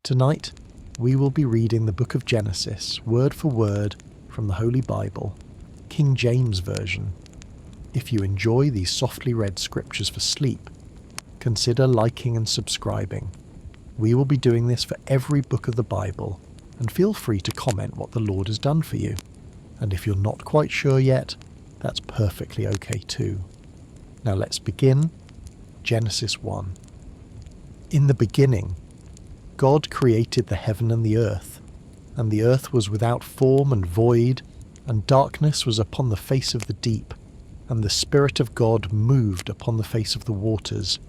Tonight, we will be reading the book of Genesis, word for word, from the Holy Bible, King James Version. If you enjoy these softly read scriptures for sleep, consider liking and subscribing. We will be doing this for every book of the Bible, and feel free to comment what the Lord has done for you. And if you're not quite sure yet, that's perfectly okay too. Now let's begin. Genesis 1. In the beginning, God created the heaven and the earth was without form and void, and darkness was upon the face of the deep, and the Spirit of God moved upon the face of the waters.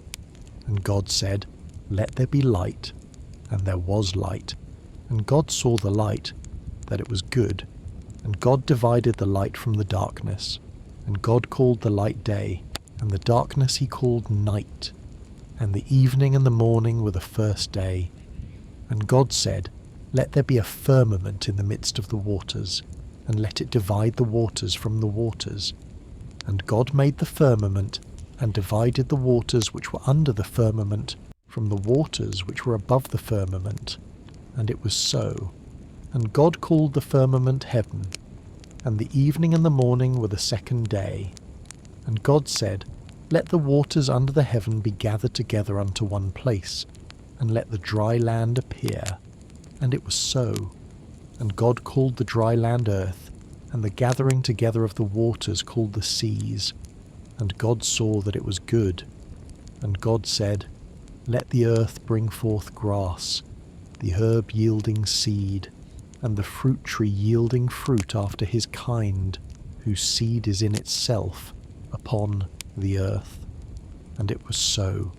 And God said, "Let there be light," and there was light. And God saw the light, that it was good. And God divided the light from the darkness. And God called the light day, and the darkness he called night. And the evening and the morning were the first day. And God said, "Let there be a firmament in the midst of the waters, and let it divide the waters from the waters." And God made the firmament, and divided the waters which were under the firmament from the waters which were above the firmament. And it was so. And God called the firmament heaven. And the evening and the morning were the second day. And God said, "Let the waters under the heaven be gathered together unto one place, and let the dry land appear." And it was so. And God called the dry land earth, and the gathering together of the waters called the seas. And God saw that it was good. And God said, "Let the earth bring forth grass, the herb yielding seed, and the fruit tree yielding fruit after his kind, whose seed is in itself, upon the earth." And it was so.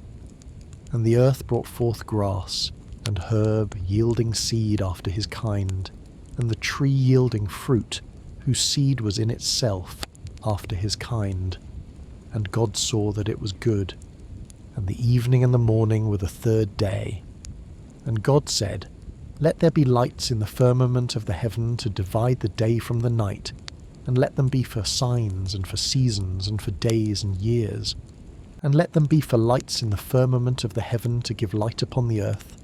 And the earth brought forth grass, and herb yielding seed after his kind, and the tree yielding fruit, whose seed was in itself, after his kind. And God saw that it was good. And the evening and the morning were the third day. And God said, "Let there be lights in the firmament of the heaven to divide the day from the night, and let them be for signs and for seasons and for days and years. And let them be for lights in the firmament of the heaven to give light upon the earth."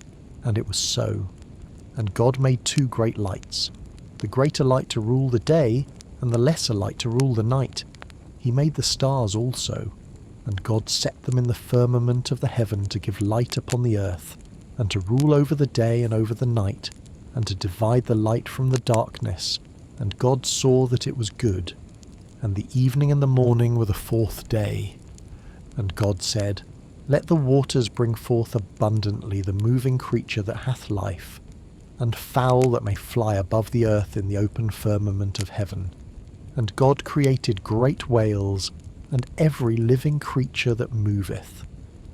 And it was so. And God made two great lights, the greater light to rule the day, and the lesser light to rule the night. He made the stars also. And God set them in the firmament of the heaven to give light upon the earth, and to rule over the day and over the night, and to divide the light from the darkness. And God saw that it was good. And the evening and the morning were the fourth day. And God said, "Let the waters bring forth abundantly the moving creature that hath life, and fowl that may fly above the earth in the open firmament of heaven." And God created great whales, and every living creature that moveth,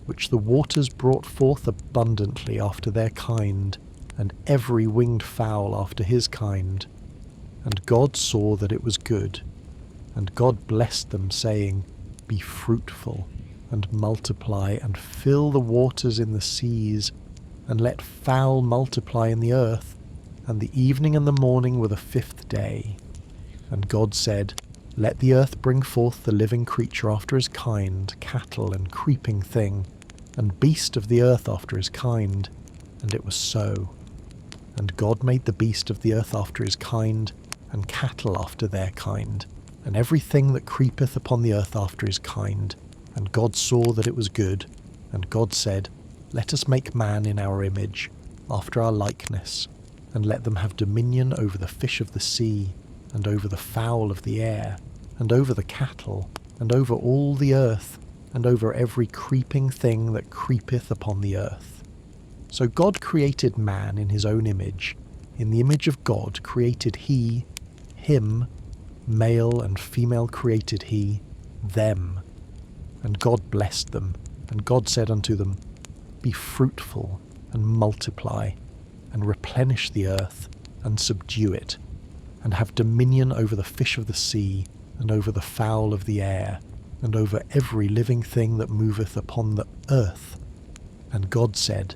which the waters brought forth abundantly after their kind, and every winged fowl after his kind. And God saw that it was good. And God blessed them, saying, "Be fruitful, and multiply, and fill the waters in the seas, and let fowl multiply in the earth." And the evening and the morning were the fifth day. And God said, "Let the earth bring forth the living creature after his kind, cattle and creeping thing, and beast of the earth after his kind." And it was so. And God made the beast of the earth after his kind, and cattle after their kind, and everything that creepeth upon the earth after his kind. And God saw that it was good. And God said, "Let us make man in our image, after our likeness, and let them have dominion over the fish of the sea, and over the fowl of the air, and over the cattle, and over all the earth, and over every creeping thing that creepeth upon the earth." So God created man in his own image. In the image of God created he him, male and female created he them. And God blessed them. And God said unto them, "Be fruitful, and multiply, and replenish the earth, and subdue it, and have dominion over the fish of the sea, and over the fowl of the air, and over every living thing that moveth upon the earth." And God said,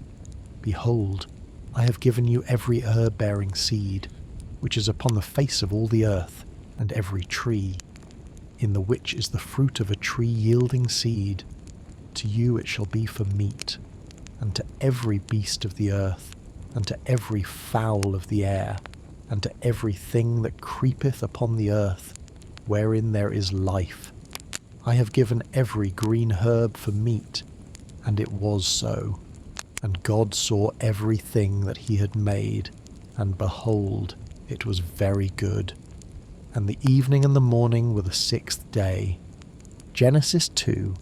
"Behold, I have given you every herb-bearing seed, which is upon the face of all the earth, and every tree, in the which is the fruit of a tree yielding seed. To you it shall be for meat, and to every beast of the earth, and to every fowl of the air, and to every thing that creepeth upon the earth, wherein there is life. I have given every green herb for meat. And it was so. And God saw everything that he had made, and behold, it was very good. And the evening and the morning were the sixth day. Genesis 2.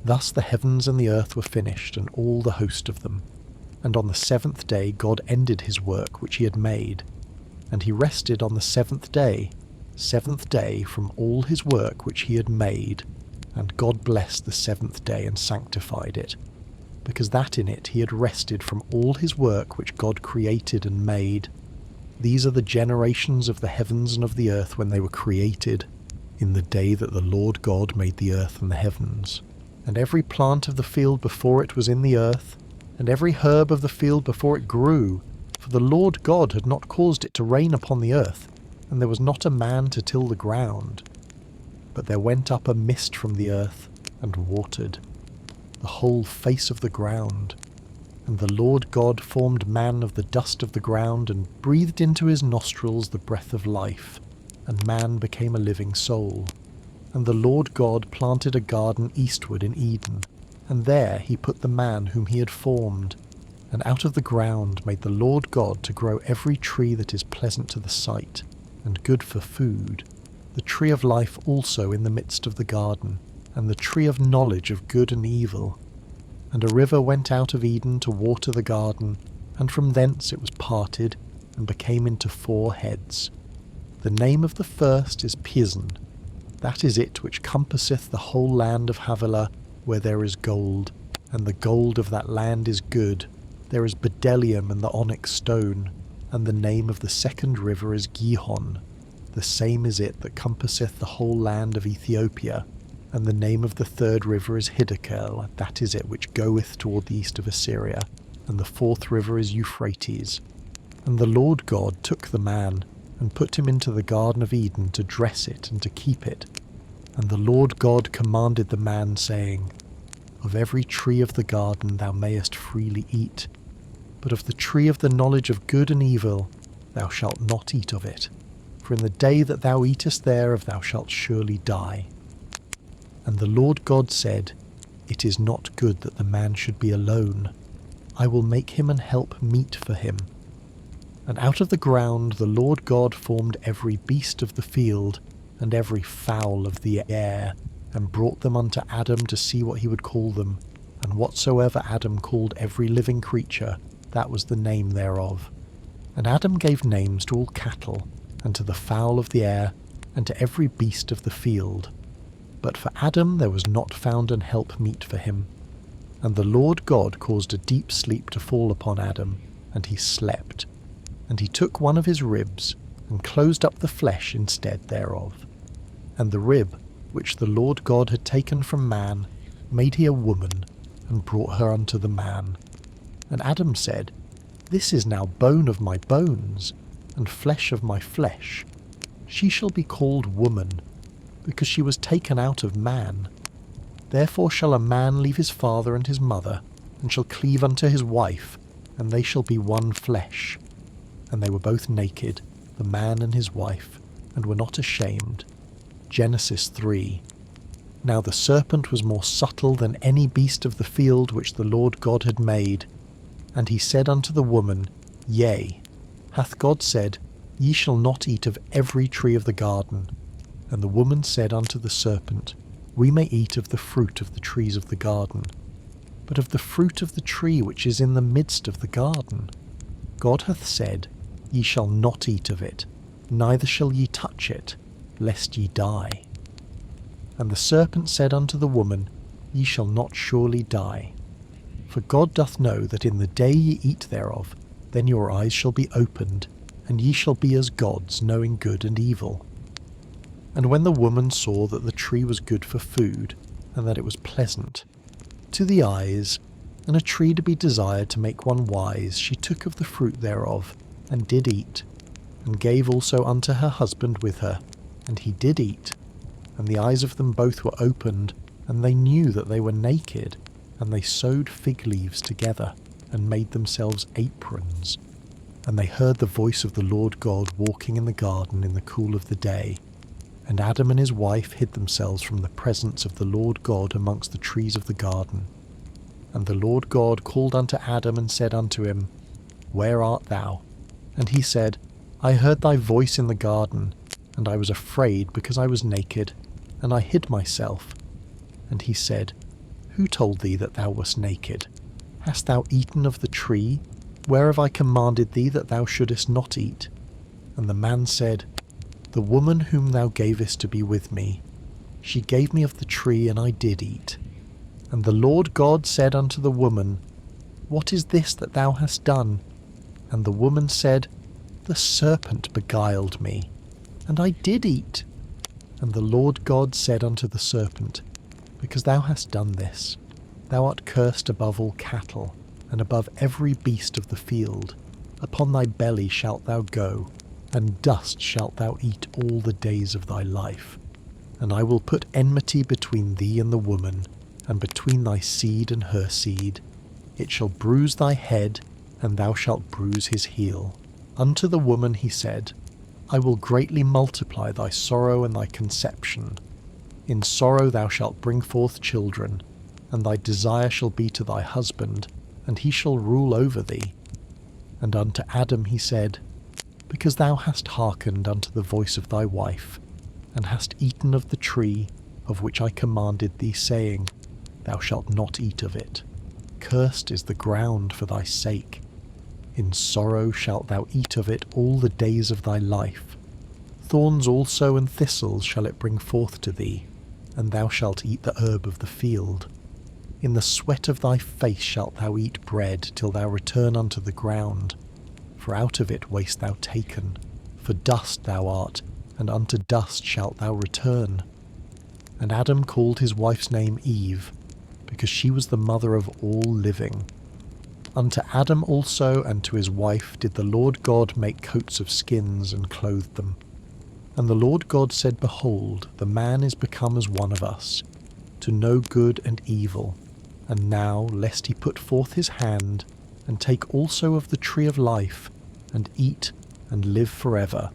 Thus the heavens and the earth were finished, and all the host of them. And on the seventh day God ended his work which he had made. And he rested on the seventh day from all his work which he had made. And God blessed the seventh day and sanctified it, because that in it he had rested from all his work which God created and made. These are the generations of the heavens and of the earth when they were created, in the day that the Lord God made the earth and the heavens. And every plant of the field before it was in the earth, and every herb of the field before it grew, for the Lord God had not caused it to rain upon the earth, and there was not a man to till the ground. But there went up a mist from the earth, and watered the whole face of the ground. And the Lord God formed man of the dust of the ground, and breathed into his nostrils the breath of life, and man became a living soul. And the Lord God planted a garden eastward in Eden, and there he put the man whom he had formed. And out of the ground made the Lord God to grow every tree that is pleasant to the sight, and good for food, the tree of life also in the midst of the garden, and the tree of knowledge of good and evil. And a river went out of Eden to water the garden, and from thence it was parted, and became into 4 heads. The name of the first is Pison. That is it which compasseth the whole land of Havilah, where there is gold, and the gold of that land is good. There is bdellium and the onyx stone, and the name of the second river is Gihon. The same is it that compasseth the whole land of Ethiopia, and the name of the third river is Hiddekel, that is it which goeth toward the east of Assyria, and the fourth river is Euphrates. And the Lord God took the man, and put him into the garden of Eden to dress it and to keep it. And the Lord God commanded the man, saying, Of every tree of the garden thou mayest freely eat, but of the tree of the knowledge of good and evil thou shalt not eat of it. For in the day that thou eatest thereof thou shalt surely die. And the Lord God said, It is not good that the man should be alone. I will make him an help meet for him. And out of the ground the Lord God formed every beast of the field, and every fowl of the air, and brought them unto Adam to see what he would call them. And whatsoever Adam called every living creature, that was the name thereof. And Adam gave names to all cattle, and to the fowl of the air, and to every beast of the field. But for Adam there was not found an help meet for him. And the Lord God caused a deep sleep to fall upon Adam, and he slept. And he took one of his ribs, and closed up the flesh instead thereof. And the rib, which the Lord God had taken from man, made he a woman, and brought her unto the man. And Adam said, This is now bone of my bones, and flesh of my flesh. She shall be called woman, because she was taken out of man. Therefore shall a man leave his father and his mother, and shall cleave unto his wife, and they shall be one flesh. And they were both naked, the man and his wife, and were not ashamed. Genesis 3. Now the serpent was more subtle than any beast of the field which the Lord God had made. And he said unto the woman, Yea, hath God said, Ye shall not eat of every tree of the garden? And the woman said unto the serpent, We may eat of the fruit of the trees of the garden. But of the fruit of the tree which is in the midst of the garden, God hath said, Ye shall not eat of it, neither shall ye touch it, lest ye die. And the serpent said unto the woman, Ye shall not surely die. For God doth know that in the day ye eat thereof, then your eyes shall be opened, and ye shall be as gods, knowing good and evil. And when the woman saw that the tree was good for food, and that it was pleasant to the eyes, and a tree to be desired to make one wise, she took of the fruit thereof, and did eat, and gave also unto her husband with her, and he did eat. And the eyes of them both were opened, and they knew that they were naked, and they sewed fig leaves together, and made themselves aprons. And they heard the voice of the Lord God walking in the garden in the cool of the day. And Adam and his wife hid themselves from the presence of the Lord God amongst the trees of the garden. And the Lord God called unto Adam and said unto him, Where art thou? And he said, I heard thy voice in the garden, and I was afraid because I was naked, and I hid myself. And he said, Who told thee that thou wast naked? Hast thou eaten of the tree, whereof I commanded thee that thou shouldest not eat? And the man said, The woman whom thou gavest to be with me, she gave me of the tree, and I did eat. And the Lord God said unto the woman, What is this that thou hast done? And the woman said, The serpent beguiled me, and I did eat. And the Lord God said unto the serpent, Because thou hast done this, thou art cursed above all cattle, and above every beast of the field. Upon thy belly shalt thou go, and dust shalt thou eat all the days of thy life. And I will put enmity between thee and the woman, and between thy seed and her seed. It shall bruise thy head, and thou shalt bruise his heel. Unto the woman he said, I will greatly multiply thy sorrow and thy conception. In sorrow thou shalt bring forth children, and thy desire shall be to thy husband, and he shall rule over thee. And unto Adam he said, Because thou hast hearkened unto the voice of thy wife, and hast eaten of the tree of which I commanded thee, saying, Thou shalt not eat of it. Cursed is the ground for thy sake. In sorrow shalt thou eat of it all the days of thy life. Thorns also and thistles shall it bring forth to thee, and thou shalt eat the herb of the field. In the sweat of thy face shalt thou eat bread till thou return unto the ground. For out of it wast thou taken, for dust thou art, and unto dust shalt thou return. And Adam called his wife's name Eve, because she was the mother of all living. Unto Adam also and to his wife did the Lord God make coats of skins, and clothed them. And the Lord God said, Behold, the man is become as one of us, to know good and evil. And now, lest he put forth his hand, and take also of the tree of life, and eat, and live forever.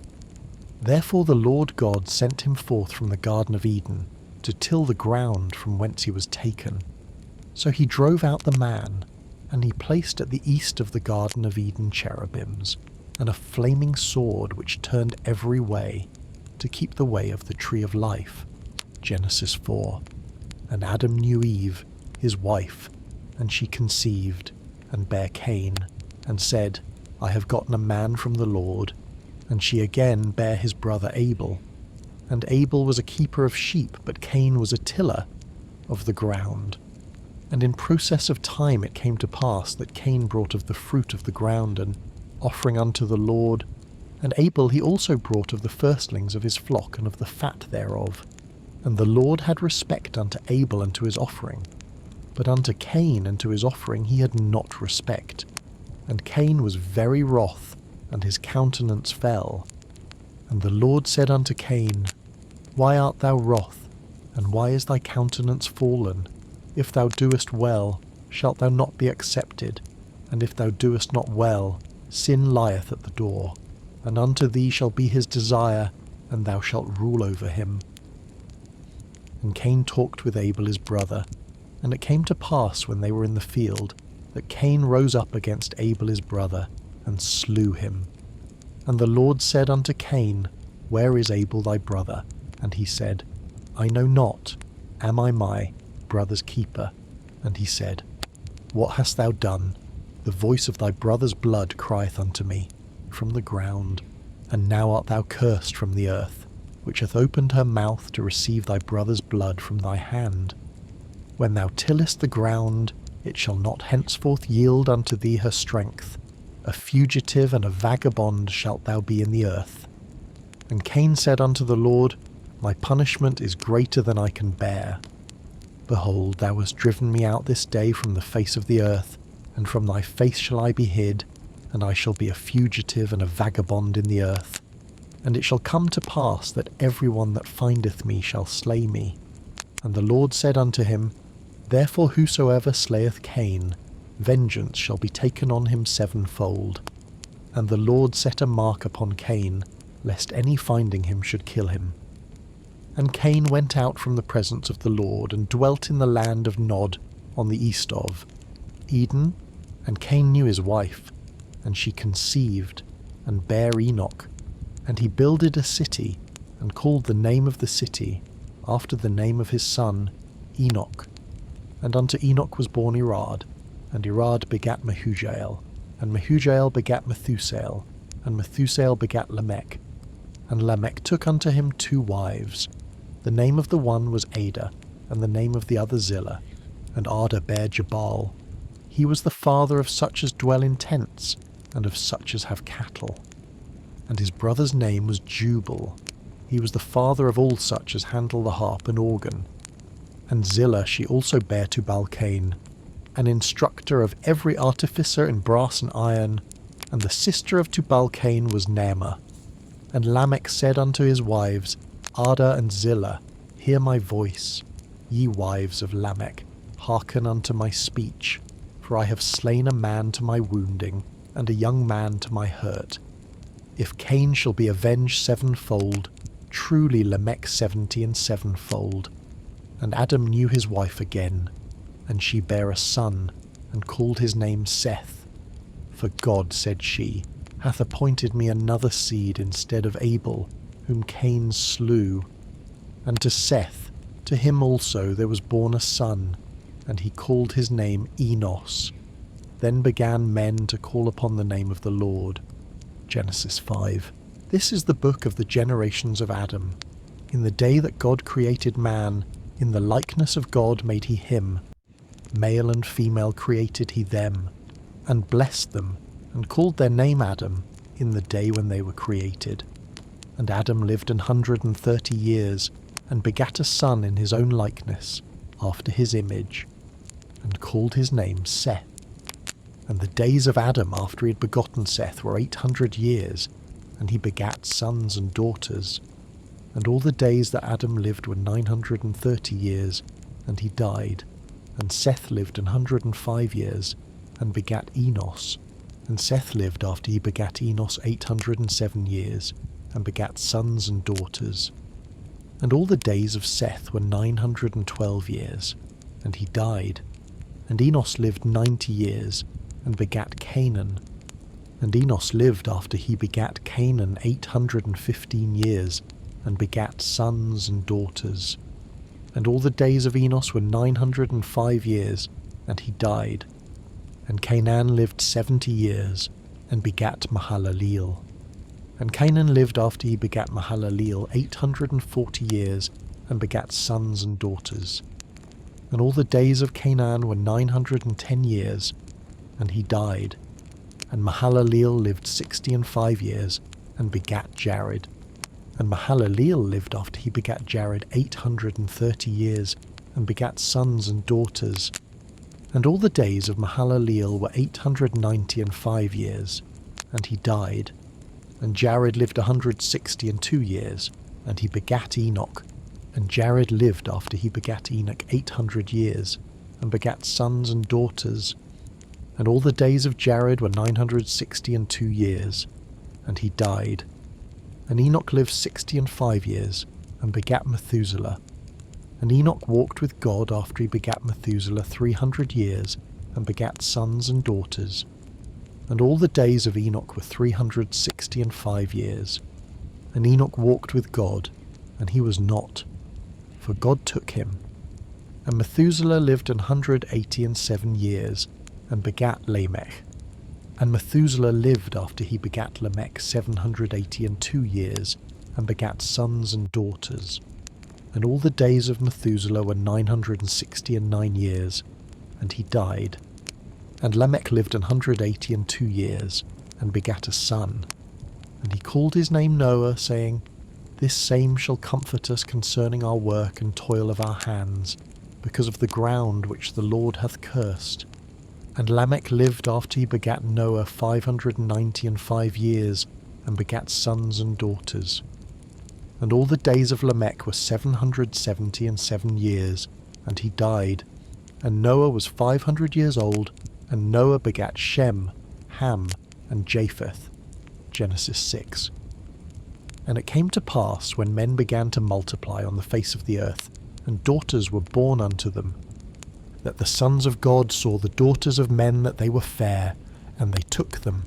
Therefore the Lord God sent him forth from the Garden of Eden, to till the ground from whence he was taken. So he drove out the man, and he placed at the east of the Garden of Eden cherubims, and a flaming sword which turned every way, to keep the way of the tree of life. Genesis 4. And Adam knew Eve, his wife, and she conceived, and bare Cain, and said, I have gotten a man from the Lord. And she again bare his brother Abel. And Abel was a keeper of sheep, but Cain was a tiller of the ground. And in process of time it came to pass that Cain brought of the fruit of the ground an offering unto the Lord, and Abel he also brought of the firstlings of his flock and of the fat thereof. And the Lord had respect unto Abel and to his offering, but unto Cain and to his offering he had not respect. And Cain was very wroth, and his countenance fell. And the Lord said unto Cain, Why art thou wroth, and why is thy countenance fallen? If thou doest well, shalt thou not be accepted, and if thou doest not well, sin lieth at the door, and unto thee shall be his desire, and thou shalt rule over him. And Cain talked with Abel his brother, and it came to pass when they were in the field, that Cain rose up against Abel his brother, and slew him. And the Lord said unto Cain, Where is Abel thy brother? And he said, I know not, am I my brother's keeper? And he said, What hast thou done? The voice of thy brother's blood crieth unto me from the ground. And now art thou cursed from the earth, which hath opened her mouth to receive thy brother's blood from thy hand. When thou tillest the ground, it shall not henceforth yield unto thee her strength. A fugitive and a vagabond shalt thou be in the earth. And Cain said unto the Lord, My punishment is greater than I can bear. Behold, thou hast driven me out this day from the face of the earth, and from thy face shall I be hid, and I shall be a fugitive and a vagabond in the earth. And it shall come to pass that every one that findeth me shall slay me. And the Lord said unto him, Therefore whosoever slayeth Cain, vengeance shall be taken on him sevenfold. And the Lord set a mark upon Cain, lest any finding him should kill him. And Cain went out from the presence of the Lord, and dwelt in the land of Nod, on the east of Eden. And Cain knew his wife, and she conceived, and bare Enoch. And he builded a city, and called the name of the city, after the name of his son, Enoch. And unto Enoch was born Irad, and Irad begat Mehujael, and Mehujael begat Methusael, and Methusael begat Lamech. And Lamech took unto him 2 wives. The name of the one was Ada, and the name of the other Zillah. And Ada bare Jabal. He was the father of such as dwell in tents, and of such as have cattle. And his brother's name was Jubal. He was the father of all such as handle the harp and organ. And Zillah she also bare Tubal-Cain, an instructor of every artificer in brass and iron, and the sister of Tubal-Cain was Naamah. And Lamech said unto his wives, Ada and Zillah, hear my voice. Ye wives of Lamech, hearken unto my speech. For I have slain a man to my wounding, and a young man to my hurt. If Cain shall be avenged sevenfold, truly Lamech 70 and sevenfold. And Adam knew his wife again, and she bare a son, and called his name Seth. For God, said she, hath appointed me another seed instead of Abel, whom Cain slew. And to Seth, to him also there was born a son, and he called his name Enos. Then began men to call upon the name of the Lord. Genesis 5. This is the book of the generations of Adam. In the day that God created man, in the likeness of God made he him. Male and female created he them, and blessed them, and called their name Adam, in the day when they were created. And Adam lived 130 years, and begat a son in his own likeness, after his image, and called his name Seth. And the days of Adam after he had begotten Seth were 800 years, and he begat sons and daughters. And all the days that Adam lived were 930 years, and he died. And Seth lived 105 years, and begat Enos. And Seth lived after he begat Enos 807 years, and begat sons and daughters. And all the days of Seth were 912 years, and he died. And Enos lived 90 years, and begat Canaan. And Enos lived after he begat Canaan 815 years, and begat sons and daughters. And all the days of Enos were 905 years, and he died. And Canaan lived 70 years, and begat Mahalaleel. And Canaan lived after he begat Mahalaleel 840 years, and begat sons and daughters. And all the days of Canaan were 910 years, and he died. And Mahalaleel lived 65 years, and begat Jared. And Mahalaleel lived after he begat Jared 830 years, and begat sons and daughters. And all the days of Mahalaleel were 895 years, and he died. And Jared lived 162 years, and he begat Enoch. And Jared lived after he begat Enoch 800 years, and begat sons and daughters. And all the days of Jared were 962 years, and he died. And Enoch lived 65 years, and begat Methuselah. And Enoch walked with God after he begat Methuselah 300 years, and begat sons and daughters. And all the days of Enoch were 365 years. And Enoch walked with God, and he was not, for God took him. And Methuselah lived 187 years, and begat Lamech. And Methuselah lived after he begat Lamech 782 years, and begat sons and daughters. And all the days of Methuselah were 969 years, and he died. And Lamech lived 182 years, and begat a son. And he called his name Noah, saying, This same shall comfort us concerning our work and toil of our hands, because of the ground which the Lord hath cursed. And Lamech lived after he begat Noah 595 years, and begat sons and daughters. And all the days of Lamech were 777 years, and he died. And Noah was 500 years old, And Noah begat Shem, Ham, and Japheth. Genesis 6. And it came to pass, when men began to multiply on the face of the earth, and daughters were born unto them, that the sons of God saw the daughters of men that they were fair, and they took them,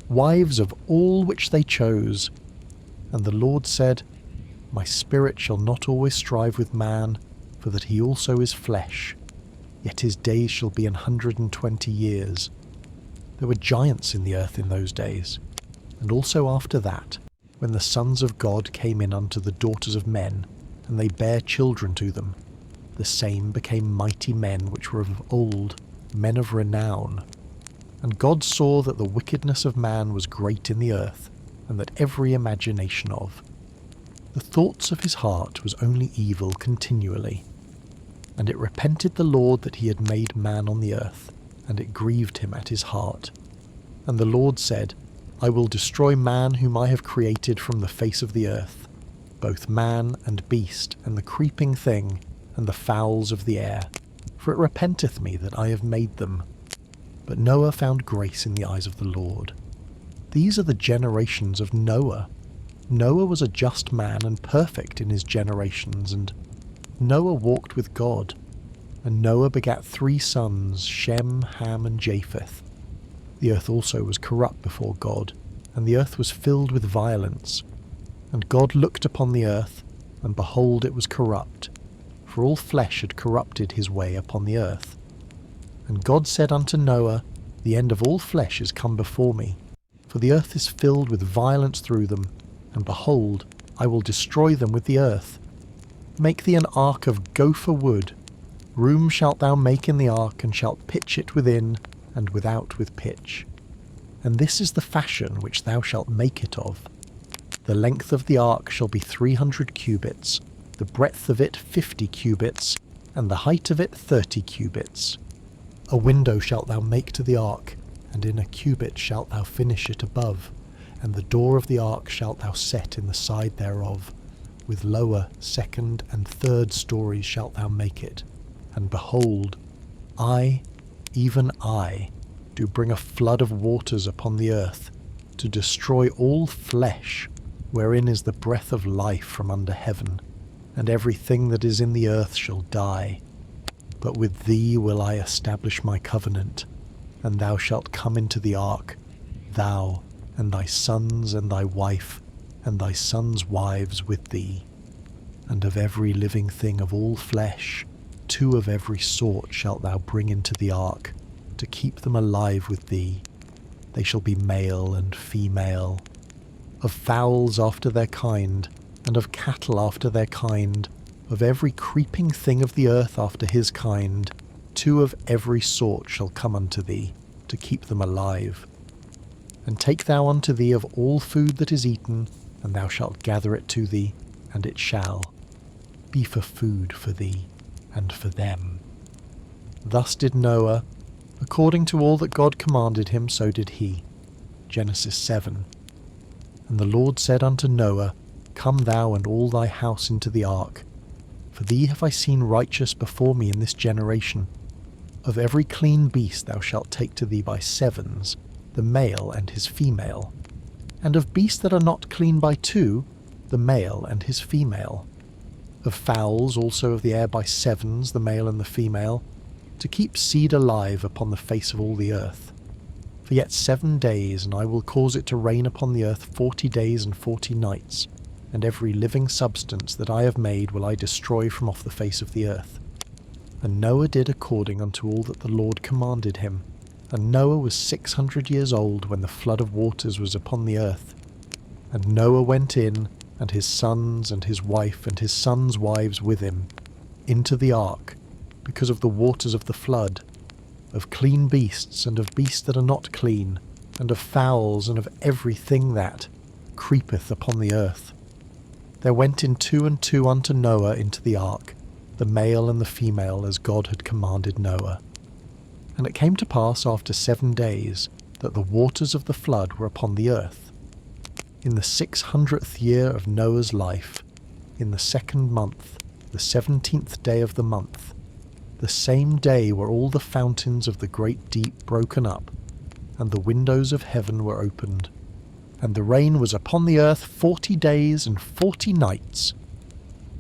wives of all which they chose. And the Lord said, My spirit shall not always strive with man, for that he also is flesh, yet his days shall be 120 years. There were giants in the earth in those days, and also after that, when the sons of God came in unto the daughters of men, and they bare children to them, the same became mighty men which were of old, men of renown. And God saw that the wickedness of man was great in the earth, and that every imagination of the thoughts of his heart was only evil continually. And it repented the Lord that he had made man on the earth, and it grieved him at his heart. And the Lord said, I will destroy man whom I have created from the face of the earth, both man and beast, and the creeping thing, and the fowls of the air, for it repenteth me that I have made them. But Noah found grace in the eyes of the Lord. These are the generations of Noah. Noah was a just man and perfect in his generations, and Noah walked with God. And Noah begat 3 sons, Shem, Ham, and Japheth. The earth also was corrupt before God, and the earth was filled with violence. And God looked upon the earth, and behold, it was corrupt, for all flesh had corrupted his way upon the earth. And God said unto Noah, The end of all flesh is come before me, for the earth is filled with violence through them, and behold, I will destroy them with the earth. Make thee an ark of gopher wood. Room shalt thou make in the ark, and shalt pitch it within, and without with pitch. And this is the fashion which thou shalt make it of. The length of the ark shall be 300 cubits, the breadth of it 50 cubits, and the height of it 30 cubits. A window shalt thou make to the ark, and in a cubit shalt thou finish it above, and the door of the ark shalt thou set in the side thereof. With lower, second, and third stories shalt thou make it. And behold, I, even I, do bring a flood of waters upon the earth, to destroy all flesh, wherein is the breath of life from under heaven, and everything that is in the earth shall die. But with thee will I establish my covenant, and thou shalt come into the ark, thou, and thy sons, and thy wife, and thy sons' wives with thee. And of every living thing of all flesh, 2 of every sort shalt thou bring into the ark, to keep them alive with thee. They shall be male and female. Of fowls after their kind, and of cattle after their kind, of every creeping thing of the earth after his kind, 2 of every sort shall come unto thee, to keep them alive. And take thou unto thee of all food that is eaten, and thou shalt gather it to thee, and it shall be for food for thee, and for them. Thus did Noah, according to all that God commanded him, so did he. Genesis 7. And the Lord said unto Noah, Come thou and all thy house into the ark, for thee have I seen righteous before me in this generation. Of every clean beast thou shalt take to thee by 7s, the male and his female, and of beasts that are not clean by 2, the male and his female. Of fowls also of the air by 7s, the male and the female, to keep seed alive upon the face of all the earth. For yet 7 days, and I will cause it to rain upon the earth 40 days and 40 nights, and every living substance that I have made will I destroy from off the face of the earth. And Noah did according unto all that the Lord commanded him. And Noah was 600 years old when the flood of waters was upon the earth. And Noah went in, and his sons, and his wife, and his sons' wives with him, into the ark, because of the waters of the flood, of clean beasts, and of beasts that are not clean, and of fowls, and of everything that creepeth upon the earth. There went in 2 and 2 unto Noah into the ark, the male and the female, as God had commanded Noah. And it came to pass after 7 days, that the waters of the flood were upon the earth. In the 600th year of Noah's life, in the 2nd month, the 17th day of the month, the same day were all the fountains of the great deep broken up, and the windows of heaven were opened. And the rain was upon the earth 40 days and 40 nights.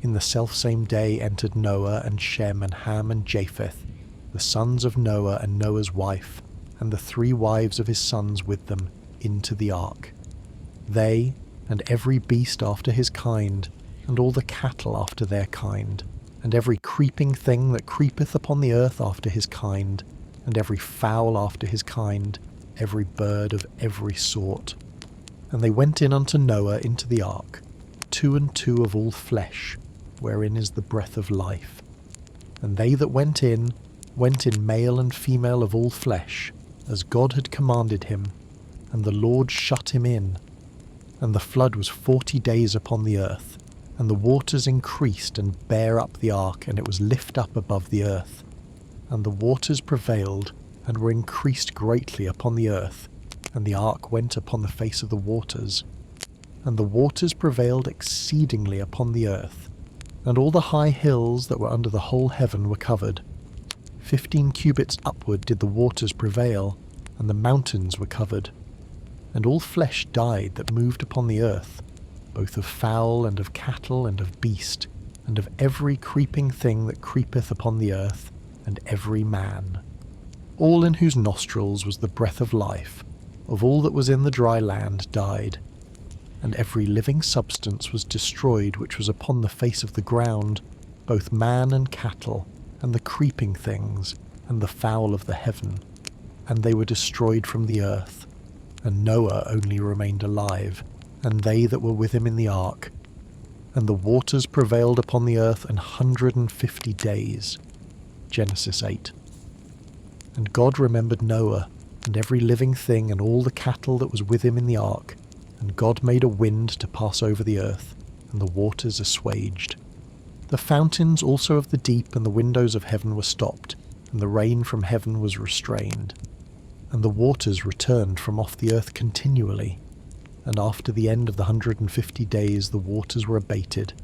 In the selfsame day entered Noah and Shem and Ham and Japheth, the sons of Noah and Noah's wife, and the 3 wives of his sons with them, into the ark. They, and every beast after his kind, and all the cattle after their kind, and every creeping thing that creepeth upon the earth after his kind, and every fowl after his kind, every bird of every sort. And they went in unto Noah into the ark, 2 and 2 of all flesh, wherein is the breath of life. And they that went in male and female of all flesh, as God had commanded him, and the Lord shut him in. And the flood was 40 days upon the earth, and the waters increased and bare up the ark, and it was lift up above the earth. And the waters prevailed, and were increased greatly upon the earth, and the ark went upon the face of the waters. And the waters prevailed exceedingly upon the earth, and all the high hills that were under the whole heaven were covered. 15 cubits upward did the waters prevail, and the mountains were covered. And all flesh died that moved upon the earth, both of fowl and of cattle and of beast, and of every creeping thing that creepeth upon the earth, and every man. All in whose nostrils was the breath of life, of all that was in the dry land, died. And every living substance was destroyed which was upon the face of the ground, both man and cattle, and the creeping things, and the fowl of the heaven. And they were destroyed from the earth. And Noah only remained alive, and they that were with him in the ark. And the waters prevailed upon the earth 150 days. Genesis 8. And God remembered Noah, and every living thing, and all the cattle that was with him in the ark. And God made a wind to pass over the earth, and the waters assuaged. The fountains also of the deep and the windows of heaven were stopped, and the rain from heaven was restrained. And the waters returned from off the earth continually. And after the end of the 150 days the waters were abated.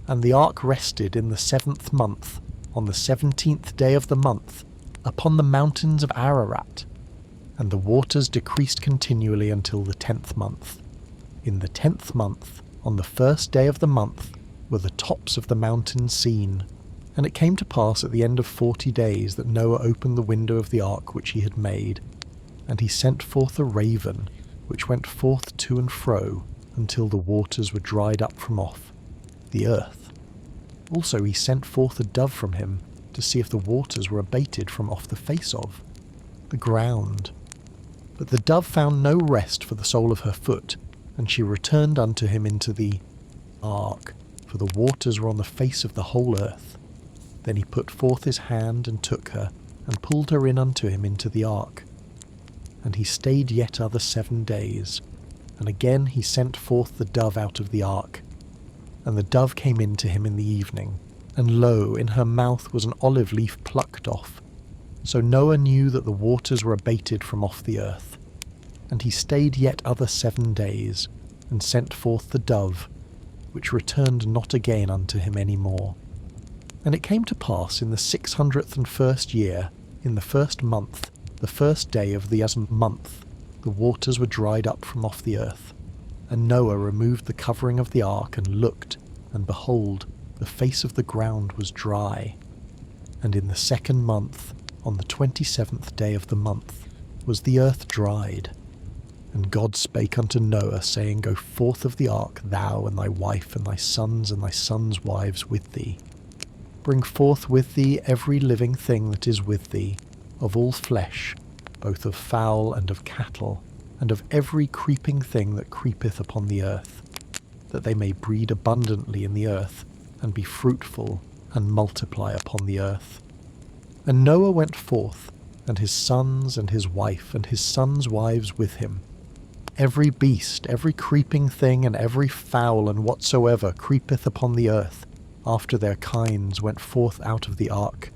And the ark rested in the 7th month, on the 17th day of the month, upon the mountains of Ararat. And the waters decreased continually until the 10th month. In the 10th month, on the 1st day of the month, were the tops of the mountains seen. And it came to pass at the end of 40 days that Noah opened the window of the ark which he had made. And he sent forth a raven, which went forth to and fro, until the waters were dried up from off the earth. Also he sent forth a dove from him, to see if the waters were abated from off the face of the ground. But the dove found no rest for the sole of her foot, and she returned unto him into the ark, for the waters were on the face of the whole earth. Then he put forth his hand, and took her, and pulled her in unto him into the ark. And he stayed yet other 7 days, and again he sent forth the dove out of the ark. And the dove came in to him in the evening, and lo, in her mouth was an olive leaf plucked off. So Noah knew that the waters were abated from off the earth. And he stayed yet other 7 days, and sent forth the dove, which returned not again unto him any more. And it came to pass in the 601st year, in the 1st month, the 1st day of the month, the waters were dried up from off the earth. And Noah removed the covering of the ark, and looked, and behold, the face of the ground was dry. And in the 2nd month, on the 27th day of the month, was the earth dried. And God spake unto Noah, saying, Go forth of the ark, thou and thy wife, and thy sons' wives with thee. Bring forth with thee every living thing that is with thee, of all flesh, both of fowl and of cattle, and of every creeping thing that creepeth upon the earth, that they may breed abundantly in the earth, and be fruitful, and multiply upon the earth. And Noah went forth, and his sons and his wife and his sons' wives with him. Every beast, every creeping thing, and every fowl, and whatsoever creepeth upon the earth, after their kinds, went forth out of the ark.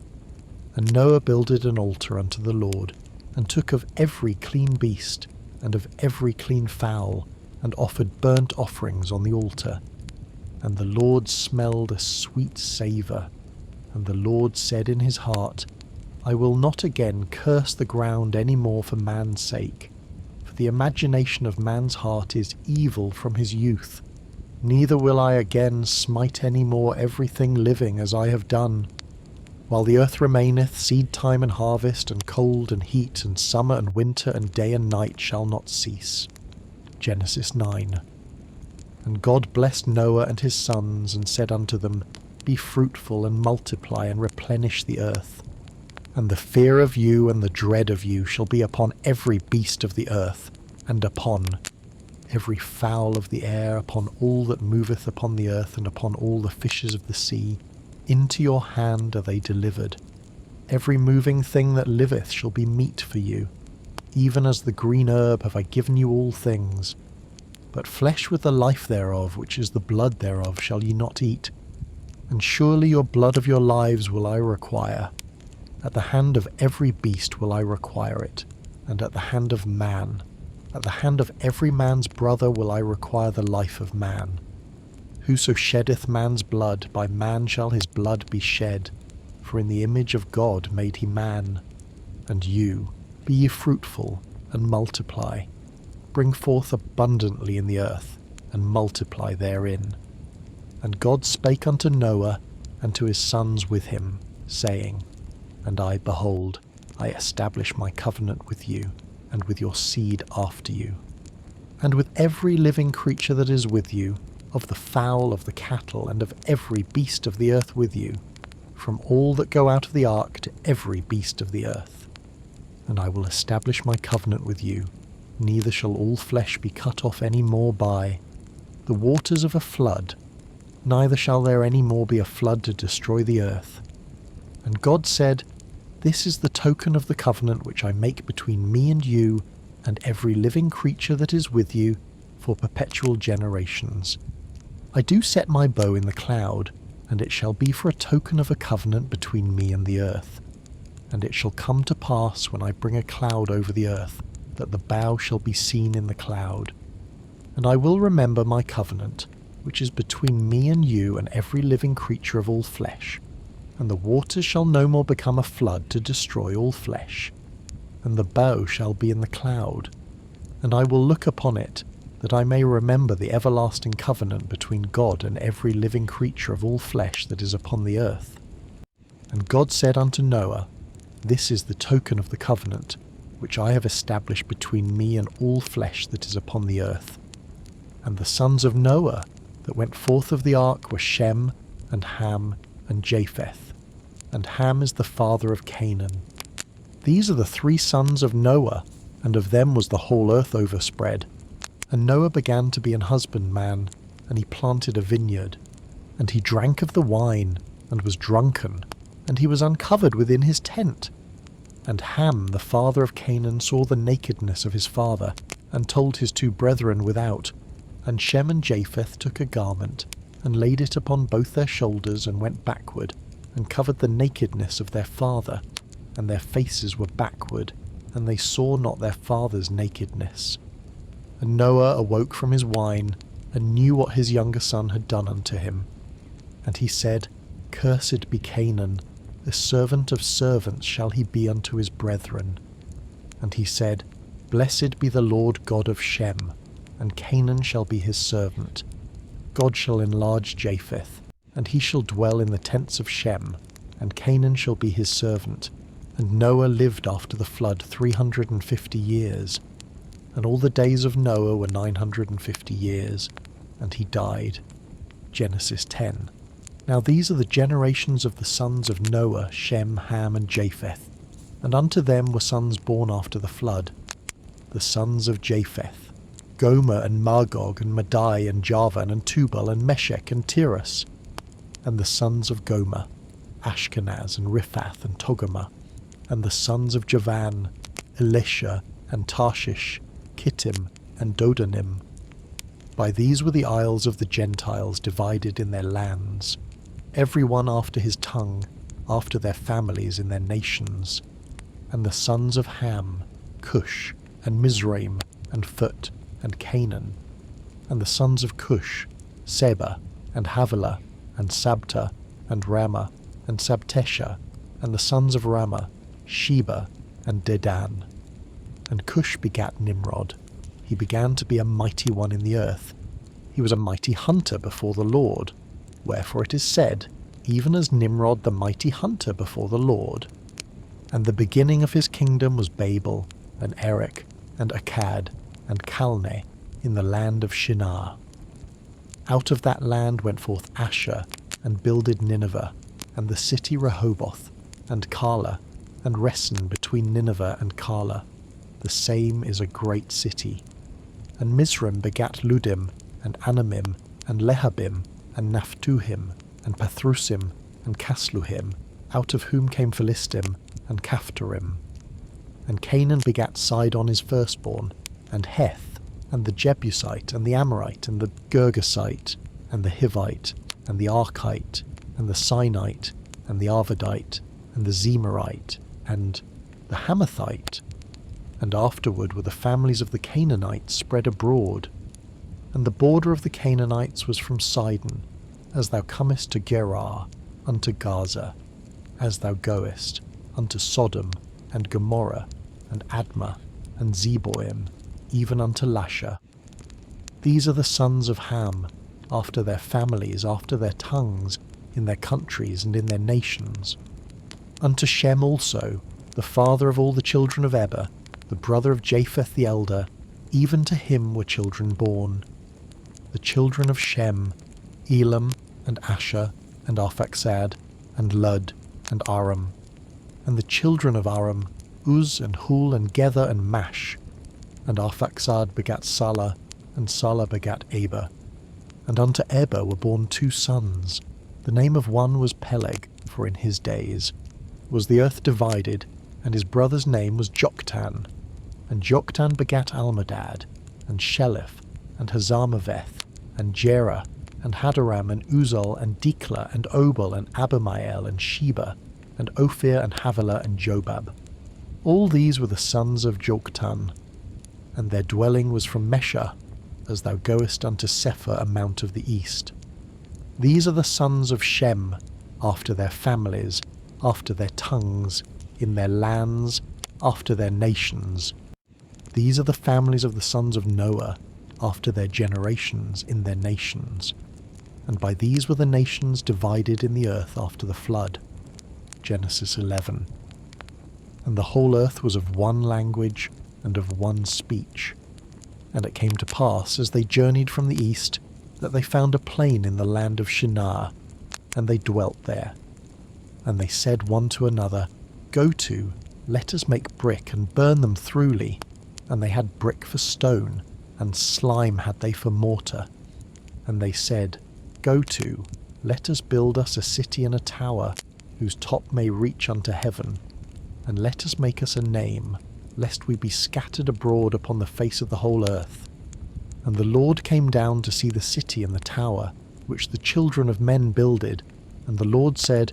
And Noah builded an altar unto the Lord, and took of every clean beast, and of every clean fowl, and offered burnt offerings on the altar. And the Lord smelled a sweet savour. And the Lord said in his heart, I will not again curse the ground any more for man's sake, for the imagination of man's heart is evil from his youth. Neither will I again smite any more everything living as I have done. While the earth remaineth, seed time and harvest, and cold and heat, and summer and winter, and day and night shall not cease. Genesis 9. And God blessed Noah and his sons, and said unto them, Be fruitful, and multiply, and replenish the earth. And the fear of you and the dread of you shall be upon every beast of the earth, and upon every fowl of the air, upon all that moveth upon the earth, and upon all the fishes of the sea. Into your hand are they delivered. Every moving thing that liveth shall be meat for you. Even as the green herb have I given you all things. But flesh with the life thereof, which is the blood thereof, shall ye not eat. And surely your blood of your lives will I require. At the hand of every beast will I require it, and at the hand of man. At the hand of every man's brother will I require the life of man. Whoso sheddeth man's blood, by man shall his blood be shed. For in the image of God made he man. And you, be ye fruitful, and multiply. Bring forth abundantly in the earth, and multiply therein. And God spake unto Noah, and to his sons with him, saying, And I, behold, I establish my covenant with you, and with your seed after you, and with every living creature that is with you, of the fowl, of the cattle, and of every beast of the earth with you, from all that go out of the ark to every beast of the earth. And I will establish my covenant with you, neither shall all flesh be cut off any more by the waters of a flood, neither shall there any more be a flood to destroy the earth. And God said, This is the token of the covenant which I make between me and you, and every living creature that is with you, for perpetual generations. I do set my bow in the cloud, and it shall be for a token of a covenant between me and the earth. And it shall come to pass, when I bring a cloud over the earth, that the bow shall be seen in the cloud. And I will remember my covenant, which is between me and you and every living creature of all flesh. And the waters shall no more become a flood to destroy all flesh. And the bow shall be in the cloud. And I will look upon it, that I may remember the everlasting covenant between God and every living creature of all flesh that is upon the earth. And God said unto Noah, This is the token of the covenant, which I have established between me and all flesh that is upon the earth. And the sons of Noah that went forth of the ark were Shem, and Ham, and Japheth. And Ham is the father of Canaan. These are the 3 sons of Noah, and of them was the whole earth overspread. And Noah began to be an husbandman, and he planted a vineyard. And he drank of the wine, and was drunken, and he was uncovered within his tent. And Ham, the father of Canaan, saw the nakedness of his father, and told his 2 brethren without. And Shem and Japheth took a garment, and laid it upon both their shoulders, and went backward, and covered the nakedness of their father, and their faces were backward, and they saw not their father's nakedness. And Noah awoke from his wine, and knew what his younger son had done unto him. And he said, Cursed be Canaan, the servant of servants shall he be unto his brethren. And he said, Blessed be the Lord God of Shem, and Canaan shall be his servant. God shall enlarge Japheth, and he shall dwell in the tents of Shem, and Canaan shall be his servant. And Noah lived after the flood 350 years. And all the days of Noah were 950 years, and he died. Genesis 10. Now these are the generations of the sons of Noah, Shem, Ham, and Japheth. And unto them were sons born after the flood. The sons of Japheth, Gomer, and Magog, and Madai, and Javan, and Tubal, and Meshech, and Tiras. And the sons of Gomer, Ashkenaz, and Riphath, and Togarmah. And the sons of Javan, Elisha, and Tarshish, Kittim, and Dodanim. By these were the isles of the Gentiles divided in their lands, every one after his tongue, after their families in their nations. And the sons of Ham, Cush, and Mizraim, and Phut, and Canaan. And the sons of Cush, Seba, and Havilah, and Sabta, and Ramah, and Sabtesha, and the sons of Ramah, Sheba, and Dedan. And Cush begat Nimrod. He began to be a mighty one in the earth. He was a mighty hunter before the Lord. Wherefore it is said, even as Nimrod the mighty hunter before the Lord. And the beginning of his kingdom was Babel, and Erech, and Akkad, and Calneh, in the land of Shinar. Out of that land went forth Asher, and builded Nineveh, and the city Rehoboth, and Calah, and Resen between Nineveh and Calah. The same is a great city. And Mizraim begat Ludim, and Anamim, and Lehabim, and Naphtuhim, and Pathrusim, and Casluhim, out of whom came Philistim, and Caphtorim. And Canaan begat Sidon his firstborn, and Heth, and the Jebusite, and the Amorite, and the Girgasite, and the Hivite, and the Archite, and the Sinite, and the Arvadite, and the Zemarite, and the Hamathite. And afterward were the families of the Canaanites spread abroad. And the border of the Canaanites was from Sidon, as thou comest to Gerar, unto Gaza, as thou goest, unto Sodom, and Gomorrah, and Admah, and Zeboim, even unto Lasha. These are the sons of Ham, after their families, after their tongues, in their countries and in their nations. Unto Shem also, the father of all the children of Eber, the brother of Japheth the elder, even to him were children born. The children of Shem, Elam, and Asher, and Arphaxad, and Lud, and Aram. And the children of Aram, Uz, and Hul, and Gether, and Mash. And Arphaxad begat Salah, and Salah begat Eber. And unto Eber were born 2 sons. The name of one was Peleg, for in his days was the earth divided, and his brother's name was Joktan. And Joktan begat Almadad, and Sheleph, and Hazarmaveth, and Jerah, and Hadaram, and Uzal, and Dikla, and Obal, and Abimael, and Sheba, and Ophir, and Havilah, and Jobab. All these were the sons of Joktan, and their dwelling was from Mesha, as thou goest unto Sephar, a mount of the east. These are the sons of Shem, after their families, after their tongues, in their lands, after their nations. These are the families of the sons of Noah, after their generations, in their nations. And by these were the nations divided in the earth after the flood. Genesis 11. And the whole earth was of one language and of one speech. And it came to pass, as they journeyed from the east, that they found a plain in the land of Shinar, and they dwelt there. And they said one to another, Go to, let us make brick, and burn them throughly. And they had brick for stone, and slime had they for mortar. And they said, Go to, let us build us a city and a tower, whose top may reach unto heaven. And let us make us a name, lest we be scattered abroad upon the face of the whole earth. And the Lord came down to see the city and the tower, which the children of men builded. And the Lord said,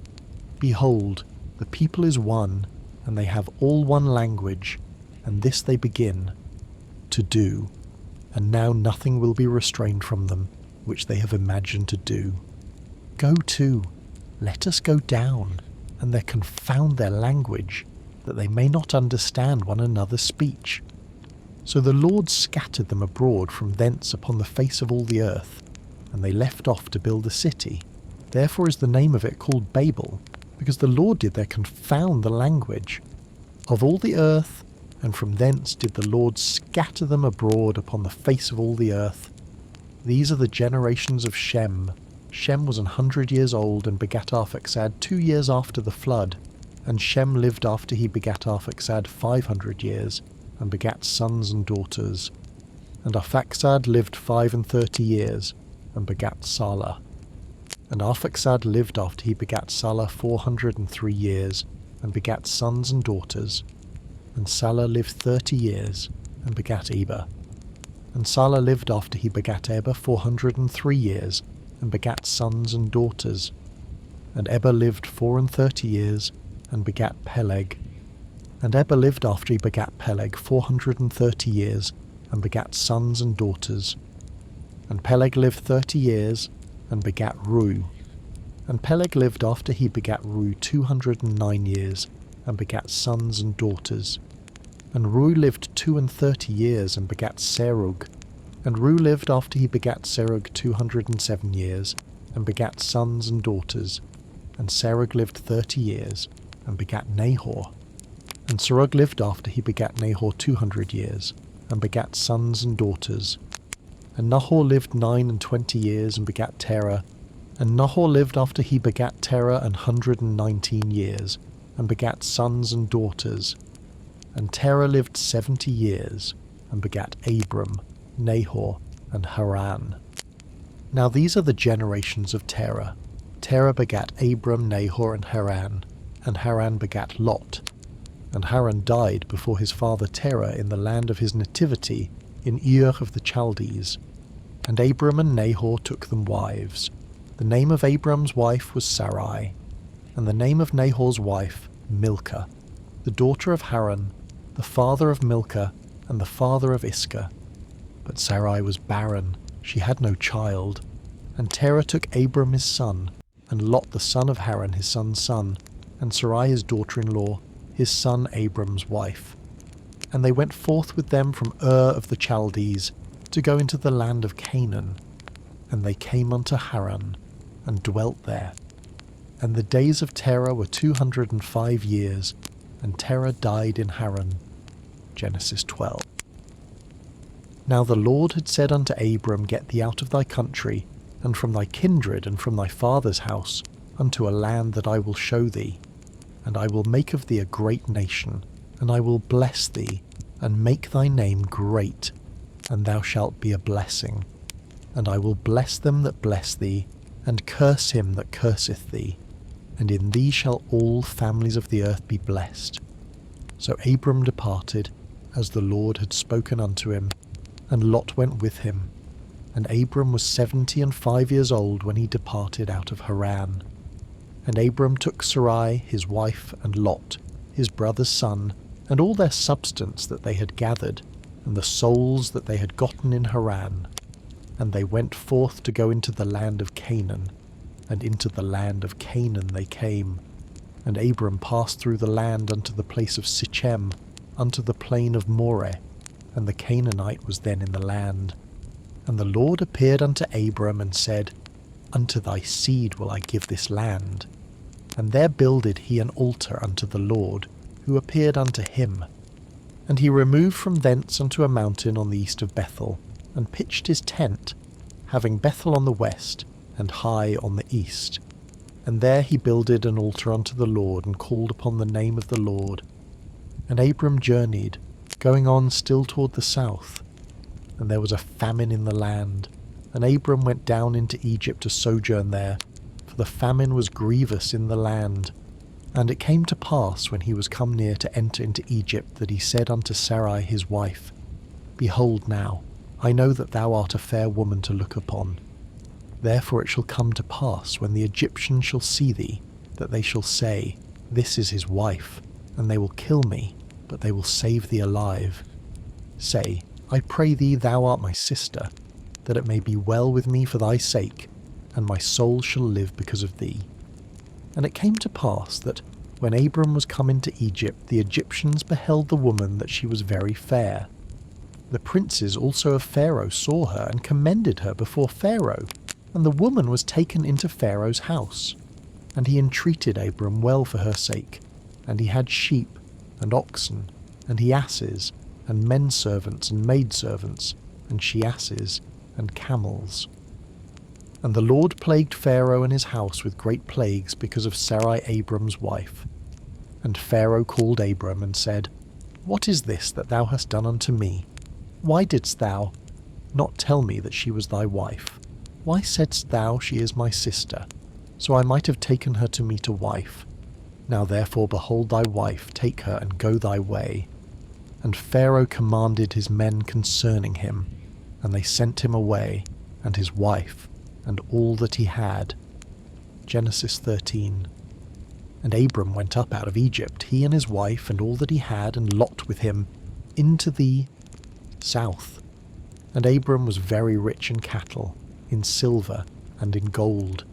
Behold, the people is one, and they have all one language, and this they begin to do. And now nothing will be restrained from them, which they have imagined to do. Go to, let us go down, and there confound their language, that they may not understand one another's speech. So the Lord scattered them abroad from thence upon the face of all the earth, and they left off to build a city. Therefore is the name of it called Babel, because the Lord did there confound the language of all the earth, and from thence did the Lord scatter them abroad upon the face of all the earth. These are the generations of Shem. Shem was 100 years old, and begat Arphaxad 2 years after the flood. And Shem lived after he begat Arphaxad 500 years, and begat sons and daughters. And Arphaxad lived 35 years, and begat Salah. And Arphaxad lived after he begat Salah 403 years, and begat sons and daughters. And Salah lived 30 years, and begat Eber. And Salah lived after he begat Eber 403 years, and begat sons and daughters. And Eber lived 34 years, and begat Peleg. And Eber lived after he begat Peleg 430 years, and begat sons and daughters. And Peleg lived 30 years, and begat Reu. And Peleg lived after he begat Reu 209 years, and begat sons and daughters. And Reu lived 32 years, and begat Serug. And Reu lived after he begat Serug 207 years, and begat sons and daughters. And Serug lived 30 years, and begat Nahor. And Serug lived after he begat Nahor 200 years, and begat sons and daughters. And Nahor lived 29 years, and begat Terah. And Nahor lived after he begat Terah 119 years, and begat sons and daughters. And Terah lived 70 years, and begat Abram, Nahor, and Haran. Now these are the generations of Terah. Terah begat Abram, Nahor, and Haran begat Lot. And Haran died before his father Terah in the land of his nativity, in Ur of the Chaldees. And Abram and Nahor took them wives. The name of Abram's wife was Sarai, and the name of Nahor's wife Milcah, the daughter of Haran, the father of Milcah, and the father of Iscah. But Sarai was barren, she had no child. And Terah took Abram his son, and Lot the son of Haran his son's son, and Sarai his daughter-in-law, his son Abram's wife. And they went forth with them from Ur of the Chaldees, to go into the land of Canaan. And they came unto Haran, and dwelt there. And the days of Terah were 205 years, and Terah died in Haran. Genesis 12. Now the Lord had said unto Abram, Get thee out of thy country, and from thy kindred, and from thy father's house, unto a land that I will show thee. And I will make of thee a great nation, and I will bless thee, and make thy name great, and thou shalt be a blessing. And I will bless them that bless thee, and curse him that curseth thee. And in thee shall all families of the earth be blessed. So Abram departed, as the Lord had spoken unto him, and Lot went with him. And Abram was 75 years old when he departed out of Haran. And Abram took Sarai his wife, and Lot his brother's son, and all their substance that they had gathered, and the souls that they had gotten in Haran. And they went forth to go into the land of Canaan, and into the land of Canaan they came. And Abram passed through the land unto the place of Sichem, unto the plain of Moreh, and the Canaanite was then in the land. And the Lord appeared unto Abram, and said, Unto thy seed will I give this land. And there builded he an altar unto the Lord, who appeared unto him. And he removed from thence unto a mountain on the east of Bethel, and pitched his tent, having Bethel on the west, and Hai on the east. And there he builded an altar unto the Lord, and called upon the name of the Lord. And Abram journeyed, going on still toward the south. And there was a famine in the land, and Abram went down into Egypt to sojourn there, for the famine was grievous in the land. And it came to pass, when he was come near to enter into Egypt, that he said unto Sarai his wife, Behold now, I know that thou art a fair woman to look upon. Therefore it shall come to pass, when the Egyptians shall see thee, that they shall say, This is his wife, and they will kill me, but they will save thee alive. Say, I pray thee, thou art my sister, that it may be well with me for thy sake, and my soul shall live because of thee. And it came to pass that, when Abram was come into Egypt, the Egyptians beheld the woman that she was very fair. The princes also of Pharaoh saw her, and commended her before Pharaoh, and the woman was taken into Pharaoh's house. And he entreated Abram well for her sake, and he had sheep, and oxen, and he asses, and menservants and maidservants, and she-asses, and camels. And the Lord plagued Pharaoh and his house with great plagues because of Sarai Abram's wife. And Pharaoh called Abram, and said, What is this that thou hast done unto me? Why didst thou not tell me that she was thy wife? Why saidst thou, She is my sister? So I might have taken her to me to wife. Now therefore behold thy wife, take her, and go thy way. And Pharaoh commanded his men concerning him, and they sent him away, and his wife, and all that he had. Genesis 13. And Abram went up out of Egypt, he and his wife, and all that he had, and Lot with him, into the south. And Abram was very rich in cattle, in silver, and in gold.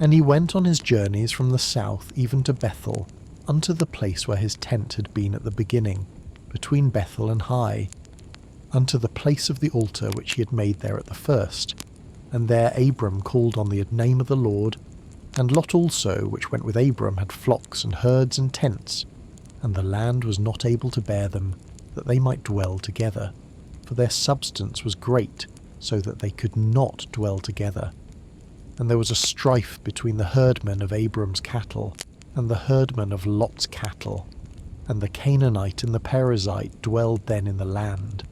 And he went on his journeys from the south even to Bethel, unto the place where his tent had been at the beginning, between Bethel and Hai, unto the place of the altar which he had made there at the first. And there Abram called on the name of the Lord, and Lot also, which went with Abram, had flocks and herds and tents, and the land was not able to bear them, that they might dwell together, for their substance was great, so that they could not dwell together. And there was a strife between the herdmen of Abram's cattle and the herdmen of Lot's cattle, and the Canaanite and the Perizzite dwelled then in the land.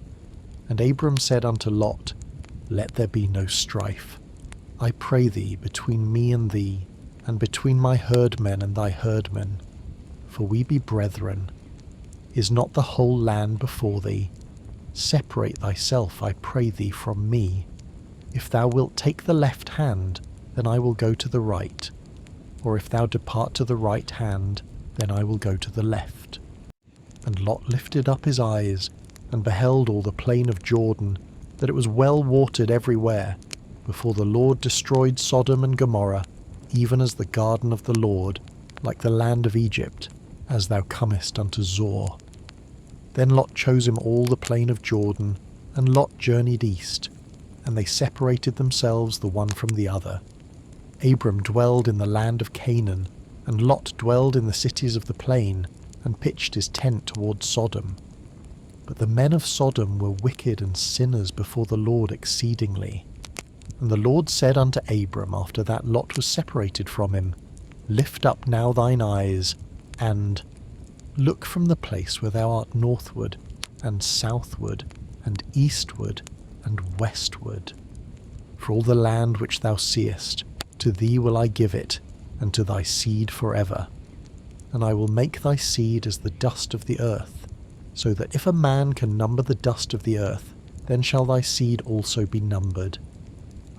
And Abram said unto Lot, Let there be no strife, I pray thee, between me and thee, and between my herdmen and thy herdmen, for we be brethren. Is not the whole land before thee? Separate thyself, I pray thee, from me. If thou wilt take the left hand, then I will go to the right, or if thou depart to the right hand, then I will go to the left. And Lot lifted up his eyes, and beheld all the plain of Jordan, that it was well watered everywhere, before the Lord destroyed Sodom and Gomorrah, even as the garden of the Lord, like the land of Egypt, as thou comest unto Zoar. Then Lot chose him all the plain of Jordan, and Lot journeyed east, and they separated themselves the one from the other. Abram dwelled in the land of Canaan, and Lot dwelled in the cities of the plain, and pitched his tent toward Sodom. But the men of Sodom were wicked and sinners before the Lord exceedingly. And the Lord said unto Abram, after that Lot was separated from him, Lift up now thine eyes, and look from the place where thou art northward, and southward, and eastward, and westward. For all the land which thou seest, to thee will I give it, and to thy seed forever. And I will make thy seed as the dust of the earth, so that if a man can number the dust of the earth, then shall thy seed also be numbered.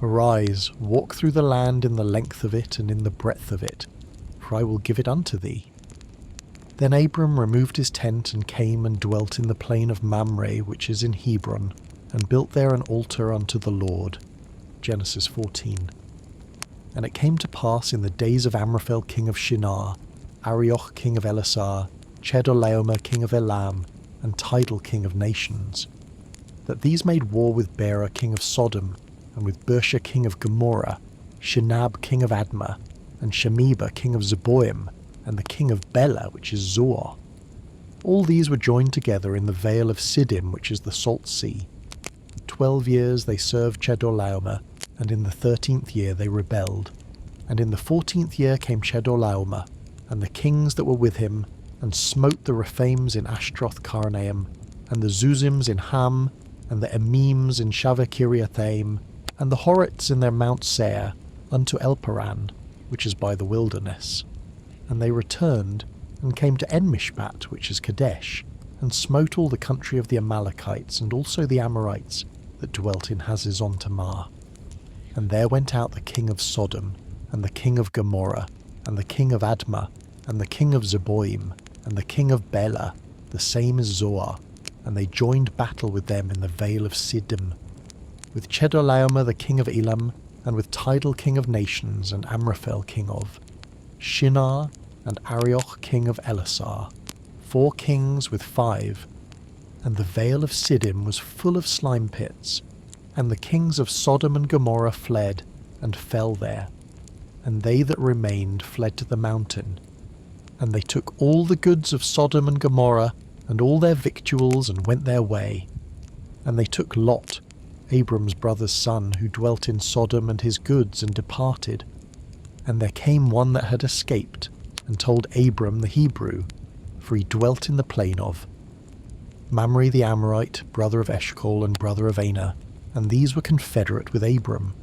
Arise, walk through the land in the length of it and in the breadth of it, for I will give it unto thee. Then Abram removed his tent and came and dwelt in the plain of Mamre, which is in Hebron, and built there an altar unto the Lord. Genesis 14. And it came to pass in the days of Amraphel king of Shinar, Arioch king of Elasar, Chedorlaomer king of Elam, and Tidal king of nations, that these made war with Bera king of Sodom, and with Bersha king of Gomorrah, Shinab king of Admah, and Shemeba king of Zeboim, and the king of Bela, which is Zoar. All these were joined together in the vale of Siddim, which is the salt sea. 12 years they served Chedorlaomer, and in the 13th year they rebelled. And in the 14th year came Chedorlaomer, and the kings that were with him, and smote the Rephaims in Ashtroth Karnaim, and the Zuzims in Ham, and the Emims in Shaveh-Kiriathaim, and the Horites in their Mount Seir, unto Elparan, which is by the wilderness. And they returned, and came to En-Mishpat, which is Kadesh, and smote all the country of the Amalekites, and also the Amorites, that dwelt in Hazezon Tamar. And there went out the king of Sodom, and the king of Gomorrah, and the king of Admah, and the king of Zeboim, and the king of Bela, the same as Zoar, and they joined battle with them in the vale of Siddim, with Chedorlaomer the king of Elam, and with Tidal king of nations, and Amraphel king of Shinar, and Arioch king of Elasar, 4 kings with 5. And the vale of Siddim was full of slime pits, and the kings of Sodom and Gomorrah fled, and fell there. And they that remained fled to the mountain. And they took all the goods of Sodom and Gomorrah, and all their victuals, and went their way. And they took Lot, Abram's brother's son, who dwelt in Sodom, and his goods, and departed. And there came one that had escaped, and told Abram the Hebrew, for he dwelt in the plain of Mamre the Amorite, brother of Eshcol, and brother of Aner, and these were confederate with Abram.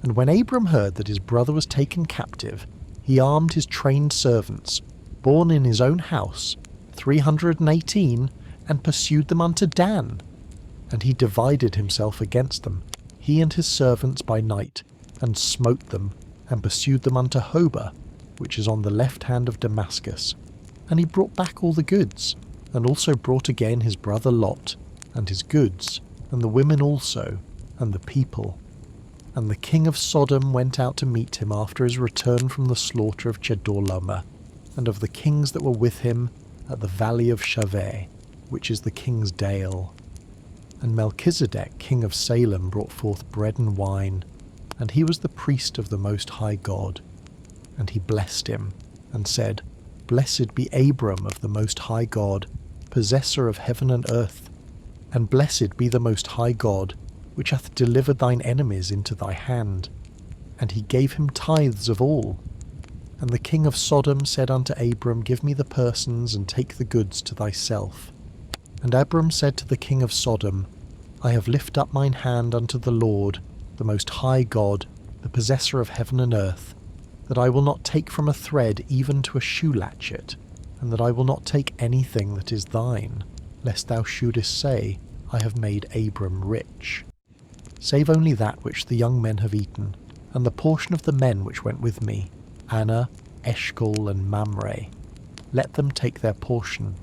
And when Abram heard that his brother was taken captive, he armed his trained servants, born in his own house, 318, and pursued them unto Dan. And he divided himself against them, he and his servants by night, and smote them, and pursued them unto Hobah, which is on the left hand of Damascus. And he brought back all the goods, and also brought again his brother Lot, and his goods, and the women also, and the people. And the king of Sodom went out to meet him after his return from the slaughter of Chedorlaomer, and of the kings that were with him at the valley of Shaveh, which is the king's dale. And Melchizedek, king of Salem, brought forth bread and wine, and he was the priest of the Most High God. And he blessed him, and said, Blessed be Abram of the Most High God, possessor of heaven and earth, and blessed be the Most High God, which hath delivered thine enemies into thy hand. And he gave him tithes of all. And the king of Sodom said unto Abram, Give me the persons, and take the goods to thyself. And Abram said to the king of Sodom, I have lift up mine hand unto the Lord, the Most High God, the possessor of heaven and earth, that I will not take from a thread even to a shoe latchet, and that I will not take anything that is thine, lest thou shouldest say, I have made Abram rich. Save only that which the young men have eaten, and the portion of the men which went with me, Anna, Eshcol, and Mamre. Let them take their portion.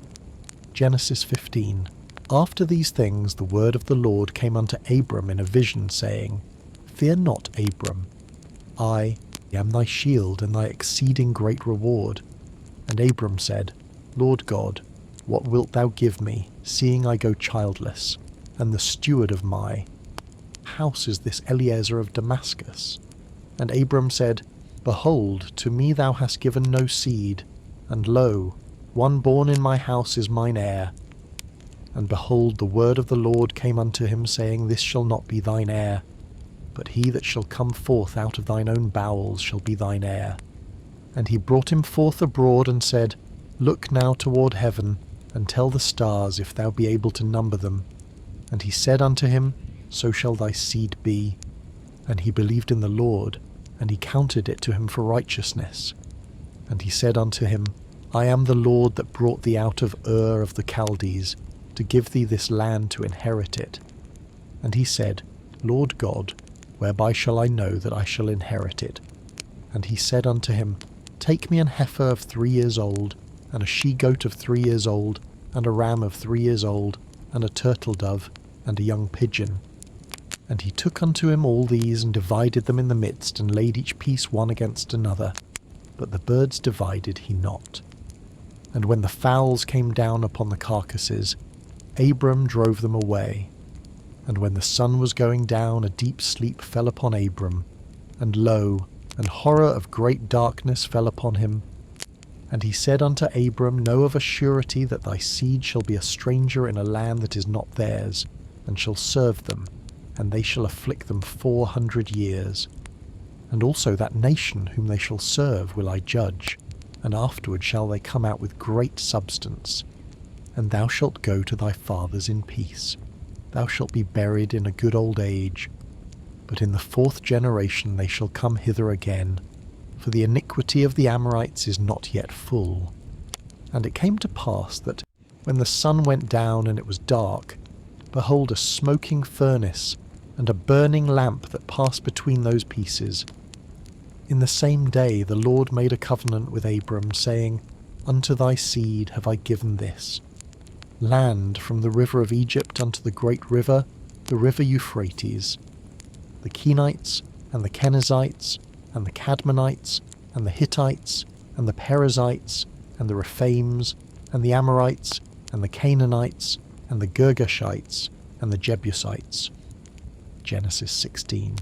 Genesis 15. After these things the word of the Lord came unto Abram in a vision, saying, Fear not, Abram. I am thy shield and thy exceeding great reward. And Abram said, Lord God, what wilt thou give me, seeing I go childless, and the steward of my house is this Eliezer of Damascus? And Abram said, Behold, to me thou hast given no seed, and lo, one born in my house is mine heir. And behold, the word of the Lord came unto him, saying, This shall not be thine heir, but he that shall come forth out of thine own bowels shall be thine heir. And he brought him forth abroad, and said, Look now toward heaven, and tell the stars, if thou be able to number them. And he said unto him, So shall thy seed be. And he believed in the Lord, and he counted it to him for righteousness. And he said unto him, I am the Lord that brought thee out of Ur of the Chaldees, to give thee this land to inherit it. And he said, Lord God, whereby shall I know that I shall inherit it? And he said unto him, Take me an heifer of 3 years old, and a she-goat of 3 years old, and a ram of 3 years old, and a turtle-dove, and a young pigeon. And he took unto him all these, and divided them in the midst, and laid each piece one against another. But the birds divided he not. And when the fowls came down upon the carcasses, Abram drove them away. And when the sun was going down, a deep sleep fell upon Abram, and lo, an horror of great darkness fell upon him. And he said unto Abram, Know of a surety that thy seed shall be a stranger in a land that is not theirs, and shall serve them, and they shall afflict them 400 years. And also that nation whom they shall serve will I judge, and afterward shall they come out with great substance. And thou shalt go to thy fathers in peace. Thou shalt be buried in a good old age. But in the 4th generation they shall come hither again, for the iniquity of the Amorites is not yet full. And it came to pass that, when the sun went down and it was dark, behold, a smoking furnace and a burning lamp that passed between those pieces. In the same day the Lord made a covenant with Abram, saying, Unto thy seed have I given this land from the river of Egypt unto the great river, the river Euphrates, the Kenites, and the Kenizzites, and the Cadmonites, and the Hittites, and the Perizzites, and the Rephaims, and the Amorites, and the Canaanites, and the Girgashites, and the Jebusites. Genesis 16.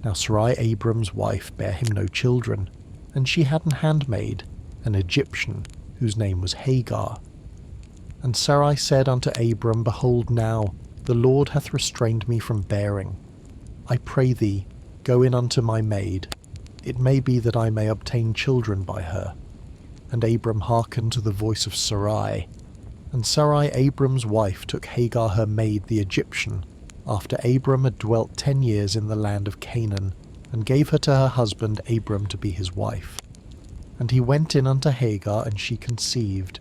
Now Sarai Abram's wife bare him no children, and she had an handmaid, an Egyptian, whose name was Hagar. And Sarai said unto Abram, Behold now, the Lord hath restrained me from bearing. I pray thee, go in unto my maid. It may be that I may obtain children by her. And Abram hearkened to the voice of Sarai. And Sarai Abram's wife took Hagar her maid the Egyptian, after Abram had dwelt 10 years in the land of Canaan, and gave her to her husband Abram to be his wife. And he went in unto Hagar, and she conceived.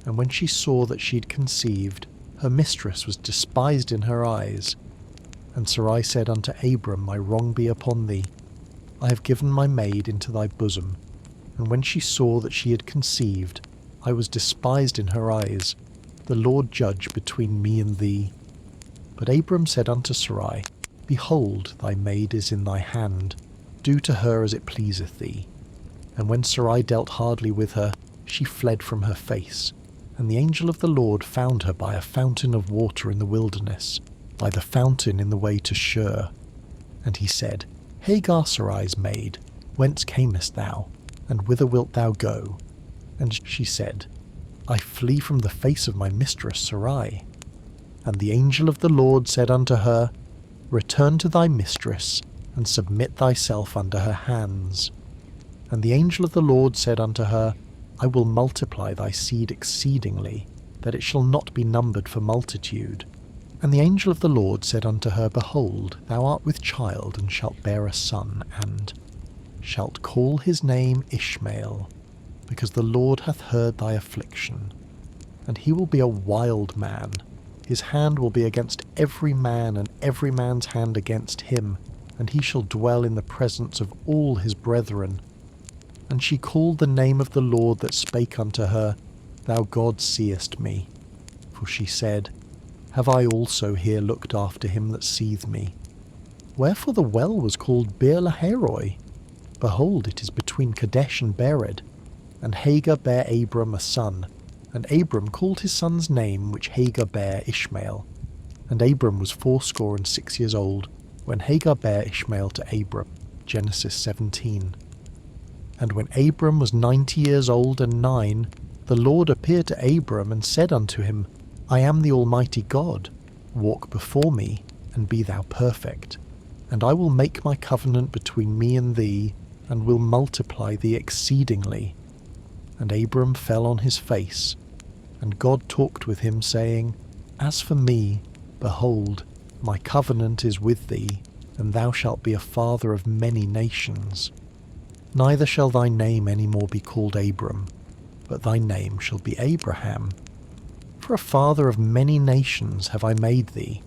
And when she saw that she had conceived, her mistress was despised in her eyes. And Sarai said unto Abram, My wrong be upon thee. I have given my maid into thy bosom. And when she saw that she had conceived, I was despised in her eyes. The Lord judge between me and thee. But Abram said unto Sarai, Behold, thy maid is in thy hand, do to her as it pleaseth thee. And when Sarai dealt hardly with her, she fled from her face. And the angel of the Lord found her by a fountain of water in the wilderness, by the fountain in the way to Shur. And he said, Hagar, Sarai's maid, whence camest thou, and whither wilt thou go? And she said, I flee from the face of my mistress Sarai. And the angel of the Lord said unto her, Return to thy mistress, and submit thyself under her hands. And the angel of the Lord said unto her, I will multiply thy seed exceedingly, that it shall not be numbered for multitude. And the angel of the Lord said unto her, Behold, thou art with child, and shalt bear a son, and shalt call his name Ishmael, because the Lord hath heard thy affliction. And he will be a wild man. His hand will be against every man, and every man's hand against him, and he shall dwell in the presence of all his brethren. And she called the name of the Lord that spake unto her, Thou God seest me. For she said, Have I also here looked after him that seeth me? Wherefore the well was called Beer-lahai-roi. Behold, it is between Kadesh and Bered. And Hagar bare Abram a son, and Abram called his son's name, which Hagar bare, Ishmael. And Abram was 86 years old, when Hagar bare Ishmael to Abram. Genesis 17. And when Abram was 90 years old and 9, the Lord appeared to Abram and said unto him, I am the Almighty God. Walk before me, and be thou perfect. And I will make my covenant between me and thee, and will multiply thee exceedingly. And Abram fell on his face. And God talked with him, saying, As for me, behold, my covenant is with thee, and thou shalt be a father of many nations. Neither shall thy name any more be called Abram, but thy name shall be Abraham. For a father of many nations have I made thee,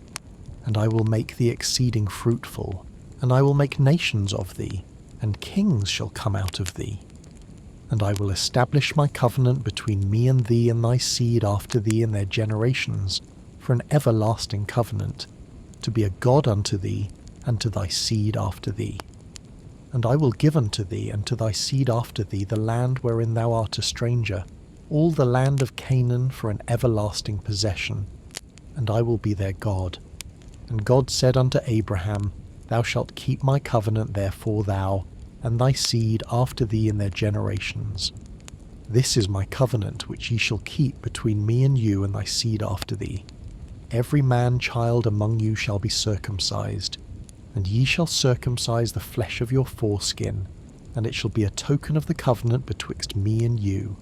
and I will make thee exceeding fruitful, and I will make nations of thee, and kings shall come out of thee. And I will establish my covenant between me and thee and thy seed after thee in their generations, for an everlasting covenant, to be a God unto thee, and to thy seed after thee. And I will give unto thee and to thy seed after thee the land wherein thou art a stranger, all the land of Canaan for an everlasting possession, and I will be their God. And God said unto Abraham, Thou shalt keep my covenant therefore thou, and thy seed after thee in their generations. This is my covenant which ye shall keep between me and you and thy seed after thee. Every man child among you shall be circumcised, and ye shall circumcise the flesh of your foreskin, and it shall be a token of the covenant betwixt me and you.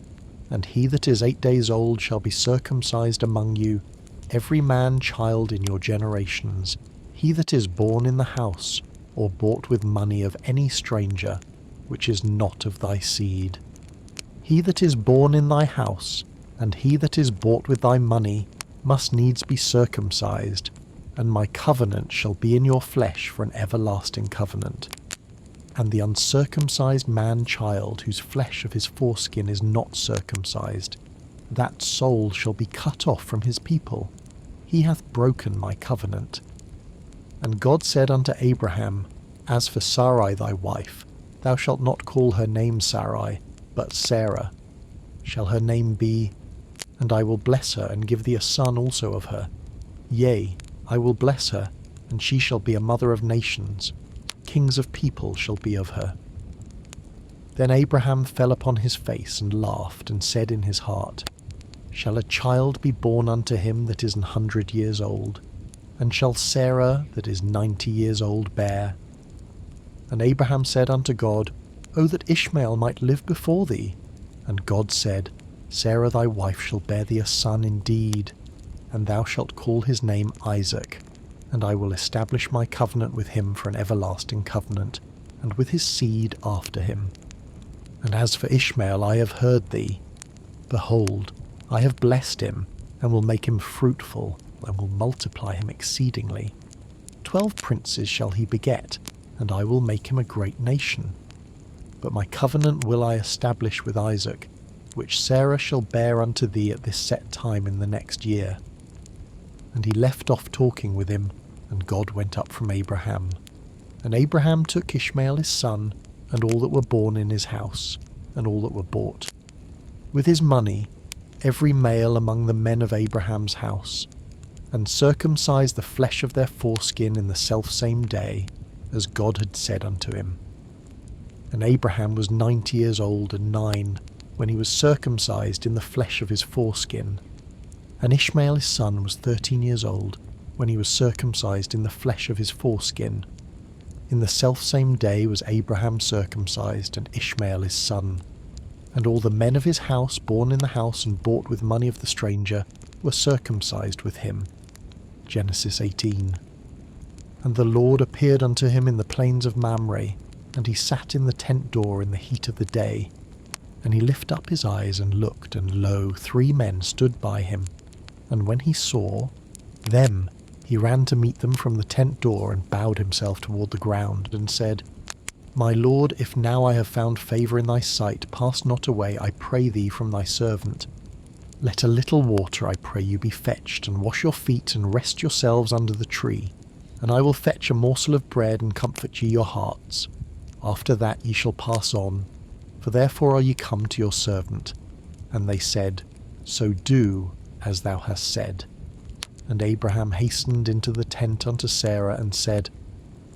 And he that is 8 days old shall be circumcised among you, every man child in your generations, he that is born in the house, or bought with money of any stranger, which is not of thy seed. He that is born in thy house, and he that is bought with thy money, must needs be circumcised, and my covenant shall be in your flesh for an everlasting covenant. And the uncircumcised man-child, whose flesh of his foreskin is not circumcised, that soul shall be cut off from his people. He hath broken my covenant. And God said unto Abraham, As for Sarai thy wife, thou shalt not call her name Sarai, but Sarah shall her name be, and I will bless her, and give thee a son also of her. Yea, I will bless her, and she shall be a mother of nations. Kings of people shall be of her. Then Abraham fell upon his face, and laughed, and said in his heart, Shall a child be born unto him that is 100 years old? And shall Sarah that is 90 years old bear? And Abraham said unto God, O that Ishmael might live before thee! And God said, Sarah thy wife shall bear thee a son indeed, and thou shalt call his name Isaac, and I will establish my covenant with him for an everlasting covenant, and with his seed after him. And as for Ishmael, I have heard thee. Behold, I have blessed him, and will make him fruitful, and will multiply him exceedingly. 12 princes shall he beget, and I will make him a great nation. But my covenant will I establish with Isaac, which Sarah shall bear unto thee at this set time in the next year. And he left off talking with him, and God went up from Abraham. And Abraham took Ishmael his son, and all that were born in his house, and all that were bought, with his money, every male among the men of Abraham's house, and circumcised the flesh of their foreskin in the selfsame day, as God had said unto him. And Abraham was 90 years old and 9, when he was circumcised in the flesh of his foreskin. And Ishmael his son was 13 years old, when he was circumcised in the flesh of his foreskin. In the selfsame day was Abraham circumcised, and Ishmael his son. And all the men of his house, born in the house and bought with money of the stranger, were circumcised with him. Genesis 18. And the Lord appeared unto him in the plains of Mamre, and he sat in the tent door in the heat of the day. And he lifted up his eyes and looked, and lo, 3 men stood by him. And when he saw them, he ran to meet them from the tent door, and bowed himself toward the ground, and said, My Lord, if now I have found favour in thy sight, pass not away, I pray thee, from thy servant. Let a little water, I pray you, be fetched, and wash your feet, and rest yourselves under the tree. And I will fetch a morsel of bread, and comfort ye your hearts. After that ye shall pass on, for therefore are ye come to your servant. And they said, So do as thou hast said. And Abraham hastened into the tent unto Sarah, and said,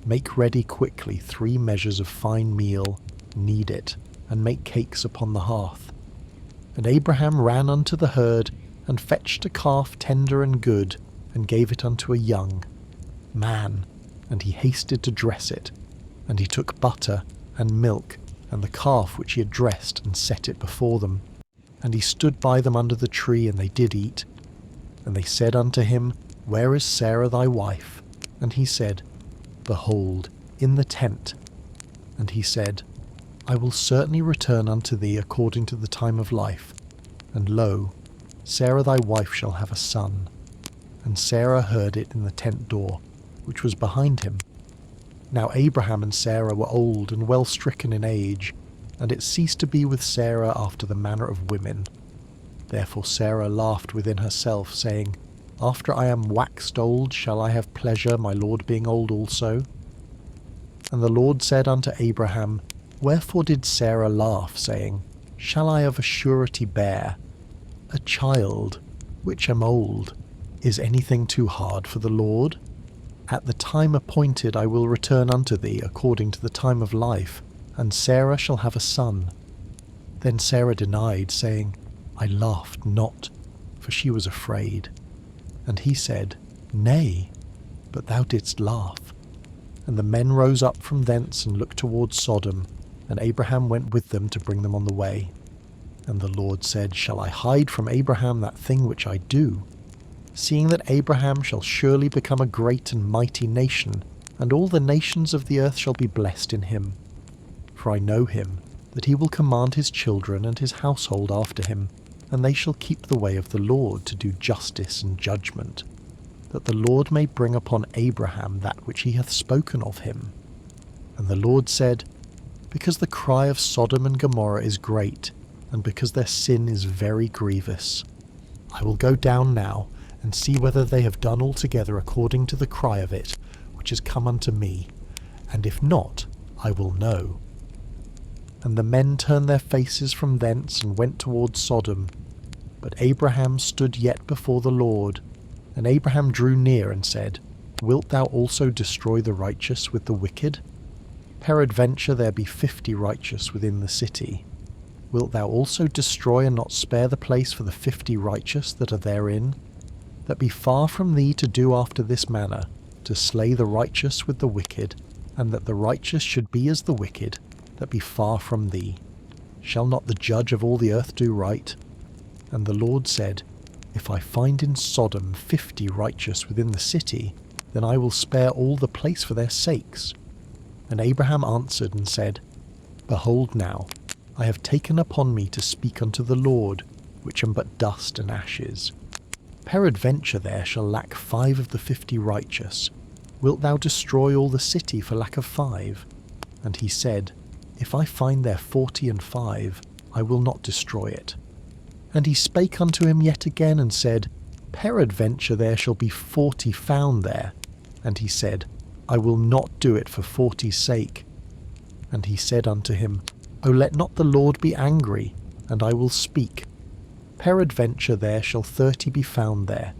Make ready quickly 3 measures of fine meal, knead it, and make cakes upon the hearth. And Abraham ran unto the herd, and fetched a calf tender and good, and gave it unto a young man, and he hasted to dress it. And he took butter and milk, and the calf which he had dressed, and set it before them. And he stood by them under the tree, and they did eat. And they said unto him, Where is Sarah thy wife? And he said, Behold, in the tent. And he said, I will certainly return unto thee according to the time of life. And lo, Sarah thy wife shall have a son. And Sarah heard it in the tent door, which was behind him. Now Abraham and Sarah were old and well stricken in age, and it ceased to be with Sarah after the manner of women. Therefore Sarah laughed within herself, saying, After I am waxed old, shall I have pleasure, my Lord being old also? And the Lord said unto Abraham, Wherefore did Sarah laugh, saying, Shall I of a surety bear a child, which am old? Is anything too hard for the Lord? At the time appointed I will return unto thee according to the time of life, and Sarah shall have a son. Then Sarah denied, saying, I laughed not, for she was afraid. And he said, Nay, but thou didst laugh. And the men rose up from thence and looked towards Sodom, and Abraham went with them to bring them on the way. And the Lord said, Shall I hide from Abraham that thing which I do? Seeing that Abraham shall surely become a great and mighty nation, and all the nations of the earth shall be blessed in him. For I know him, that he will command his children and his household after him, and they shall keep the way of the Lord to do justice and judgment, that the Lord may bring upon Abraham that which he hath spoken of him. And the Lord said, Because the cry of Sodom and Gomorrah is great, and because their sin is very grievous, I will go down now, and see whether they have done altogether according to the cry of it, which is come unto me, and if not, I will know. And the men turned their faces from thence, and went towards Sodom. But Abraham stood yet before the Lord. And Abraham drew near, and said, Wilt thou also destroy the righteous with the wicked? Peradventure there be 50 righteous within the city. Wilt thou also destroy and not spare the place for the 50 righteous that are therein? That be far from thee to do after this manner, to slay the righteous with the wicked, and that the righteous should be as the wicked, that be far from thee. Shall not the judge of all the earth do right? And the Lord said, If I find in Sodom 50 righteous within the city, then I will spare all the place for their sakes. And Abraham answered and said, Behold now, I have taken upon me to speak unto the Lord, which am but dust and ashes. Peradventure there shall lack 5 of the 50 righteous. Wilt thou destroy all the city for lack of 5? And he said, If I find there 40 and 5, I will not destroy it. And he spake unto him yet again, and said, Peradventure there shall be 40 found there. And he said, I will not do it for 40's sake. And he said unto him, O let not the Lord be angry, and I will speak. Peradventure there shall 30 be found there.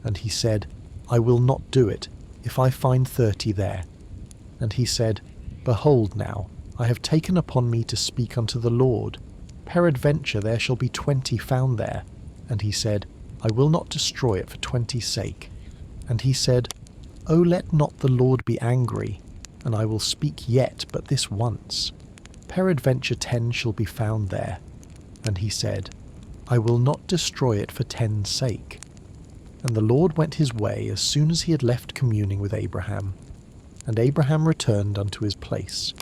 And he said, I will not do it, if I find 30 there. And he said, Behold now, I have taken upon me to speak unto the Lord. Peradventure there shall be 20 found there. And he said, I will not destroy it for 20's sake. And he said, O let not the Lord be angry, and I will speak yet but this once. Peradventure 10 shall be found there. And he said, I will not destroy it for 10's sake. And the Lord went his way as soon as he had left communing with Abraham. And Abraham returned unto his place.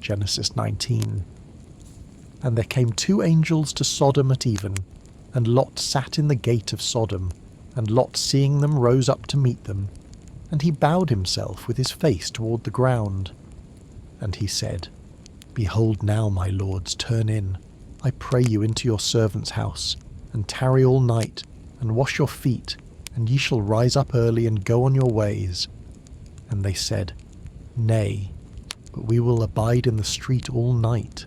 Genesis 19. And there came 2 angels to Sodom at even, and Lot sat in the gate of Sodom. And Lot, seeing them, rose up to meet them. And he bowed himself with his face toward the ground. And he said, Behold now, my lords, turn in, I pray you, into your servant's house, and tarry all night, and wash your feet, and ye shall rise up early and go on your ways. And they said, Nay, but we will abide in the street all night.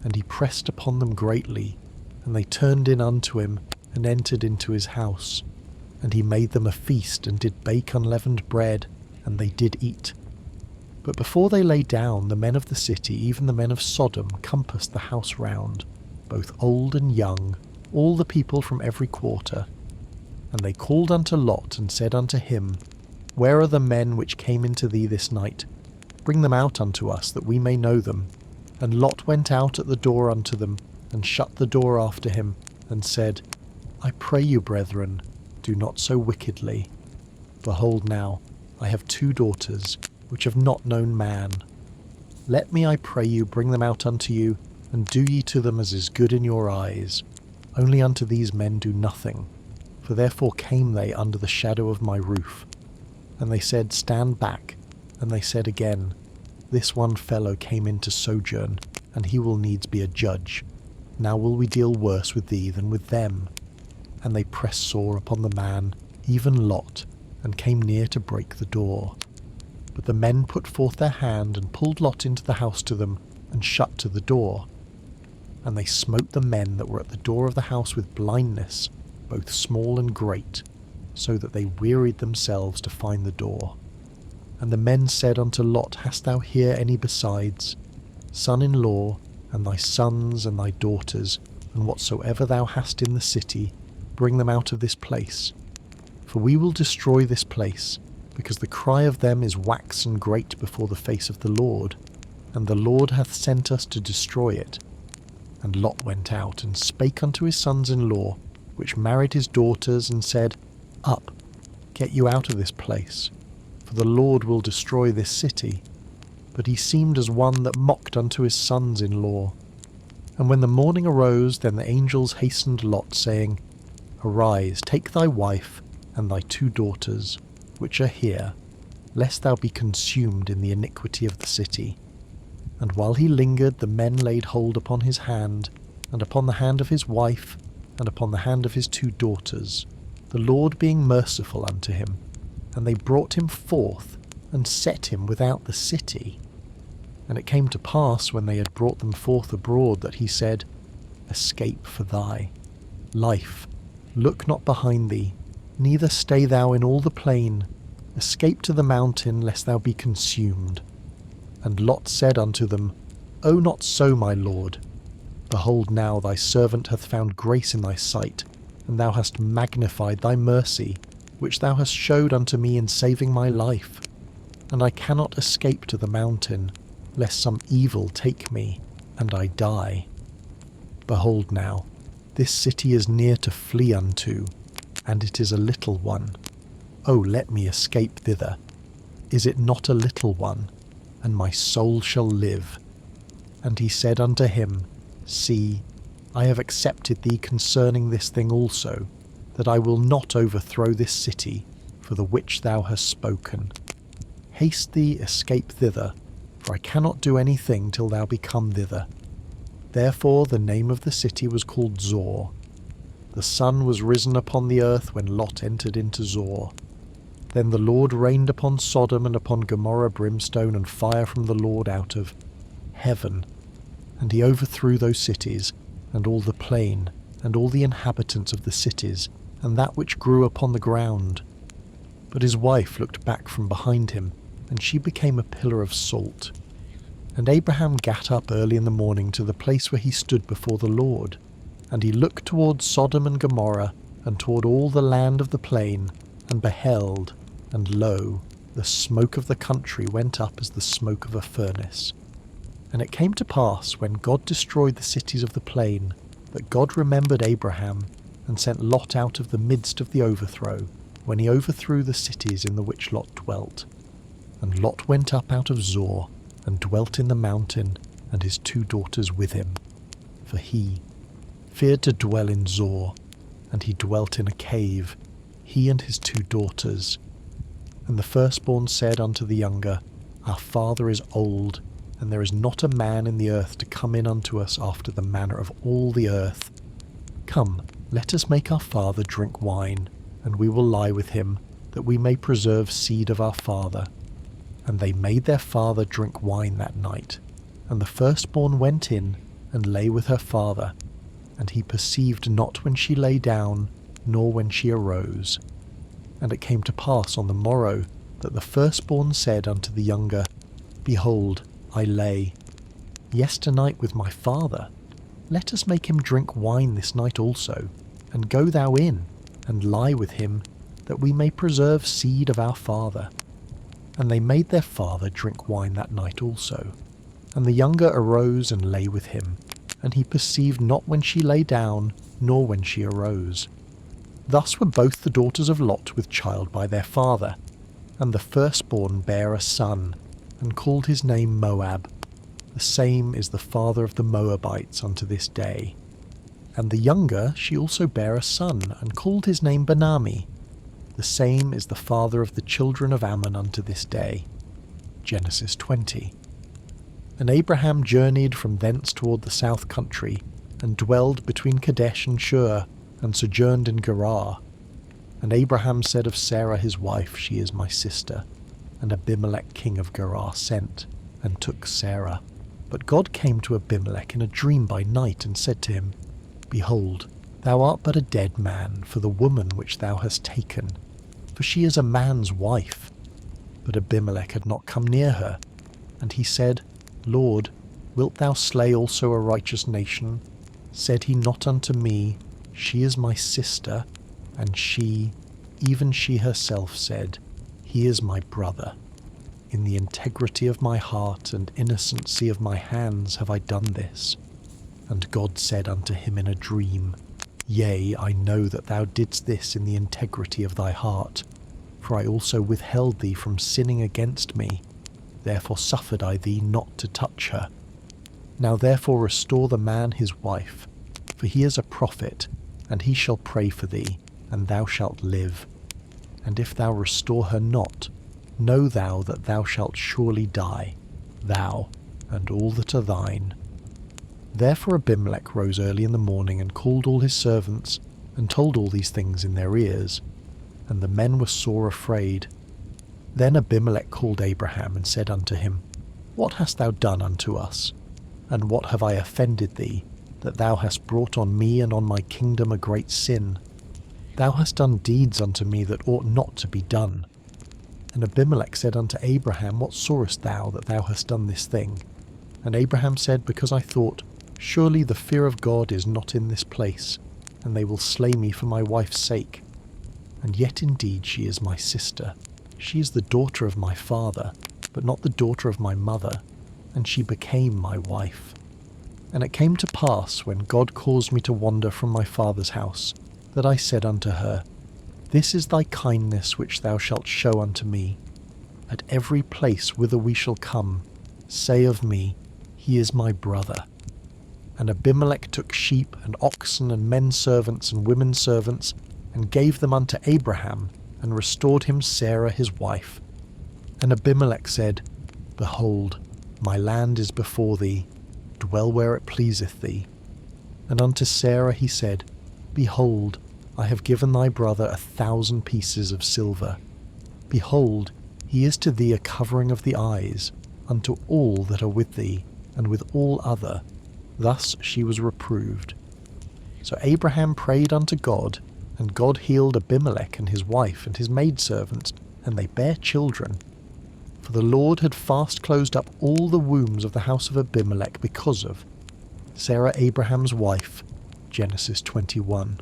And he pressed upon them greatly, and they turned in unto him, and entered into his house. And he made them a feast, and did bake unleavened bread, and they did eat. But before they lay down, the men of the city, even the men of Sodom, compassed the house round, both old and young, all the people from every quarter. And they called unto Lot, and said unto him, Where are the men which came into thee this night? Bring them out unto us, that we may know them. And Lot went out at the door unto them, and shut the door after him, and said, I pray you, brethren, do not so wickedly. Behold now, I have 2 daughters, which have not known man. Let me, I pray you, bring them out unto you, and do ye to them as is good in your eyes. Only unto these men do nothing, for therefore came they under the shadow of my roof. And they said, Stand back. And they said again, This one fellow came in to sojourn, and he will needs be a judge. Now will we deal worse with thee than with them. And they pressed sore upon the man, even Lot, and came near to break the door. But the men put forth their hand, and pulled Lot into the house to them, and shut to the door. And they smote the men that were at the door of the house with blindness, both small and great, so that they wearied themselves to find the door. And the men said unto Lot, Hast thou here any besides, son-in-law, and thy sons and thy daughters, and whatsoever thou hast in the city, bring them out of this place. For we will destroy this place, because the cry of them is waxen great before the face of the Lord, and the Lord hath sent us to destroy it. And Lot went out, and spake unto his sons-in-law, which married his daughters, and said, Up, get you out of this place, for the Lord will destroy this city. But he seemed as one that mocked unto his sons-in-law. And when the morning arose, then the angels hastened Lot, saying, Arise, take thy wife, and thy 2 daughters, which are here, lest thou be consumed in the iniquity of the city. And while he lingered, the men laid hold upon his hand, and upon the hand of his wife, and upon the hand of his 2 daughters, the Lord being merciful unto him. And they brought him forth, and set him without the city. And it came to pass, when they had brought them forth abroad, that he said, Escape for thy life, look not behind thee, neither stay thou in all the plain, escape to the mountain, lest thou be consumed. And Lot said unto them, O not so, my lord. Behold now, thy servant hath found grace in thy sight, and thou hast magnified thy mercy, which thou hast showed unto me in saving my life. And I cannot escape to the mountain, lest some evil take me, and I die. Behold now, this city is near to flee unto, and it is a little one. O let me escape thither. Is it not a little one? And my soul shall live. And he said unto him, See, I have accepted thee concerning this thing also, that I will not overthrow this city, for the which thou hast spoken. Haste thee, escape thither, for I cannot do anything till thou be come thither. Therefore the name of the city was called Zor. The sun was risen upon the earth when Lot entered into Zor. Then the Lord rained upon Sodom and upon Gomorrah brimstone and fire from the Lord out of heaven, and he overthrew those cities, and all the plain, and all the inhabitants of the cities, and that which grew upon the ground. But his wife looked back from behind him, and she became a pillar of salt. And Abraham gat up early in the morning to the place where he stood before the Lord, and he looked toward Sodom and Gomorrah, and toward all the land of the plain, and beheld, and lo, the smoke of the country went up as the smoke of a furnace. And it came to pass, when God destroyed the cities of the plain, that God remembered Abraham, and sent Lot out of the midst of the overthrow, when he overthrew the cities in the which Lot dwelt. And Lot went up out of Zoar, and dwelt in the mountain, and his 2 daughters with him. For he feared to dwell in Zoar, and he dwelt in a cave, he and his 2 daughters. And the firstborn said unto the younger, Our father is old, and there is not a man in the earth to come in unto us after the manner of all the earth. Come, let us make our father drink wine, and we will lie with him, that we may preserve seed of our father. And they made their father drink wine that night. And the firstborn went in, and lay with her father, and he perceived not when she lay down, nor when she arose. And it came to pass on the morrow, that the firstborn said unto the younger, Behold, I lay yesternight with my father. Let us make him drink wine this night also, and go thou in, and lie with him, that we may preserve seed of our father. And they made their father drink wine that night also. And the younger arose and lay with him, and he perceived not when she lay down, nor when she arose. Thus were both the daughters of Lot with child by their father. And the firstborn bare a son, and called his name Moab. The same is the father of the Moabites unto this day. And the younger she also bare a son, and called his name Benami. The same is the father of the children of Ammon unto this day. Genesis 20. And Abraham journeyed from thence toward the south country, and dwelled between Kadesh and Shur, and sojourned in Gerar. And Abraham said of Sarah his wife, She is my sister. And Abimelech king of Gerar sent, and took Sarah. But God came to Abimelech in a dream by night, and said to him, Behold, thou art but a dead man for the woman which thou hast taken, for she is a man's wife. But Abimelech had not come near her. And he said, Lord, wilt thou slay also a righteous nation? Said he not unto me, She is my sister? And she, even she herself, said, He is my brother. In the integrity of my heart and innocency of my hands have I done this. And God said unto him in a dream, Yea, I know that thou didst this in the integrity of thy heart, for I also withheld thee from sinning against me, therefore suffered I thee not to touch her. Now therefore restore the man his wife, for he is a prophet, and he shall pray for thee, and thou shalt live. And if thou restore her not, know thou that thou shalt surely die, thou and all that are thine. Therefore Abimelech rose early in the morning, and called all his servants, and told all these things in their ears. And the men were sore afraid. Then Abimelech called Abraham, and said unto him, What hast thou done unto us? And what have I offended thee, that thou hast brought on me and on my kingdom a great sin? Thou hast done deeds unto me that ought not to be done. And Abimelech said unto Abraham, What sawest thou that thou hast done this thing? And Abraham said, Because I thought, Surely the fear of God is not in this place, and they will slay me for my wife's sake. And yet indeed she is my sister. She is the daughter of my father, but not the daughter of my mother, and she became my wife. And it came to pass, when God caused me to wander from my father's house, that I said unto her, This is thy kindness which thou shalt show unto me. At every place whither we shall come, say of me, He is my brother. And Abimelech took sheep and oxen and men servants and women servants, and gave them unto Abraham, and restored him Sarah his wife. And Abimelech said, Behold, my land is before thee, dwell where it pleaseth thee. And unto Sarah he said, Behold, I have given thy brother 1,000 pieces of silver. Behold, he is to thee a covering of the eyes, unto all that are with thee, and with all other. Thus she was reproved. So Abraham prayed unto God, and God healed Abimelech and his wife and his maidservants, and they bare children. For the Lord had fast closed up all the wombs of the house of Abimelech because of Sarah Abraham's wife. Genesis 21.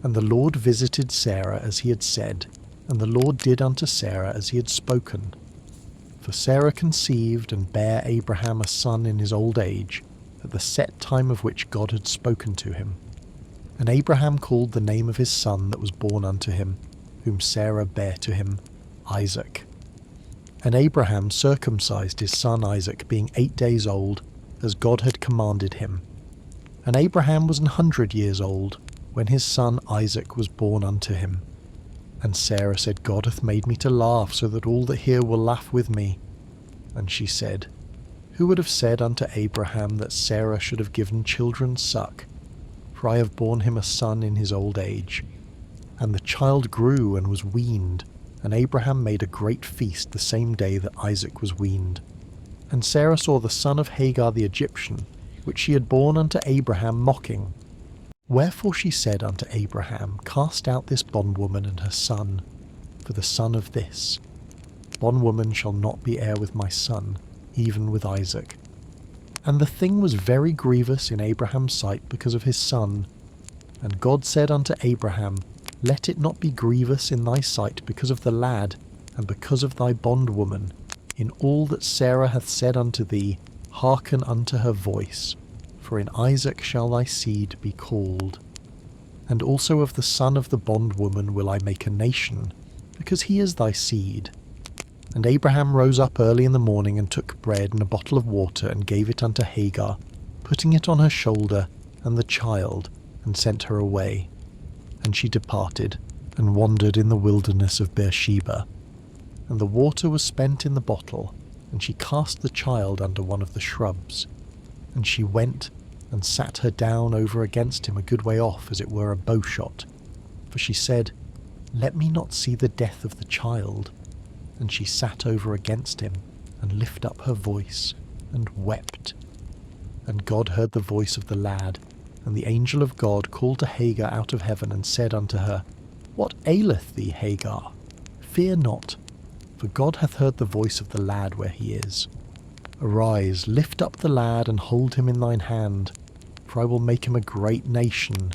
And the Lord visited Sarah as he had said, and the Lord did unto Sarah as he had spoken. For Sarah conceived and bare Abraham a son in his old age, at the set time of which God had spoken to him. And Abraham called the name of his son that was born unto him, whom Sarah bare to him, Isaac. And Abraham circumcised his son Isaac, being 8 days old, as God had commanded him. And Abraham was 100 years old, when his son Isaac was born unto him. And Sarah said, God hath made me to laugh, so that all that hear will laugh with me. And she said, Who would have said unto Abraham that Sarah should have given children suck? For I have borne him a son in his old age. And the child grew and was weaned, and Abraham made a great feast the same day that Isaac was weaned. And Sarah saw the son of Hagar the Egyptian, which she had borne unto Abraham, mocking. Wherefore she said unto Abraham, Cast out this bondwoman and her son, for the son of this bondwoman shall not be heir with my son, even with Isaac. And the thing was very grievous in Abraham's sight because of his son. And God said unto Abraham, Let it not be grievous in thy sight because of the lad, and because of thy bondwoman. In all that Sarah hath said unto thee, hearken unto her voice, for in Isaac shall thy seed be called. And also of the son of the bondwoman will I make a nation, because he is thy seed. And Abraham rose up early in the morning, and took bread and a bottle of water, and gave it unto Hagar, putting it on her shoulder, and the child, and sent her away. And she departed, and wandered in the wilderness of Beersheba. And the water was spent in the bottle, and she cast the child under one of the shrubs. And she went, and sat her down over against him a good way off, as it were a bowshot. For she said, Let me not see the death of the child. And she sat over against him, and lifted up her voice, and wept. And God heard the voice of the lad, and the angel of God called to Hagar out of heaven, and said unto her, What aileth thee, Hagar? Fear not, for God hath heard the voice of the lad where he is. Arise, lift up the lad, and hold him in thine hand, for I will make him a great nation.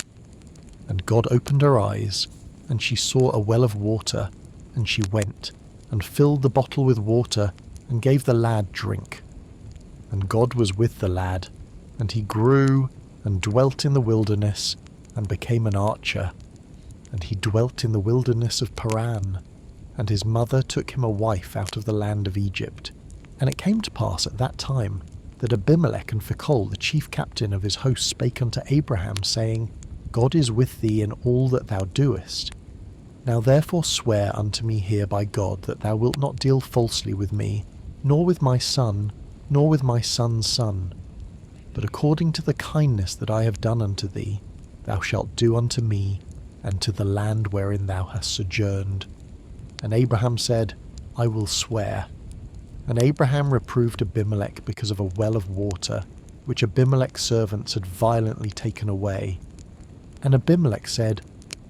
And God opened her eyes, and she saw a well of water, and she went, and filled the bottle with water, and gave the lad drink. And God was with the lad, and he grew, and dwelt in the wilderness, and became an archer. And he dwelt in the wilderness of Paran. And his mother took him a wife out of the land of Egypt. And it came to pass at that time, that Abimelech and Phicol, the chief captain of his host, spake unto Abraham, saying, God is with thee in all that thou doest. Now therefore swear unto me here by God, that thou wilt not deal falsely with me, nor with my son, nor with my son's son. But according to the kindness that I have done unto thee, thou shalt do unto me, and to the land wherein thou hast sojourned. And Abraham said, I will swear. And Abraham reproved Abimelech because of a well of water, which Abimelech's servants had violently taken away. And Abimelech said,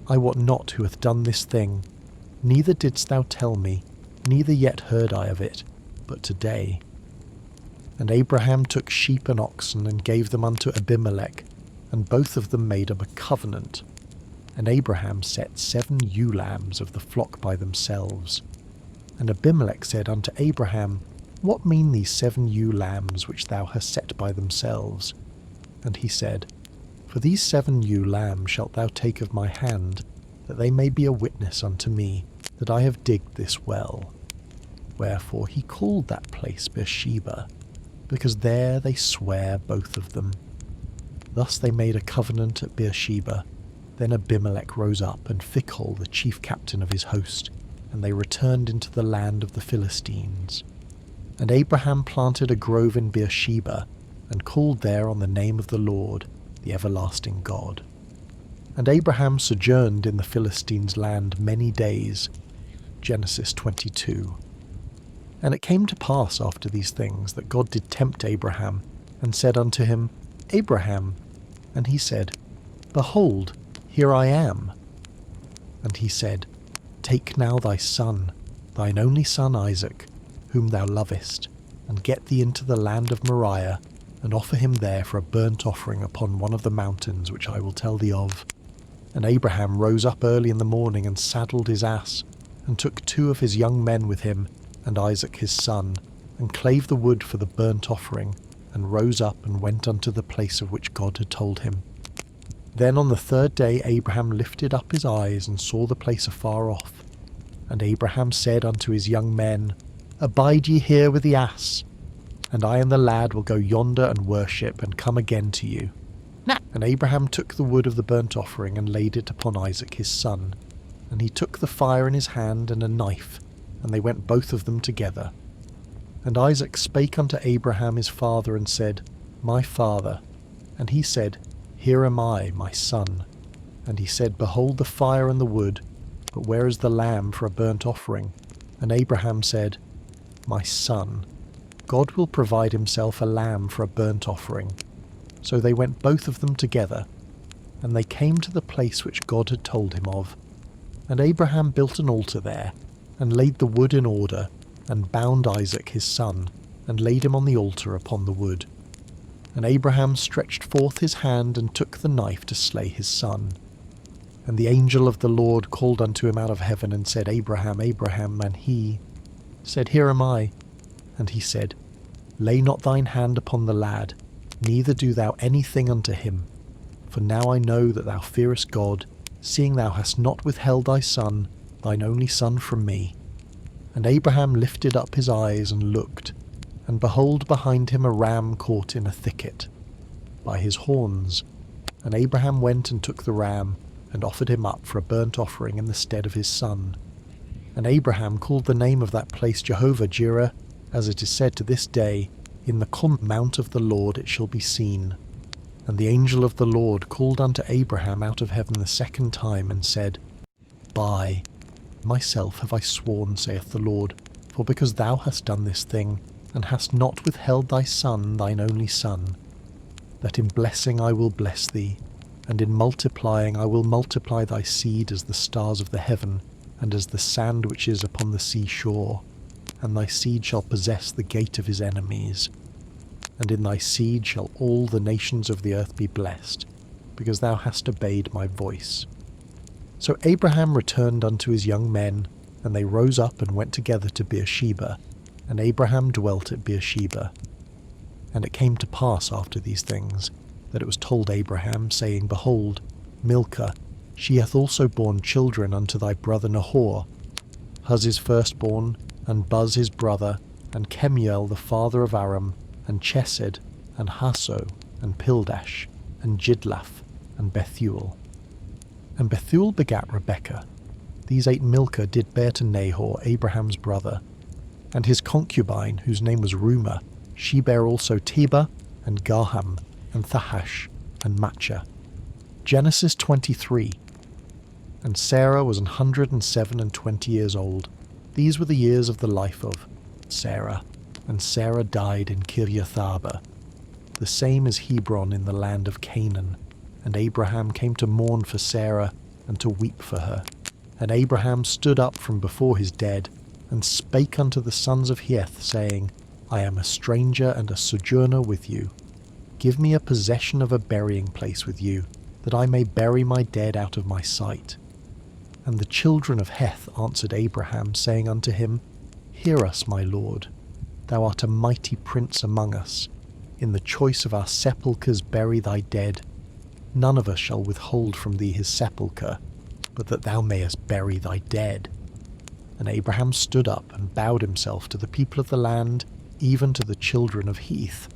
I wot not who hath done this thing, neither didst thou tell me, neither yet heard I of it, but today. And Abraham took sheep and oxen, and gave them unto Abimelech, and both of them made up a covenant. And Abraham set 7 ewe lambs of the flock by themselves. And Abimelech said unto Abraham, What mean these 7 ewe lambs which thou hast set by themselves? And he said, For these 7 ewe lambs shalt thou take of my hand, that they may be a witness unto me, that I have digged this well. Wherefore he called that place Beersheba, because there they sware both of them. Thus they made a covenant at Beersheba. Then Abimelech rose up, and Phicol, the chief captain of his host, and they returned into the land of the Philistines. And Abraham planted a grove in Beersheba, and called there on the name of the Lord, the everlasting God. And Abraham sojourned in the Philistines' land many days. Genesis 22. And it came to pass after these things that God did tempt Abraham, and said unto him, Abraham. And he said, Behold, here I am. And he said, Take now thy son, thine only son Isaac, whom thou lovest, and get thee into the land of Moriah, and offer him there for a burnt offering upon one of the mountains which I will tell thee of. And Abraham rose up early in the morning, and saddled his ass, and took 2 of his young men with him, and Isaac his son, and clave the wood for the burnt offering, and rose up and went unto the place of which God had told him. Then on the 3rd day Abraham lifted up his eyes, and saw the place afar off. And Abraham said unto his young men, Abide ye here with the ass, and I and the lad will go yonder and worship, and come again to you. And Abraham took the wood of the burnt offering, and laid it upon Isaac his son. And he took the fire in his hand, and a knife, and they went both of them together. And Isaac spake unto Abraham his father, and said, My father. And he said, Here am I, my son. And he said, Behold the fire and the wood, but where is the lamb for a burnt offering? And Abraham said, My son, God will provide himself a lamb for a burnt offering. So they went both of them together, and they came to the place which God had told him of. And Abraham built an altar there, and laid the wood in order, and bound Isaac his son, and laid him on the altar upon the wood. And Abraham stretched forth his hand, and took the knife to slay his son. And the angel of the Lord called unto him out of heaven, and said, Abraham, Abraham. And he said, Here am I. And he said, Lay not thine hand upon the lad, neither do thou anything unto him. For now I know that thou fearest God, seeing thou hast not withheld thy son, thine only son, from me. And Abraham lifted up his eyes and looked, and behold, behind him a ram caught in a thicket, by his horns. And Abraham went and took the ram, and offered him up for a burnt offering in the stead of his son. And Abraham called the name of that place Jehovah-Jireh, as it is said to this day, In the mount of the Lord it shall be seen. And the angel of the Lord called unto Abraham out of heaven the 2nd time, and said, By myself have I sworn, saith the Lord, for because thou hast done this thing, and hast not withheld thy son, thine only son, that in blessing I will bless thee, and in multiplying I will multiply thy seed as the stars of the heaven, and as the sand which is upon the sea shore. And thy seed shall possess the gate of his enemies. And in thy seed shall all the nations of the earth be blessed, because thou hast obeyed my voice. So Abraham returned unto his young men, and they rose up and went together to Beersheba, and Abraham dwelt at Beersheba. And it came to pass after these things, that it was told Abraham, saying, Behold, Milcah, she hath also borne children unto thy brother Nahor, Huz his firstborn, and Buz his brother, and Kemuel the father of Aram, and Chesed, and Hasso, and Pildash, and Jidlaph, and Bethuel. And Bethuel begat Rebekah. These 8 Milcah did bear to Nahor, Abraham's brother. And his concubine, whose name was Reumah, she bare also Tebah, and Gaham, and Thahash, and Matcha. Genesis 23. And Sarah was 127 years old. These were the years of the life of Sarah. And Sarah died in Kiriath-arba. The same is Hebron in the land of Canaan. And Abraham came to mourn for Sarah, and to weep for her. And Abraham stood up from before his dead, and spake unto the sons of Heth, saying, I am a stranger and a sojourner with you. Give me a possession of a burying place with you, that I may bury my dead out of my sight. And the children of Heth answered Abraham, saying unto him, Hear us, my lord. Thou art a mighty prince among us. In the choice of our sepulchres bury thy dead. None of us shall withhold from thee his sepulchre, but that thou mayest bury thy dead. And Abraham stood up and bowed himself to the people of the land, even to the children of Heth.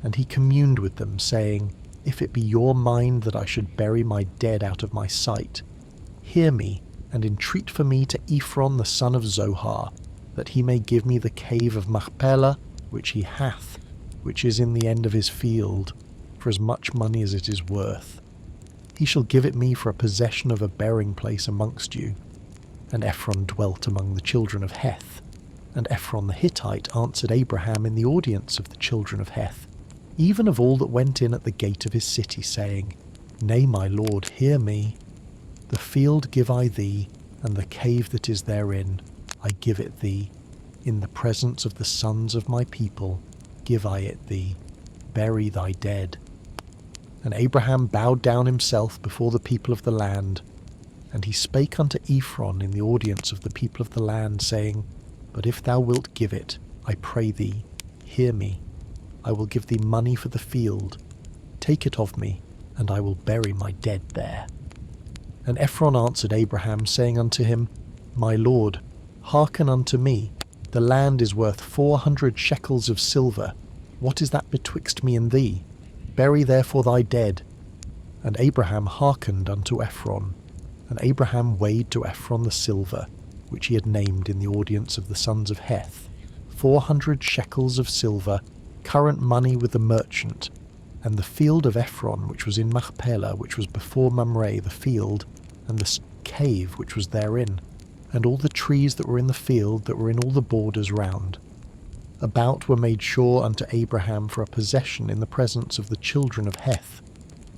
And he communed with them, saying, If it be your mind that I should bury my dead out of my sight, hear me, and entreat for me to Ephron the son of Zohar, that he may give me the cave of Machpelah, which he hath, which is in the end of his field, for as much money as it is worth. He shall give it me for a possession of a burying place amongst you. and Ephron dwelt among the children of Heth. And Ephron the Hittite answered Abraham in the audience of the children of Heth, even of all that went in at the gate of his city, saying, Nay, my lord, hear me. The field give I thee, and the cave that is therein, I give it thee. In the presence of the sons of my people give I it thee. Bury thy dead. And Abraham bowed down himself before the people of the land. And he spake unto Ephron in the audience of the people of the land, saying, But if thou wilt give it, I pray thee, hear me. I will give thee money for the field. Take it of me, and I will bury my dead there. And Ephron answered Abraham, saying unto him, My lord, hearken unto me. The land is worth 400 shekels of silver. What is that betwixt me and thee? Bury therefore thy dead. And Abraham hearkened unto Ephron. And Abraham weighed to Ephron the silver, which he had named in the audience of the sons of Heth, 400 shekels of silver, current money with the merchant, and the field of Ephron, which was in Machpelah, which was before Mamre the field, and the cave which was therein, and all the trees that were in the field that were in all the borders round. About were made sure unto Abraham for a possession in the presence of the children of Heth,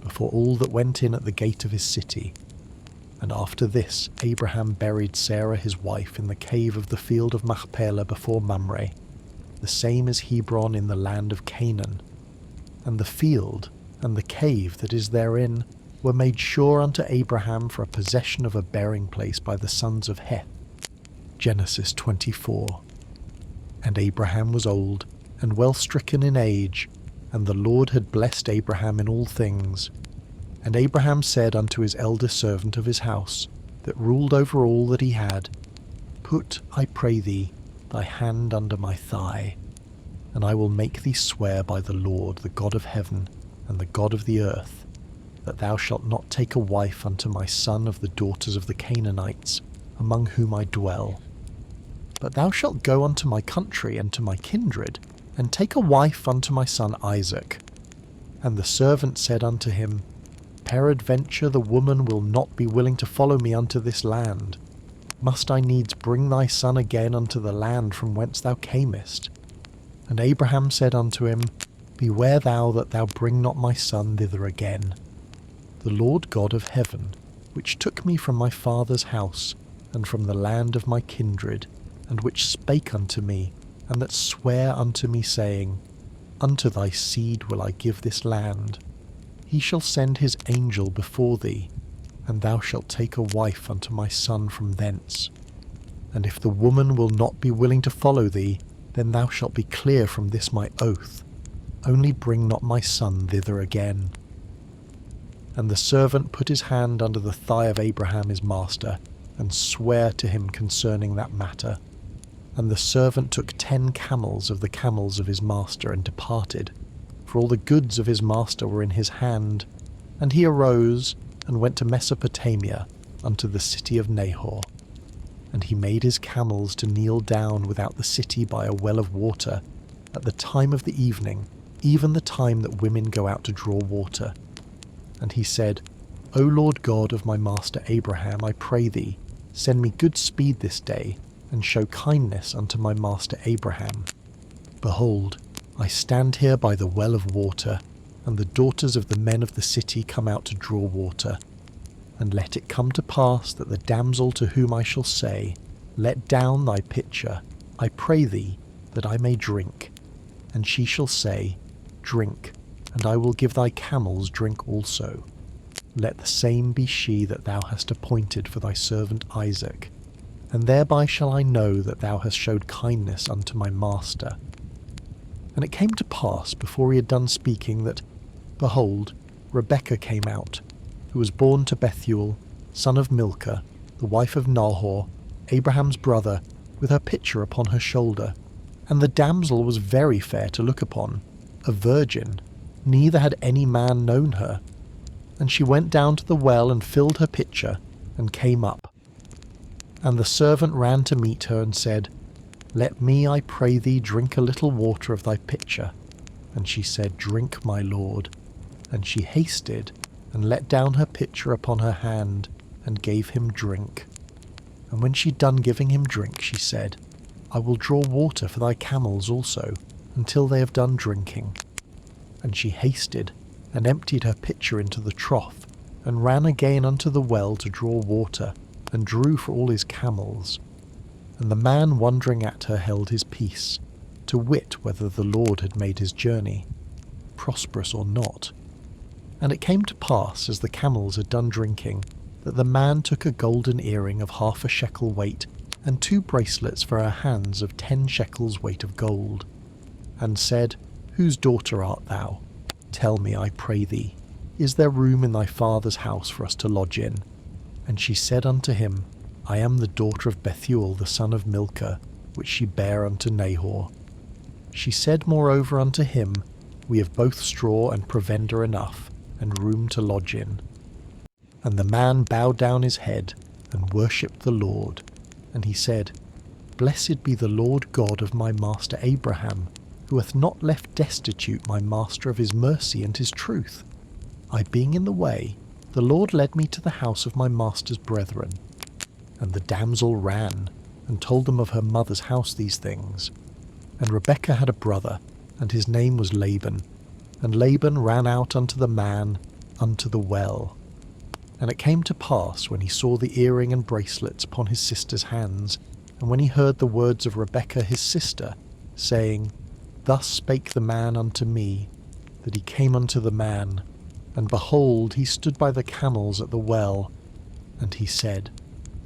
before all that went in at the gate of his city. And after this Abraham buried Sarah his wife in the cave of the field of Machpelah before Mamre, the same as Hebron in the land of Canaan. And the field and the cave that is therein were made sure unto Abraham for a possession of a burying place by the sons of Heth. Genesis 24. And Abraham was old, and well stricken in age, and the Lord had blessed Abraham in all things. And Abraham said unto his elder servant of his house, that ruled over all that he had, Put, I pray thee, thy hand under my thigh, and I will make thee swear by the Lord, the God of heaven, and the God of the earth, that thou shalt not take a wife unto my son of the daughters of the Canaanites, among whom I dwell. But thou shalt go unto my country and to my kindred, and take a wife unto my son Isaac. And the servant said unto him, Peradventure the woman will not be willing to follow me unto this land. Must I needs bring thy son again unto the land from whence thou camest? And Abraham said unto him, Beware thou that thou bring not my son thither again. The Lord God of heaven, which took me from my father's house, and from the land of my kindred, and which spake unto me, and that sware unto me, saying, Unto thy seed will I give this land. He shall send his angel before thee, and thou shalt take a wife unto my son from thence. And if the woman will not be willing to follow thee, then thou shalt be clear from this my oath. Only bring not my son thither again. And the servant put his hand under the thigh of Abraham his master, and sware to him concerning that matter. And the servant took 10 camels of the camels of his master, and departed, for all the goods of his master were in his hand. And he arose, and went to Mesopotamia, unto the city of Nahor. And he made his camels to kneel down without the city by a well of water, at the time of the evening, even the time that women go out to draw water. And he said, O Lord God of my master Abraham, I pray thee, send me good speed this day, and show kindness unto my master Abraham. Behold, I stand here by the well of water, and the daughters of the men of the city come out to draw water. And let it come to pass that the damsel to whom I shall say, Let down thy pitcher, I pray thee, that I may drink. And she shall say, Drink, and I will give thy camels drink also. Let the same be she that thou hast appointed for thy servant Isaac, and thereby shall I know that thou hast showed kindness unto my master. And it came to pass, before he had done speaking, that, behold, Rebekah came out, who was born to Bethuel, son of Milcah, the wife of Nahor, Abraham's brother, with her pitcher upon her shoulder. And the damsel was very fair to look upon, a virgin, neither had any man known her. And she went down to the well and filled her pitcher, and came up. And the servant ran to meet her, and said, Let me, I pray thee, drink a little water of thy pitcher. And she said, Drink, my lord. And she hasted, and let down her pitcher upon her hand, and gave him drink. And when she'd done giving him drink, she said, I will draw water for thy camels also, until they have done drinking. And she hasted, and emptied her pitcher into the trough, and ran again unto the well to draw water, and drew for all his camels. And the man wondering at her held his peace, to wit whether the Lord had made his journey prosperous or not. And it came to pass, as the camels had done drinking, that the man took a golden earring of 1/2 shekel weight, and 2 bracelets for her hands of 10 shekels weight of gold, and said, Whose daughter art thou? Tell me, I pray thee, is there room in thy father's house for us to lodge in? And she said unto him, I am the daughter of Bethuel the son of Milcah, which she bare unto Nahor. She said moreover unto him, We have both straw and provender enough, and room to lodge in. And the man bowed down his head, and worshipped the Lord. And he said, Blessed be the Lord God of my master Abraham, who hath not left destitute my master of his mercy and his truth. I being in the way, the Lord led me to the house of my master's brethren. And the damsel ran, and told them of her mother's house these things. And Rebekah had a brother, and his name was Laban. And Laban ran out unto the man, unto the well. And it came to pass, when he saw the earring and bracelets upon his sister's hands, and when he heard the words of Rebekah his sister, saying, Thus spake the man unto me, that he came unto the man, and behold, he stood by the camels at the well. And he said,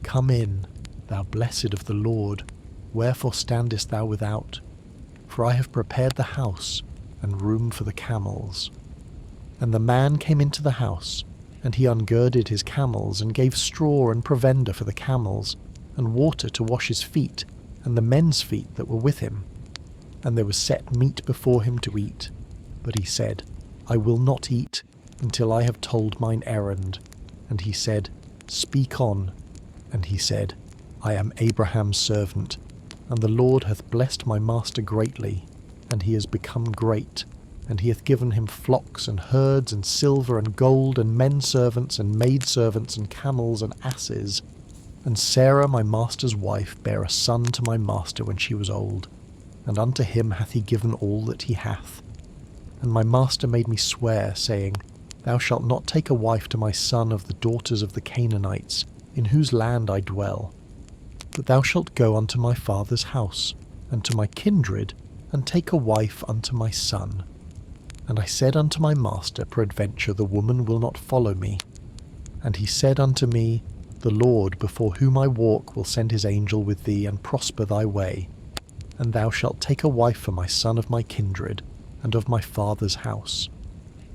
Come in, thou blessed of the Lord, wherefore standest thou without? For I have prepared the house, and room for the camels. And the man came into the house, and he ungirded his camels, and gave straw and provender for the camels, and water to wash his feet, and the men's feet that were with him. And there was set meat before him to eat. But he said, I will not eat, until I have told mine errand. And he said, Speak on. And he said, I am Abraham's servant, and the Lord hath blessed my master greatly, and he is become great, and he hath given him flocks and herds and silver and gold and men servants and maid servants and camels and asses. And Sarah my master's wife bare a son to my master when she was old, and unto him hath he given all that he hath. And my master made me swear, saying, Thou shalt not take a wife to my son of the daughters of the Canaanites, in whose land I dwell, but thou shalt go unto my father's house, and to my kindred, and take a wife unto my son. And I said unto my master, Peradventure the woman will not follow me. And he said unto me, The Lord before whom I walk will send his angel with thee, and prosper thy way. And thou shalt take a wife for my son of my kindred, and of my father's house.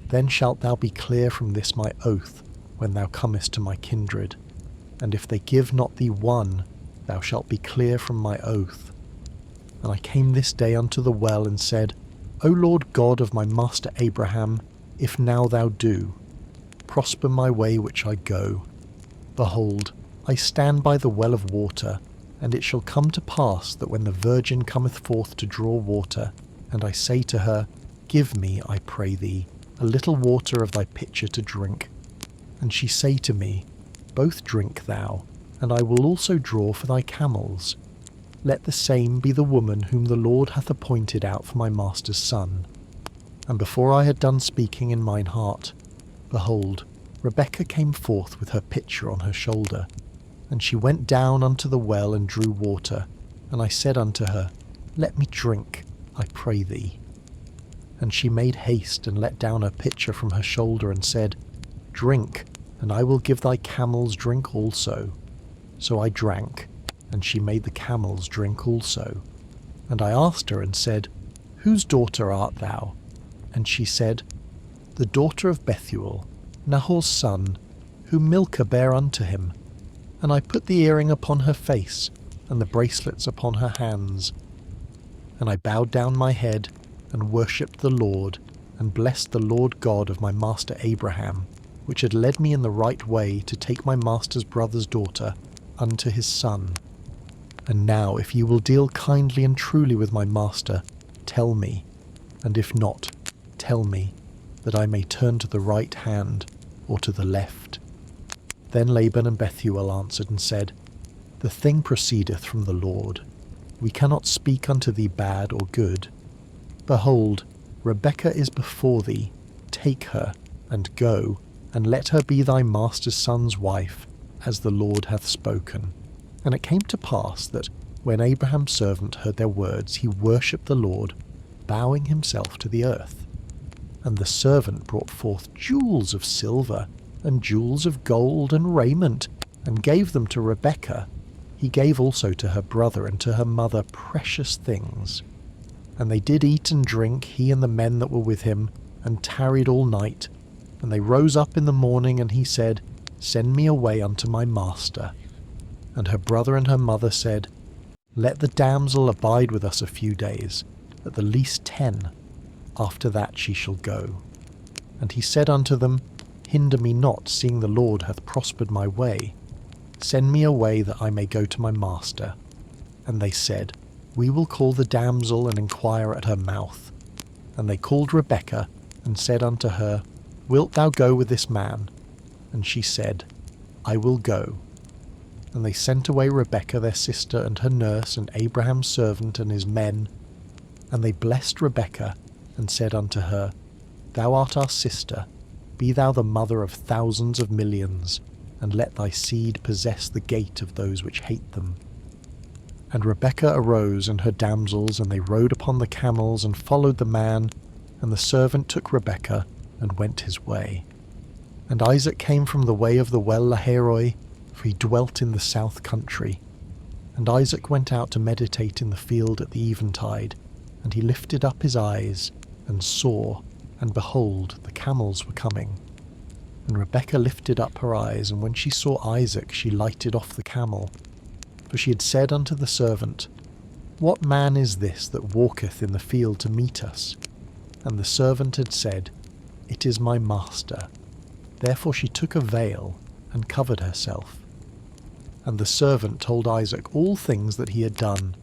Then shalt thou be clear from this my oath, when thou comest to my kindred. And if they give not thee one, thou shalt be clear from my oath. And I came this day unto the well, and said, O Lord God of my master Abraham, if now thou do, prosper my way which I go. Behold, I stand by the well of water, and it shall come to pass that when the virgin cometh forth to draw water, and I say to her, Give me, I pray thee, a little water of thy pitcher to drink. And she say to me, Both drink thou, and I will also draw for thy camels. Let the same be the woman whom the Lord hath appointed out for my master's son. And before I had done speaking in mine heart, behold, Rebekah came forth with her pitcher on her shoulder. And she went down unto the well and drew water. And I said unto her, Let me drink, I pray thee. And she made haste and let down her pitcher from her shoulder, and said, Drink, and I will give thy camels drink also. So I drank, and she made the camels drink also. And I asked her and said, Whose daughter art thou? And she said, The daughter of Bethuel, Nahor's son, whom Milcah bare unto him. And I put the earring upon her face, and the bracelets upon her hands. And I bowed down my head, and worshipped the Lord, and blessed the Lord God of my master Abraham, which had led me in the right way to take my master's brother's daughter unto his son. And now, if ye will deal kindly and truly with my master, tell me, and if not, tell me, that I may turn to the right hand, or to the left. Then Laban and Bethuel answered and said, The thing proceedeth from the Lord. We cannot speak unto thee bad or good. Behold, Rebekah is before thee. Take her, and go, and let her be thy master's son's wife, as the Lord hath spoken. And it came to pass that, when Abraham's servant heard their words, he worshipped the Lord, bowing himself to the earth. And the servant brought forth jewels of silver, and jewels of gold, and raiment, and gave them to Rebekah. He gave also to her brother and to her mother precious things. And they did eat and drink, he and the men that were with him, and tarried all night. And they rose up in the morning, and he said, Send me away unto my master. And her brother and her mother said, Let the damsel abide with us a few days, at the least 10. After that she shall go. And he said unto them, Hinder me not, seeing the Lord hath prospered my way. Send me away, that I may go to my master. And they said, We will call the damsel, and inquire at her mouth. And they called Rebekah, and said unto her, Wilt thou go with this man? And she said, I will go. And they sent away Rebekah their sister, and her nurse, and Abraham's servant, and his men. And they blessed Rebekah, and said unto her, Thou art our sister, be thou the mother of thousands of millions, and let thy seed possess the gate of those which hate them. And Rebekah arose, and her damsels, and they rode upon the camels, and followed the man, and the servant took Rebekah, and went his way. And Isaac came from the way of the well Lahairoi, for he dwelt in the south country. And Isaac went out to meditate in the field at the eventide, and he lifted up his eyes, and saw, and behold, the camels were coming. And Rebekah lifted up her eyes, and when she saw Isaac, she lighted off the camel. For she had said unto the servant, What man is this that walketh in the field to meet us? And the servant had said, It is my master. Therefore she took a veil, and covered herself. And the servant told Isaac all things that he had done.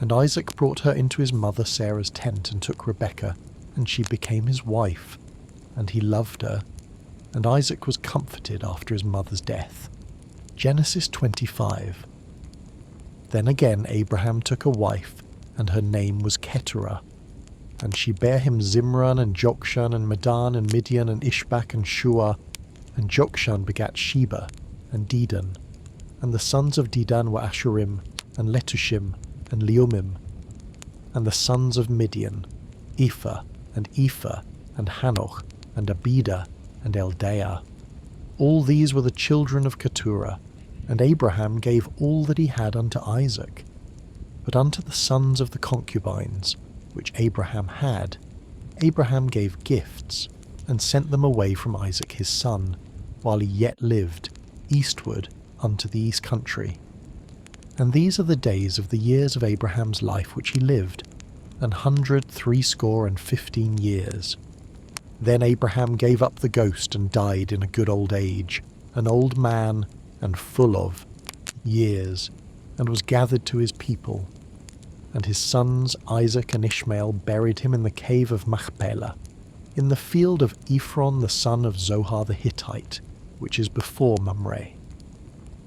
And Isaac brought her into his mother Sarah's tent, and took Rebekah, and she became his wife. And he loved her. And Isaac was comforted after his mother's death. Genesis 25. Then again Abraham took a wife, and her name was Keturah. And she bare him Zimran, and Jokshan, and Medan, and Midian, and Ishbak, and Shua. And Jokshan begat Sheba, and Dedan. And the sons of Dedan were Ashurim, and Letushim, and Leumim. And the sons of Midian, Ephah, and Hanoch, and Abida, and Eldaah. All these were the children of Keturah, and Abraham gave all that he had unto Isaac. But unto the sons of the concubines, which Abraham had, Abraham gave gifts, and sent them away from Isaac his son, while he yet lived, eastward unto the east country. And these are the days of the years of Abraham's life which he lived, 160 years. Then Abraham gave up the ghost, and died in a good old age, an old man, and full of years, and was gathered to his people. And his sons Isaac and Ishmael buried him in the cave of Machpelah, in the field of Ephron the son of Zohar the Hittite, which is before Mamre.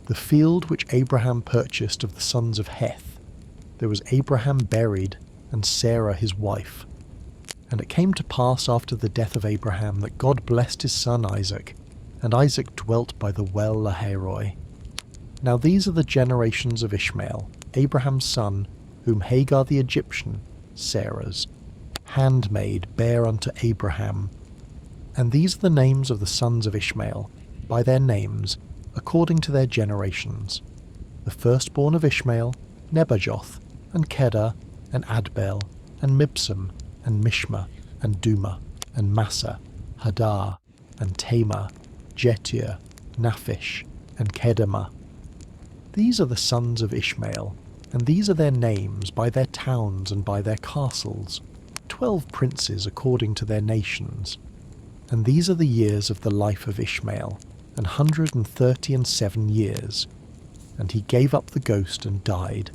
The field which Abraham purchased of the sons of Heth, there was Abraham buried, and Sarah his wife. And it came to pass after the death of Abraham that God blessed his son Isaac, and Isaac dwelt by the well Lahairoi. Now these are the generations of Ishmael, Abraham's son, whom Hagar the Egyptian, Sarah's handmaid, bare unto Abraham. And these are the names of the sons of Ishmael, by their names, according to their generations. The firstborn of Ishmael, Nebajoth, and Kedar, and Adbel, and Mibsam, and Mishma, and Duma, and Massa, Hadar, and Tamar, Jetur, Naphish, and Kedemah. These are the sons of Ishmael, and these are their names by their towns and by their castles, 12 princes according to their nations. And these are the years of the life of Ishmael, 137 years. And he gave up the ghost and died,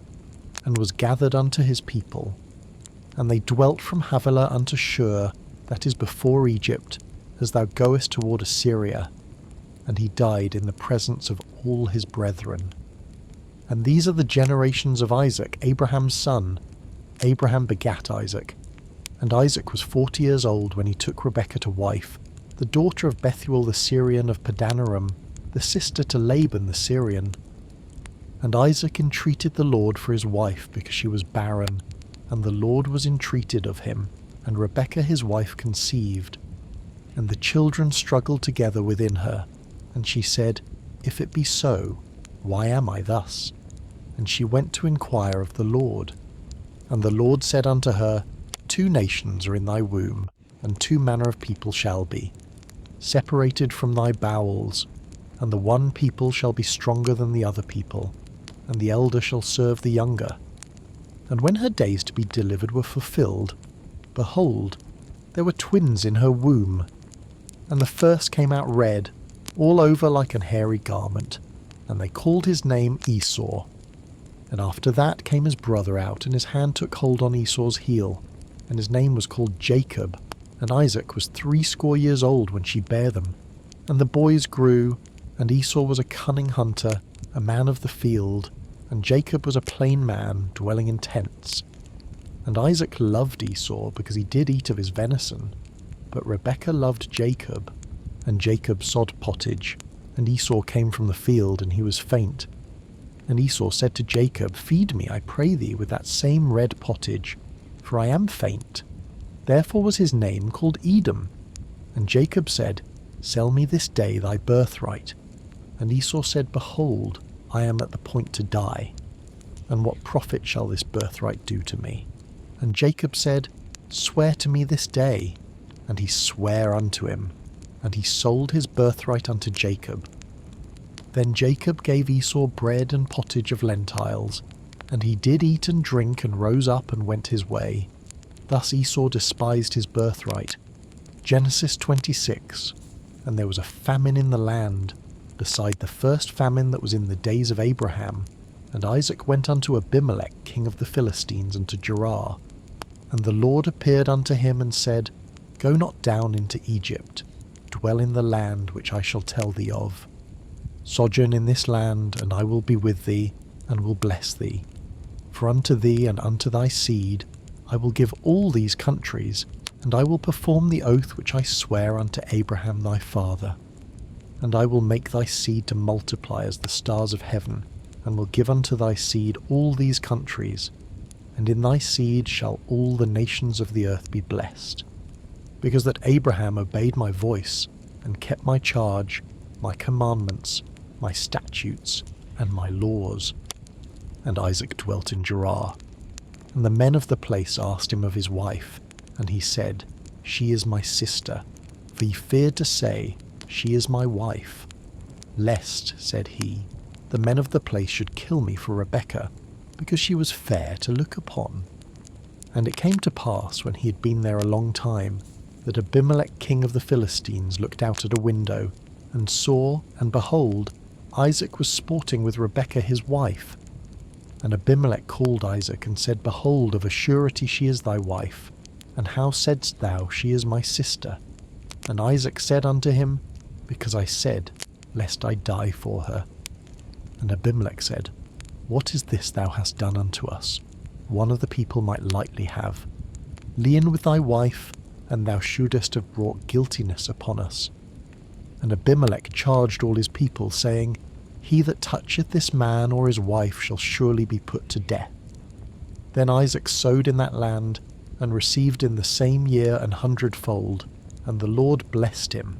and was gathered unto his people. And they dwelt from Havilah unto Shur, that is before Egypt, as thou goest toward Assyria. And he died in the presence of all his brethren. And these are the generations of Isaac, Abraham's son. Abraham begat Isaac. And Isaac was 40 years old when he took Rebekah to wife, the daughter of Bethuel the Syrian of Padanaram, the sister to Laban the Syrian. And Isaac entreated the Lord for his wife, because she was barren, and the Lord was entreated of him, and Rebekah his wife conceived. And the children struggled together within her, and she said, If it be so, why am I thus? And she went to inquire of the Lord. And the Lord said unto her, 2 nations are in thy womb, and 2 manner of people shall be, separated from thy bowels, and the one people shall be stronger than the other people, and the elder shall serve the younger. And when her days to be delivered were fulfilled, behold, there were twins in her womb, and the first came out red, all over like an hairy garment, and they called his name Esau. And after that came his brother out, and his hand took hold on Esau's heel, and his name was called Jacob. And Isaac was 80 years old when she bare them. And the boys grew, and Esau was a cunning hunter, a man of the field, and Jacob was a plain man, dwelling in tents. And Isaac loved Esau, because he did eat of his venison, but Rebekah loved Jacob. And Jacob sod pottage, and Esau came from the field, and he was faint. And Esau said to Jacob, Feed me, I pray thee, with that same red pottage, for I am faint. Therefore was his name called Edom. And Jacob said, Sell me this day thy birthright. And Esau said, Behold, I am at the point to die. And what profit shall this birthright do to me? And Jacob said, Swear to me this day. And he sware unto him. And he sold his birthright unto Jacob. Then Jacob gave Esau bread and pottage of lentiles, and he did eat and drink, and rose up and went his way. Thus Esau despised his birthright. Genesis 26. And there was a famine in the land, beside the first famine that was in the days of Abraham. And Isaac went unto Abimelech king of the Philistines unto Gerar. And the Lord appeared unto him and said, Go not down into Egypt, dwell in the land which I shall tell thee of. Sojourn in this land, and I will be with thee, and will bless thee. For unto thee and unto thy seed I will give all these countries, and I will perform the oath which I sware unto Abraham thy father. And I will make thy seed to multiply as the stars of heaven, and will give unto thy seed all these countries, and in thy seed shall all the nations of the earth be blessed. Because that Abraham obeyed my voice, and kept my charge, my commandments, my statutes, and my laws. And Isaac dwelt in Gerar. And the men of the place asked him of his wife, and he said, She is my sister. For he feared to say, She is my wife. Lest, said he, the men of the place should kill me for Rebekah, because she was fair to look upon. And it came to pass, when he had been there a long time, that Abimelech king of the Philistines looked out at a window, and saw, and behold, Isaac was sporting with Rebekah his wife. And Abimelech called Isaac, and said, Behold, of a surety she is thy wife. And how saidst thou, She is my sister? And Isaac said unto him, Because I said, Lest I die for her. And Abimelech said, What is this thou hast done unto us? One of the people might lightly have. Lian with thy wife, and thou shouldest have brought guiltiness upon us. And Abimelech charged all his people, saying, He that toucheth this man or his wife shall surely be put to death. Then Isaac sowed in that land, and received in the same year 100-fold, and the Lord blessed him.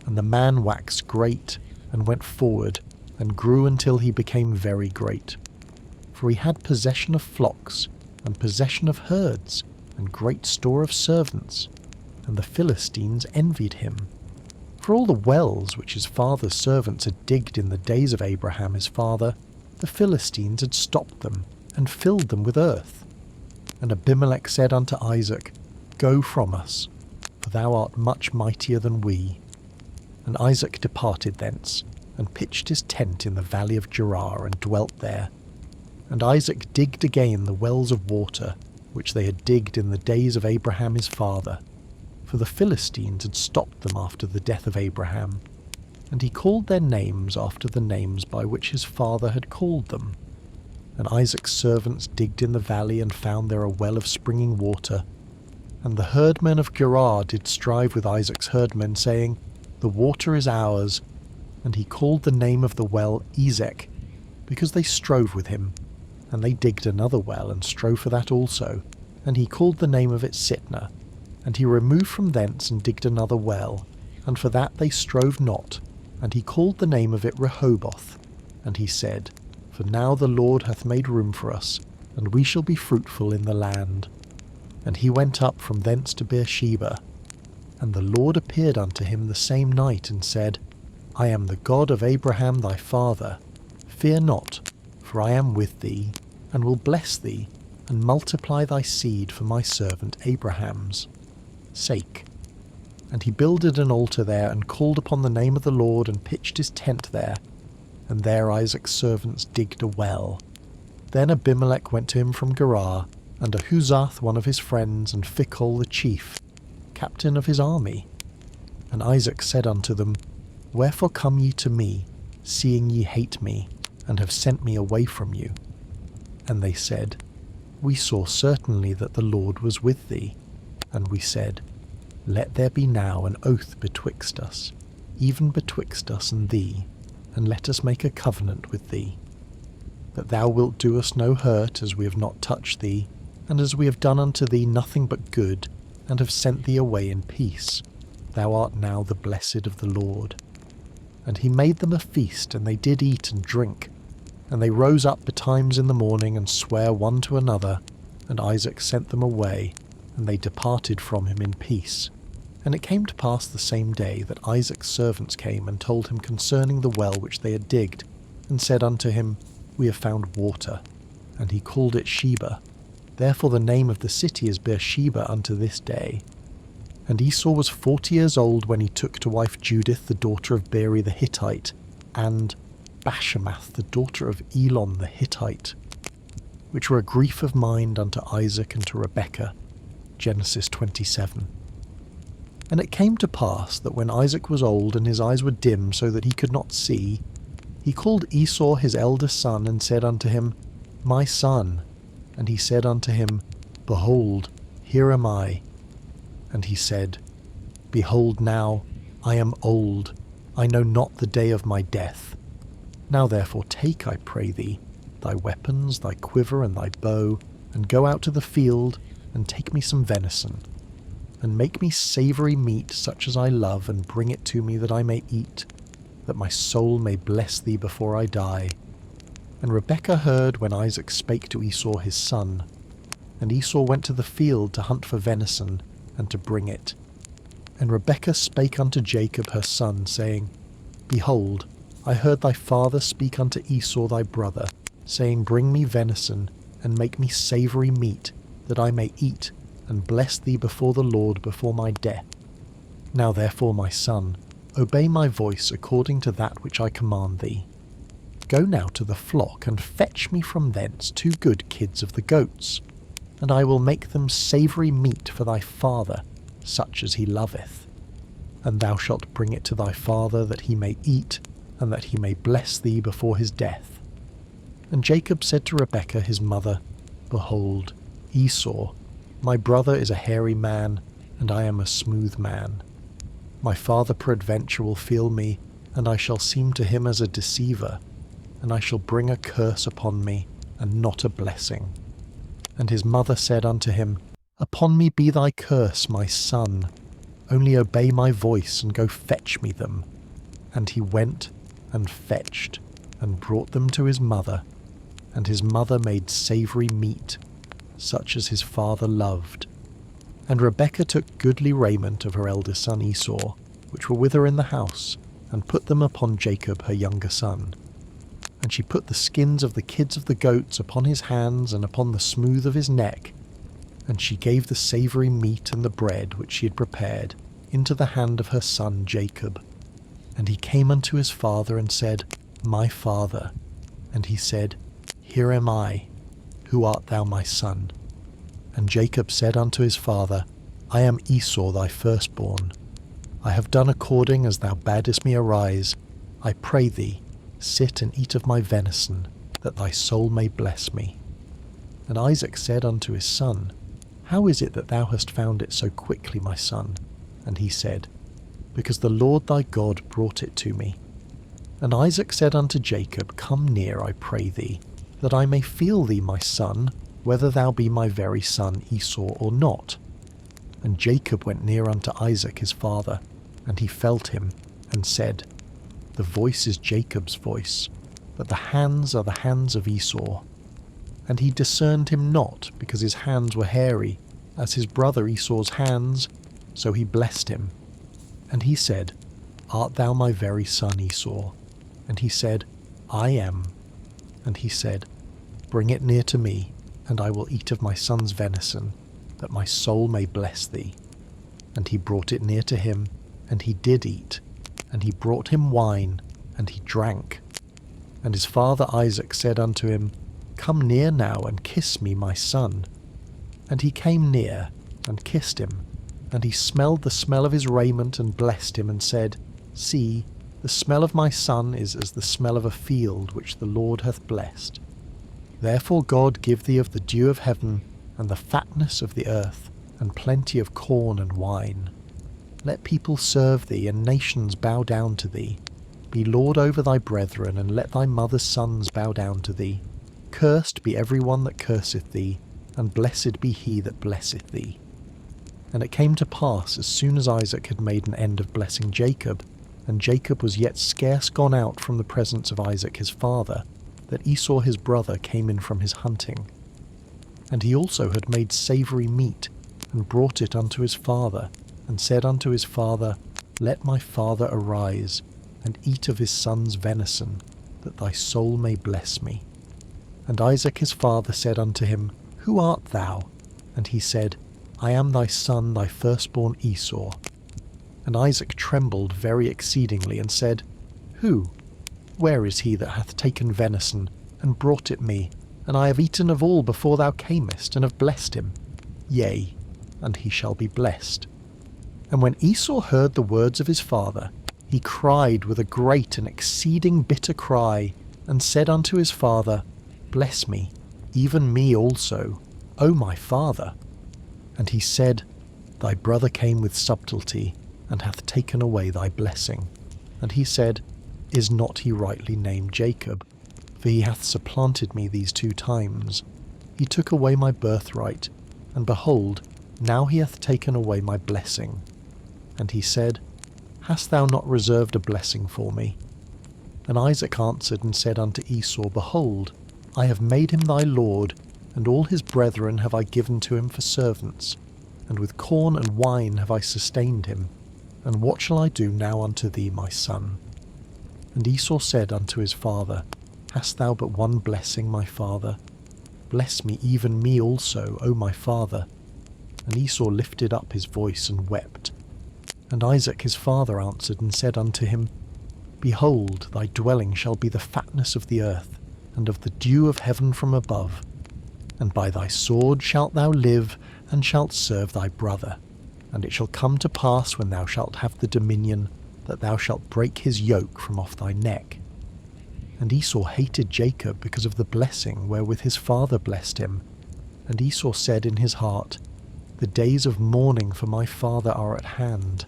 And the man waxed great, and went forward, and grew until he became very great. For he had possession of flocks, and possession of herds, and great store of servants, and the Philistines envied him. For all the wells which his father's servants had digged in the days of Abraham his father, the Philistines had stopped them, and filled them with earth. And Abimelech said unto Isaac, Go from us, for thou art much mightier than we. And Isaac departed thence, and pitched his tent in the valley of Gerar, and dwelt there. And Isaac digged again the wells of water, which they had digged in the days of Abraham his father, for the Philistines had stopped them after the death of Abraham. And he called their names after the names by which his father had called them. And Isaac's servants digged in the valley and found there a well of springing water. And the herdmen of Gerar did strive with Isaac's herdmen, saying, The water is ours. And he called the name of the well Ezek, because they strove with him. And they digged another well, and strove for that also. And he called the name of it Sitnah. And he removed from thence, and digged another well. And for that they strove not. And he called the name of it Rehoboth. And he said, For now the Lord hath made room for us, and we shall be fruitful in the land. And he went up from thence to Beersheba. And the Lord appeared unto him the same night, and said, I am the God of Abraham thy father. Fear not, for I am with thee, and will bless thee, and multiply thy seed for my servant Abraham's sake. And he builded an altar there, and called upon the name of the Lord, and pitched his tent there. And there Isaac's servants digged a well. Then Abimelech went to him from Gerar, and Ahuzath one of his friends, and Phicol the chief, captain of his army. And Isaac said unto them, Wherefore come ye to me, seeing ye hate me, and have sent me away from you? And they said, We saw certainly that the Lord was with thee. And we said, Let there be now an oath betwixt us, even betwixt us and thee, and let us make a covenant with thee, that thou wilt do us no hurt, as we have not touched thee, and as we have done unto thee nothing but good, and have sent thee away in peace. Thou art now the blessed of the Lord. And he made them a feast, and they did eat and drink. And they rose up betimes in the morning, and sware one to another. And Isaac sent them away, and they departed from him in peace. And it came to pass the same day that Isaac's servants came and told him concerning the well which they had digged, and said unto him, We have found water. And he called it Sheba. Therefore the name of the city is Beersheba unto this day. And Esau was 40 years old when he took to wife Judith the daughter of Beeri the Hittite, and Bashemath the daughter of Elon the Hittite, which were a grief of mind unto Isaac and to Rebekah. Genesis 27. And it came to pass that when Isaac was old, and his eyes were dim so that he could not see, he called Esau his eldest son, and said unto him, My son. And he said unto him, Behold, here am I. And he said, Behold now, I am old, I know not the day of my death. Now therefore take, I pray thee, thy weapons, thy quiver, and thy bow, and go out to the field, and take me some venison, and make me savoury meat such as I love, and bring it to me that I may eat, that my soul may bless thee before I die. And Rebekah heard when Isaac spake to Esau his son. And Esau went to the field to hunt for venison, and to bring it. And Rebekah spake unto Jacob her son, saying, Behold, I heard thy father speak unto Esau thy brother, saying, Bring me venison, and make me savoury meat, that I may eat, and bless thee before the Lord before my death. Now therefore, my son, obey my voice according to that which I command thee. Go now to the flock, and fetch me from thence 2 good kids of the goats, and I will make them savoury meat for thy father, such as he loveth. And thou shalt bring it to thy father, that he may eat, and that he may bless thee before his death. And Jacob said to Rebekah his mother, Behold, Esau, my brother is a hairy man, and I am a smooth man. My father peradventure will feel me, and I shall seem to him as a deceiver, and I shall bring a curse upon me, and not a blessing. And his mother said unto him, Upon me be thy curse, my son. Only obey my voice, and go fetch me them. And he went, and fetched, and brought them to his mother. And his mother made savoury meat, such as his father loved. And Rebekah took goodly raiment of her eldest son Esau, which were with her in the house, and put them upon Jacob her younger son. And she put the skins of the kids of the goats upon his hands, and upon the smooth of his neck. And she gave the savoury meat and the bread which she had prepared into the hand of her son Jacob. And he came unto his father, and said, My father. And he said, Here am I. Who art thou, my son? And Jacob said unto his father, I am Esau thy firstborn. I have done according as thou badest me arise. I pray thee, sit and eat of my venison, that thy soul may bless me. And Isaac said unto his son, How is it that thou hast found it so quickly, my son? And he said, Because the Lord thy God brought it to me. And Isaac said unto Jacob, Come near, I pray thee, that I may feel thee, my son, whether thou be my very son Esau or not. And Jacob went near unto Isaac his father, and he felt him, and said, The voice is Jacob's voice, but the hands are the hands of Esau. And he discerned him not, because his hands were hairy, as his brother Esau's hands, so he blessed him. And he said, Art thou my very son Esau? And he said, I am. And he said, Bring it near to me, and I will eat of my son's venison, that my soul may bless thee. And he brought it near to him, and he did eat, and he brought him wine, and he drank. And his father Isaac said unto him, Come near now, and kiss me, my son. And he came near, and kissed him, and he smelled the smell of his raiment, and blessed him, and said, See, the smell of my son is as the smell of a field which the Lord hath blessed. Therefore God give thee of the dew of heaven, and the fatness of the earth, and plenty of corn and wine. Let people serve thee, and nations bow down to thee. Be lord over thy brethren, and let thy mother's sons bow down to thee. Cursed be every one that curseth thee, and blessed be he that blesseth thee. And it came to pass, as soon as Isaac had made an end of blessing Jacob, and Jacob was yet scarce gone out from the presence of Isaac his father, that Esau his brother came in from his hunting. And he also had made savoury meat, and brought it unto his father, and said unto his father, Let my father arise, and eat of his son's venison, that thy soul may bless me. And Isaac his father said unto him, Who art thou? And he said, I am thy son, thy firstborn Esau. And Isaac trembled very exceedingly, and said, Who? Where is he that hath taken venison, and brought it me? And I have eaten of all before thou camest, and have blessed him. Yea, and he shall be blessed. And when Esau heard the words of his father, he cried with a great and exceeding bitter cry, and said unto his father, Bless me, even me also, O my father. And he said, Thy brother came with subtlety, and hath taken away thy blessing. And he said, Is not he rightly named Jacob? For he hath supplanted me these 2 times. He took away my birthright, and behold, now he hath taken away my blessing. And he said, Hast thou not reserved a blessing for me? And Isaac answered and said unto Esau, Behold, I have made him thy lord, and all his brethren have I given to him for servants, and with corn and wine have I sustained him. And what shall I do now unto thee, my son? And Esau said unto his father, Hast thou but one blessing, my father? Bless me, even me also, O my father. And Esau lifted up his voice and wept. And Isaac his father answered and said unto him, Behold, thy dwelling shall be the fatness of the earth, and of the dew of heaven from above. And by thy sword shalt thou live, and shalt serve thy brother. And it shall come to pass, when thou shalt have the dominion, that thou shalt break his yoke from off thy neck. And Esau hated Jacob because of the blessing wherewith his father blessed him. And Esau said in his heart, The days of mourning for my father are at hand.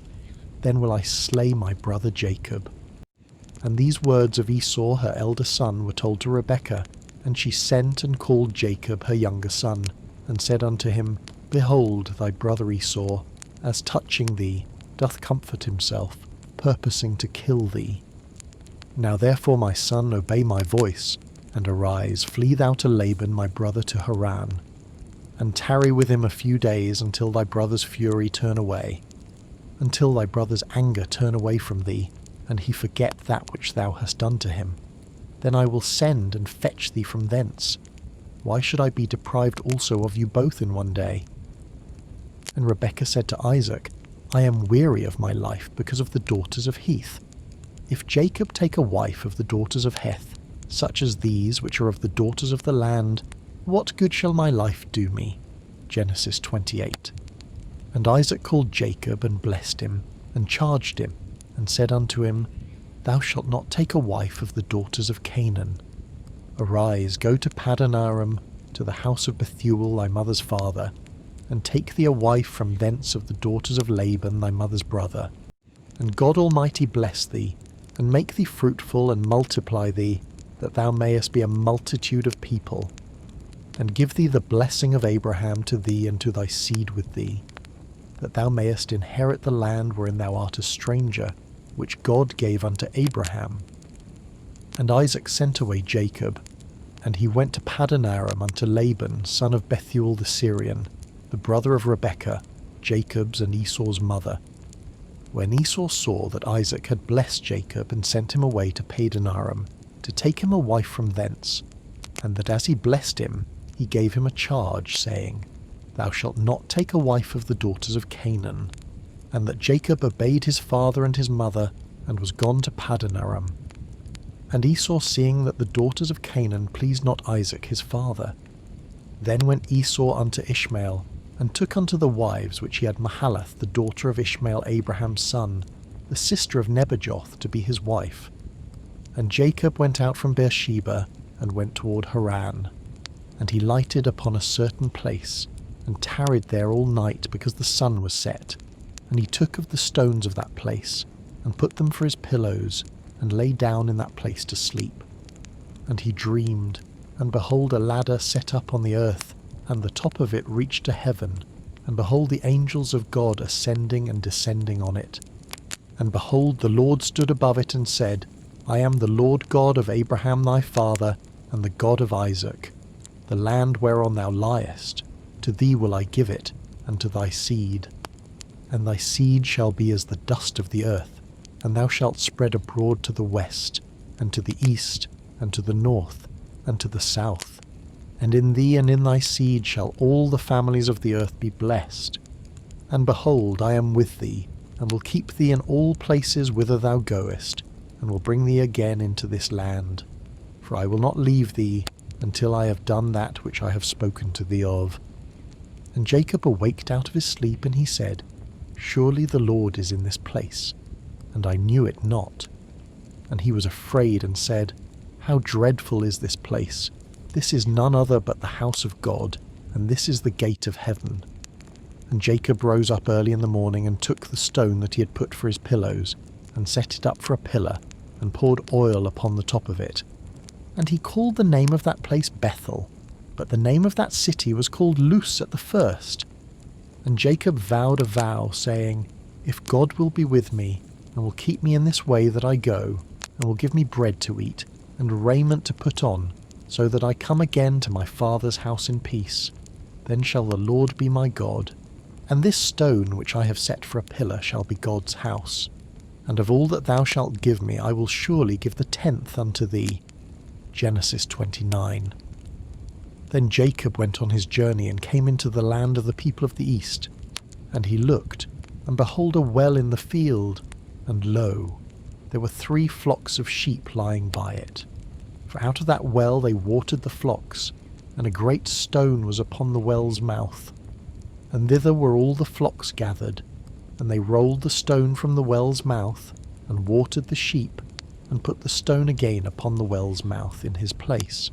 Then will I slay my brother Jacob. And these words of Esau her elder son were told to Rebekah, and she sent and called Jacob her younger son, and said unto him, Behold, thy brother Esau, as touching thee, doth comfort himself, purposing to kill thee. Now therefore, my son, obey my voice, and arise, flee thou to Laban my brother to Haran, and tarry with him a few days, until thy brother's fury turn away, until thy brother's anger turn away from thee, and he forget that which thou hast done to him. Then I will send and fetch thee from thence. Why should I be deprived also of you both in one day? And Rebekah said to Isaac, I am weary of my life because of the daughters of Heth. If Jacob take a wife of the daughters of Heth, such as these which are of the daughters of the land, what good shall my life do me? Genesis 28. And Isaac called Jacob, and blessed him, and charged him, and said unto him, Thou shalt not take a wife of the daughters of Canaan. Arise, go to Paddan Aram, to the house of Bethuel thy mother's father, and take thee a wife from thence of the daughters of Laban thy mother's brother. And God Almighty bless thee, and make thee fruitful, and multiply thee, that thou mayest be a multitude of people, and give thee the blessing of Abraham to thee and to thy seed with thee, that thou mayest inherit the land wherein thou art a stranger, which God gave unto Abraham. And Isaac sent away Jacob, and he went to Paddan Aram unto Laban, son of Bethuel the Syrian, the brother of Rebekah, Jacob's and Esau's mother. When Esau saw that Isaac had blessed Jacob and sent him away to Paddan Aram, to take him a wife from thence, and that as he blessed him, he gave him a charge, saying, Thou shalt not take a wife of the daughters of Canaan, and that Jacob obeyed his father and his mother, and was gone to Paddan Aram. And Esau, seeing that the daughters of Canaan pleased not Isaac his father, then went Esau unto Ishmael, and took unto the wives which he had Mahalath the daughter of Ishmael Abraham's son, the sister of Nebajoth, to be his wife. And Jacob went out from Beersheba, and went toward Haran. And he lighted upon a certain place, and tarried there all night, because the sun was set. And he took of the stones of that place, and put them for his pillows, and lay down in that place to sleep. And he dreamed, and behold, a ladder set up on the earth, and the top of it reached to heaven, and behold, the angels of God ascending and descending on it. And behold, the Lord stood above it, and said, I am the Lord God of Abraham thy father, and the God of Isaac. The land whereon thou liest, to thee will I give it, and to thy seed. And thy seed shall be as the dust of the earth, and thou shalt spread abroad to the west, and to the east, and to the north, and to the south. And in thee and in thy seed shall all the families of the earth be blessed. And behold, I am with thee, and will keep thee in all places whither thou goest, and will bring thee again into this land. For I will not leave thee, until I have done that which I have spoken to thee of. And Jacob awaked out of his sleep, and he said, Surely the Lord is in this place, and I knew it not. And he was afraid, and said, How dreadful is this place! This is none other but the house of God, and this is the gate of heaven. And Jacob rose up early in the morning, and took the stone that he had put for his pillows, and set it up for a pillar, and poured oil upon the top of it. And he called the name of that place Bethel, but the name of that city was called Luz at the first. And Jacob vowed a vow, saying, If God will be with me, and will keep me in this way that I go, and will give me bread to eat, and raiment to put on, so that I come again to my father's house in peace, then shall the Lord be my God, and this stone which I have set for a pillar shall be God's house. And of all that thou shalt give me I will surely give the 10th unto thee. Genesis 29. Then Jacob went on his journey, and came into the land of the people of the east. And he looked, and behold, a well in the field, and lo, there were 3 flocks of sheep lying by it. For out of that well they watered the flocks, and a great stone was upon the well's mouth. And thither were all the flocks gathered, and they rolled the stone from the well's mouth, and watered the sheep, and put the stone again upon the well's mouth in his place.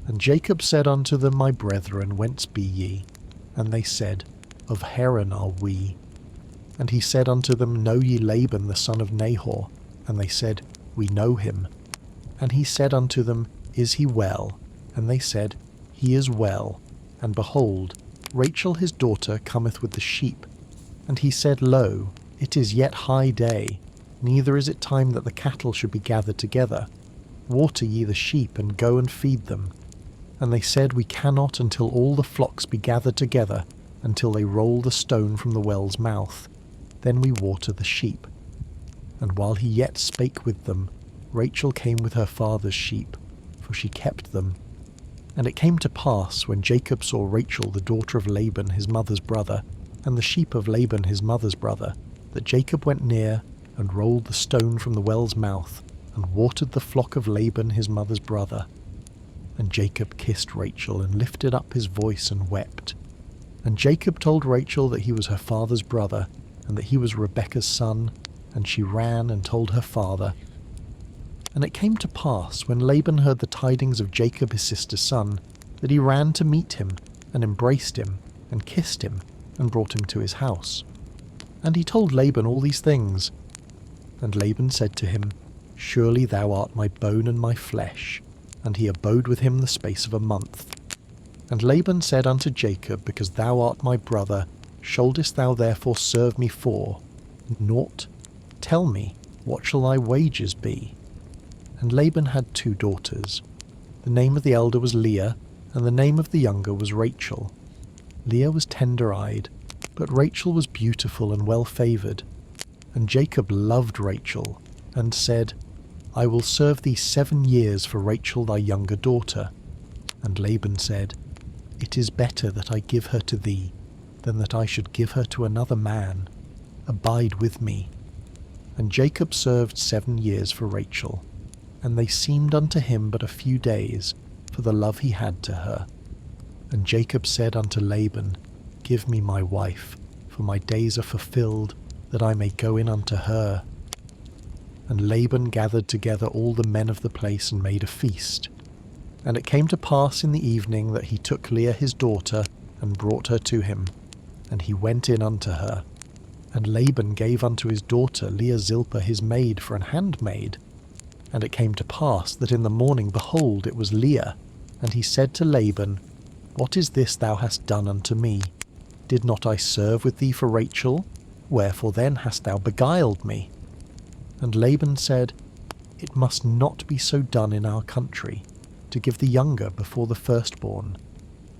And Jacob said unto them, My brethren, whence be ye? And they said, Of Haran are we. And he said unto them, Know ye Laban the son of Nahor? And they said, We know him. And he said unto them, Is he well? And they said, He is well. And behold, Rachel his daughter cometh with the sheep. And he said, Lo, it is yet high day, neither is it time that the cattle should be gathered together. Water ye the sheep, and go and feed them. And they said, We cannot until all the flocks be gathered together, until they roll the stone from the well's mouth. Then we water the sheep. And while he yet spake with them, Rachel came with her father's sheep, for she kept them. And it came to pass, when Jacob saw Rachel the daughter of Laban his mother's brother, and the sheep of Laban his mother's brother, that Jacob went near, and rolled the stone from the well's mouth, and watered the flock of Laban his mother's brother. And Jacob kissed Rachel, and lifted up his voice, and wept. And Jacob told Rachel that he was her father's brother, and that he was Rebekah's son, and she ran and told her father. And it came to pass, when Laban heard the tidings of Jacob his sister's son, that he ran to meet him, and embraced him, and kissed him, and brought him to his house. And he told Laban all these things. And Laban said to him, Surely thou art my bone and my flesh. And he abode with him the space of a month. And Laban said unto Jacob, Because thou art my brother, shouldest thou therefore serve me for? Naught? Tell me, what shall thy wages be? And Laban had 2 daughters. The name of the elder was Leah, and the name of the younger was Rachel. Leah was tender-eyed, but Rachel was beautiful and well-favoured. And Jacob loved Rachel, and said, I will serve thee 7 years for Rachel thy younger daughter. And Laban said, It is better that I give her to thee, than that I should give her to another man. Abide with me. And Jacob served 7 years for Rachel, and they seemed unto him but a few days, for the love he had to her. And Jacob said unto Laban, Give me my wife, for my days are fulfilled, that I may go in unto her. And Laban gathered together all the men of the place and made a feast. And it came to pass in the evening that he took Leah his daughter, and brought her to him, and he went in unto her. And Laban gave unto his daughter Leah Zilpah his maid for an handmaid. And it came to pass that in the morning, behold, it was Leah. And he said to Laban, What is this thou hast done unto me? Did not I serve with thee for Rachel? Wherefore then hast thou beguiled me? And Laban said, It must not be so done in our country, to give the younger before the firstborn.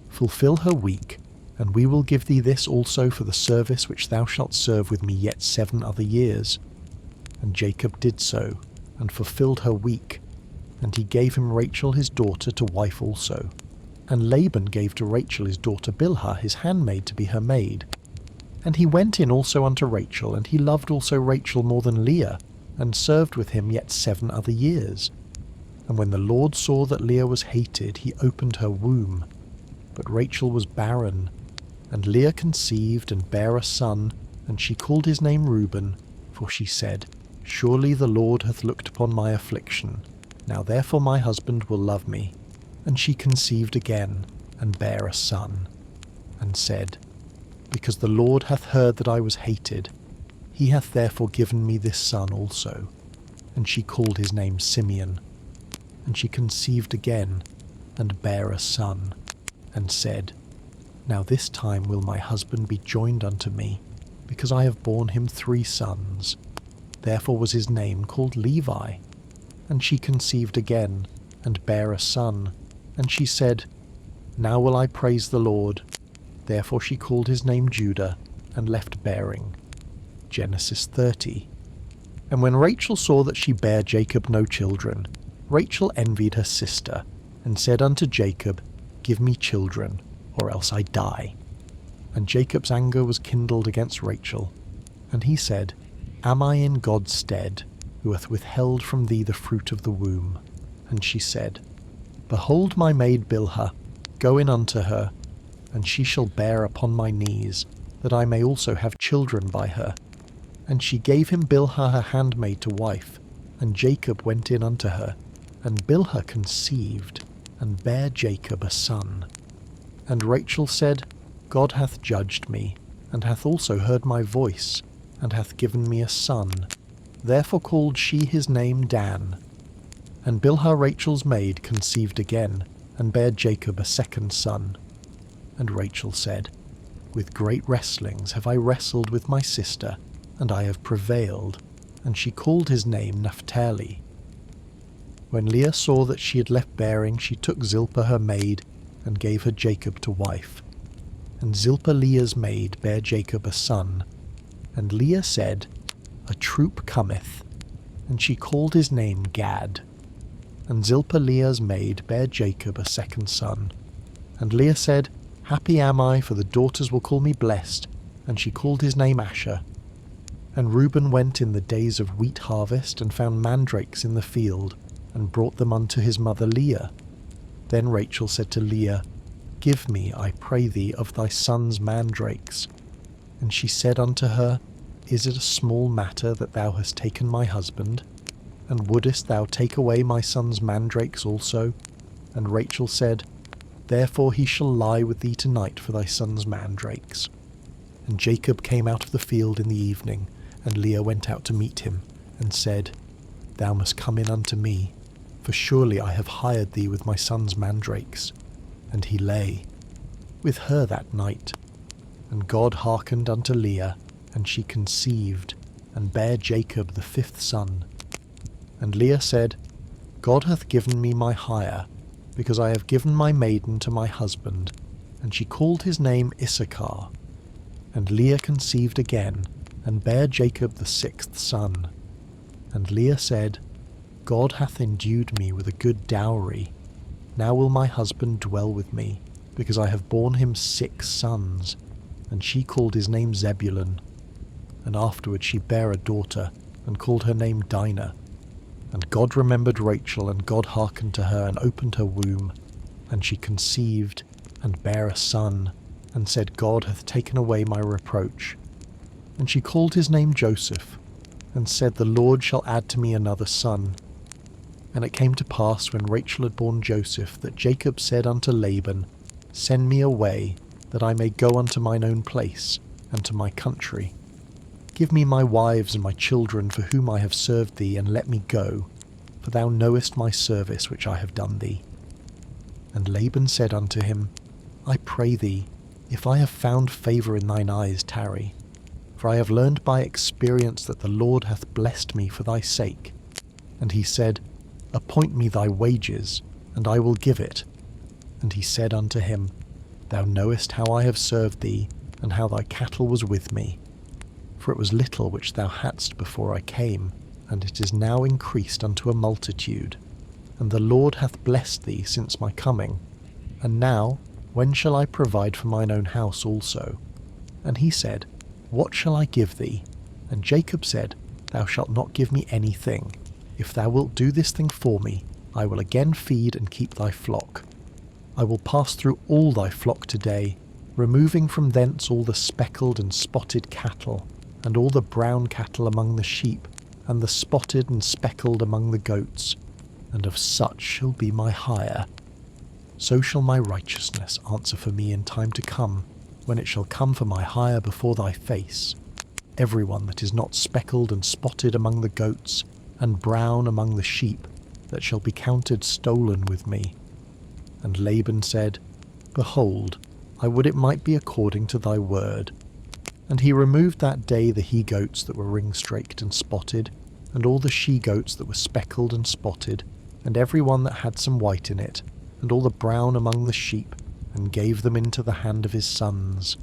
Fulfill her week, and we will give thee this also for the service which thou shalt serve with me yet 7 other years. And Jacob did so, and fulfilled her week, and he gave him Rachel his daughter to wife also. And Laban gave to Rachel his daughter Bilhah his handmaid to be her maid. And he went in also unto Rachel, and he loved also Rachel more than Leah, and served with him yet 7 other years. And when the Lord saw that Leah was hated, he opened her womb. But Rachel was barren, and Leah conceived and bare a son, and she called his name Reuben, for she said, Surely the Lord hath looked upon my affliction. Now therefore my husband will love me. And she conceived again, and bare a son, and said, Because the Lord hath heard that I was hated, he hath therefore given me this son also. And she called his name Simeon. And she conceived again, and bare a son, and said, Now this time will my husband be joined unto me, because I have borne him 3 sons. Therefore was his name called Levi. And she conceived again, and bare a son. And she said, Now will I praise the Lord. Therefore she called his name Judah, and left bearing. Genesis 30. And when Rachel saw that she bare Jacob no children, Rachel envied her sister, and said unto Jacob, Give me children, or else I die. And Jacob's anger was kindled against Rachel. And he said, Am I in God's stead, who hath withheld from thee the fruit of the womb? And she said, Behold my maid Bilhah, go in unto her, and she shall bear upon my knees, that I may also have children by her. And she gave him Bilhah her handmaid to wife, and Jacob went in unto her, and Bilhah conceived, and bare Jacob a son. And Rachel said, God hath judged me, and hath also heard my voice, and hath given me a son. Therefore called she his name Dan. And Bilhah Rachel's maid conceived again, and bare Jacob a second son. And Rachel said, With great wrestlings have I wrestled with my sister, and I have prevailed. And she called his name Naphtali. When Leah saw that she had left bearing, she took Zilpah her maid, and gave her Jacob to wife. And Zilpah Leah's maid bare Jacob a son. And Leah said, A troop cometh. And she called his name Gad. And Zilpah Leah's maid bare Jacob a second son. And Leah said, Happy am I, for the daughters will call me blessed. And she called his name Asher. And Reuben went in the days of wheat harvest, and found mandrakes in the field, and brought them unto his mother Leah. Then Rachel said to Leah, Give me, I pray thee, of thy son's mandrakes. And she said unto her, Is it a small matter that thou hast taken my husband? And wouldest thou take away my son's mandrakes also? And Rachel said, Therefore he shall lie with thee tonight for thy son's mandrakes. And Jacob came out of the field in the evening, and Leah went out to meet him, and said, Thou must come in unto me, for surely I have hired thee with my son's mandrakes. And he lay with her that night. And God hearkened unto Leah, and she conceived, and bare Jacob the 5th son. And Leah said, God hath given me my hire, because I have given my maiden to my husband. And she called his name Issachar. And Leah conceived again, and bare Jacob the 6th son. And Leah said, God hath endued me with a good dowry. Now will my husband dwell with me, because I have borne him 6 sons. And she called his name Zebulun. And afterward she bare a daughter, and called her name Dinah. And God remembered Rachel, and God hearkened to her, and opened her womb. And she conceived, and bare a son, and said, God hath taken away my reproach. And she called his name Joseph, and said, The Lord shall add to me another son. And it came to pass, when Rachel had borne Joseph, that Jacob said unto Laban, Send me away, that I may go unto mine own place, and to my country. Give me my wives and my children, for whom I have served thee, and let me go, for thou knowest my service which I have done thee. And Laban said unto him, I pray thee, if I have found favour in thine eyes, tarry. For I have learned by experience that the Lord hath blessed me for thy sake. And he said, Appoint me thy wages, and I will give it. And he said unto him, Thou knowest how I have served thee, and how thy cattle was with me. For it was little which thou hadst before I came, and it is now increased unto a multitude. And the Lord hath blessed thee since my coming. And now, when shall I provide for mine own house also? And he said, What shall I give thee? And Jacob said, Thou shalt not give me anything. If thou wilt do this thing for me, I will again feed and keep thy flock. I will pass through all thy flock today, removing from thence all the speckled and spotted cattle, and all the brown cattle among the sheep, and the spotted and speckled among the goats, and of such shall be my hire. So shall my righteousness answer for me in time to come, when it shall come for my hire before thy face. Every one that is not speckled and spotted among the goats, and brown among the sheep, that shall be counted stolen with me. And Laban said, Behold, I would it might be according to thy word. And he removed that day the he-goats that were ring-straked and spotted, and all the she-goats that were speckled and spotted, and every one that had some white in it, and all the brown among the sheep, and gave them into the hand of his sons.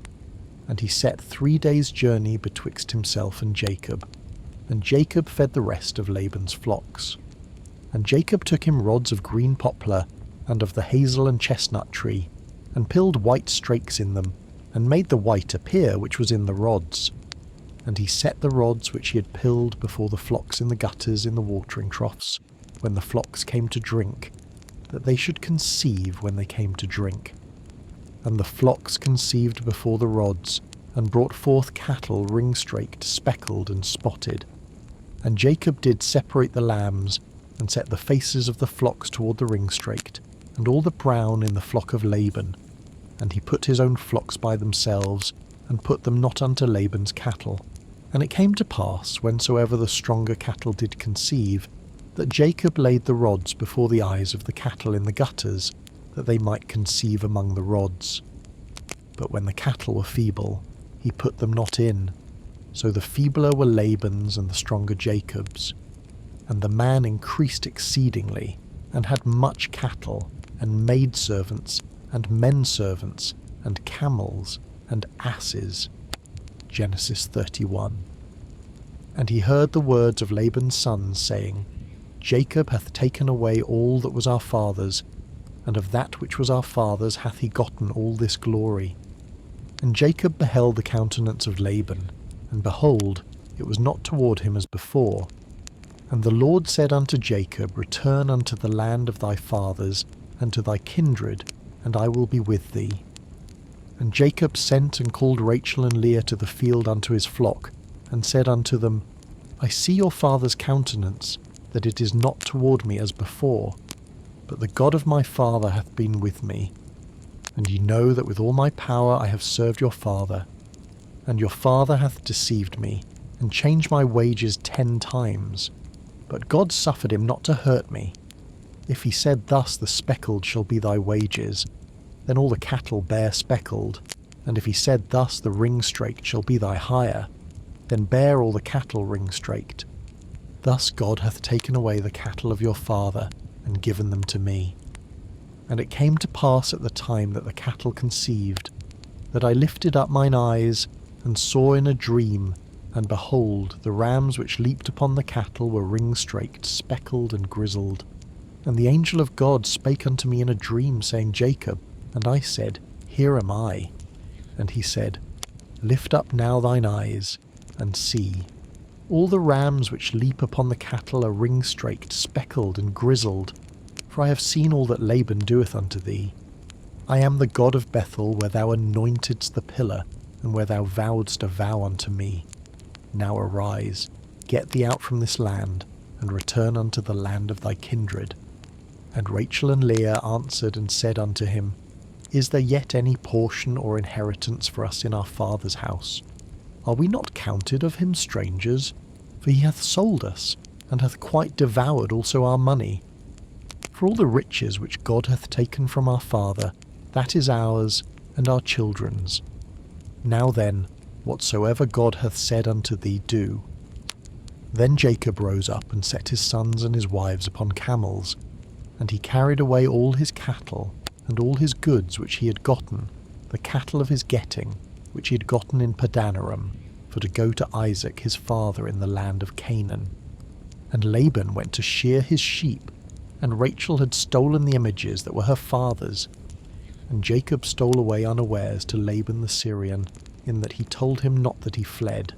And he set 3 days' journey betwixt himself and Jacob. And Jacob fed the rest of Laban's flocks. And Jacob took him rods of green poplar, and of the hazel and chestnut tree, and pilled white strakes in them, and made the white appear which was in the rods. And he set the rods which he had pilled before the flocks in the gutters in the watering troughs, when the flocks came to drink, that they should conceive when they came to drink. And the flocks conceived before the rods, and brought forth cattle ring-straked, speckled, and spotted. And Jacob did separate the lambs, and set the faces of the flocks toward the ring-straked, and all the brown in the flock of Laban. And he put his own flocks by themselves, and put them not unto Laban's cattle. And it came to pass, whensoever the stronger cattle did conceive, that Jacob laid the rods before the eyes of the cattle in the gutters, that they might conceive among the rods. But when the cattle were feeble, he put them not in. So the feebler were Laban's and the stronger Jacob's. And the man increased exceedingly, and had much cattle, and maidservants, and menservants, and camels, and asses. Genesis 31. And he heard the words of Laban's sons, saying, Jacob hath taken away all that was our father's, and of that which was our father's hath he gotten all this glory. And Jacob beheld the countenance of Laban, and behold, it was not toward him as before. And the Lord said unto Jacob, Return unto the land of thy fathers, and to thy kindred, and I will be with thee. And Jacob sent and called Rachel and Leah to the field unto his flock, and said unto them, I see your father's countenance, that it is not toward me as before, but the God of my father hath been with me. And ye know that with all my power I have served your father. And your father hath deceived me, and changed my wages 10 times. But God suffered him not to hurt me. If he said thus, the speckled shall be thy wages, then all the cattle bear speckled. And if he said thus, the ring-straked shall be thy hire, then bear all the cattle ring-straked. Thus God hath taken away the cattle of your father, and given them to me. And it came to pass at the time that the cattle conceived, that I lifted up mine eyes, and saw in a dream, and behold, the rams which leaped upon the cattle were ring-straked, speckled, and grizzled. And the angel of God spake unto me in a dream, saying, Jacob. And I said, Here am I. And he said, Lift up now thine eyes, and see. All the rams which leap upon the cattle are ring-straked, speckled, and grizzled. For I have seen all that Laban doeth unto thee. I am the God of Bethel, where thou anointedst the pillar, and where thou vowedst a vow unto me. Now arise, get thee out from this land, and return unto the land of thy kindred. And Rachel and Leah answered and said unto him, Is there yet any portion or inheritance for us in our father's house? Are we not counted of him strangers? For he hath sold us, and hath quite devoured also our money. For all the riches which God hath taken from our father, that is ours, and our children's. Now then, whatsoever God hath said unto thee, do. Then Jacob rose up, and set his sons and his wives upon camels, and he carried away all his cattle, and all his goods which he had gotten, the cattle of his getting, which he had gotten in Padanaram, for to go to Isaac his father in the land of Canaan. And Laban went to shear his sheep, and Rachel had stolen the images that were her father's. And Jacob stole away unawares to Laban the Syrian, in that he told him not that he fled.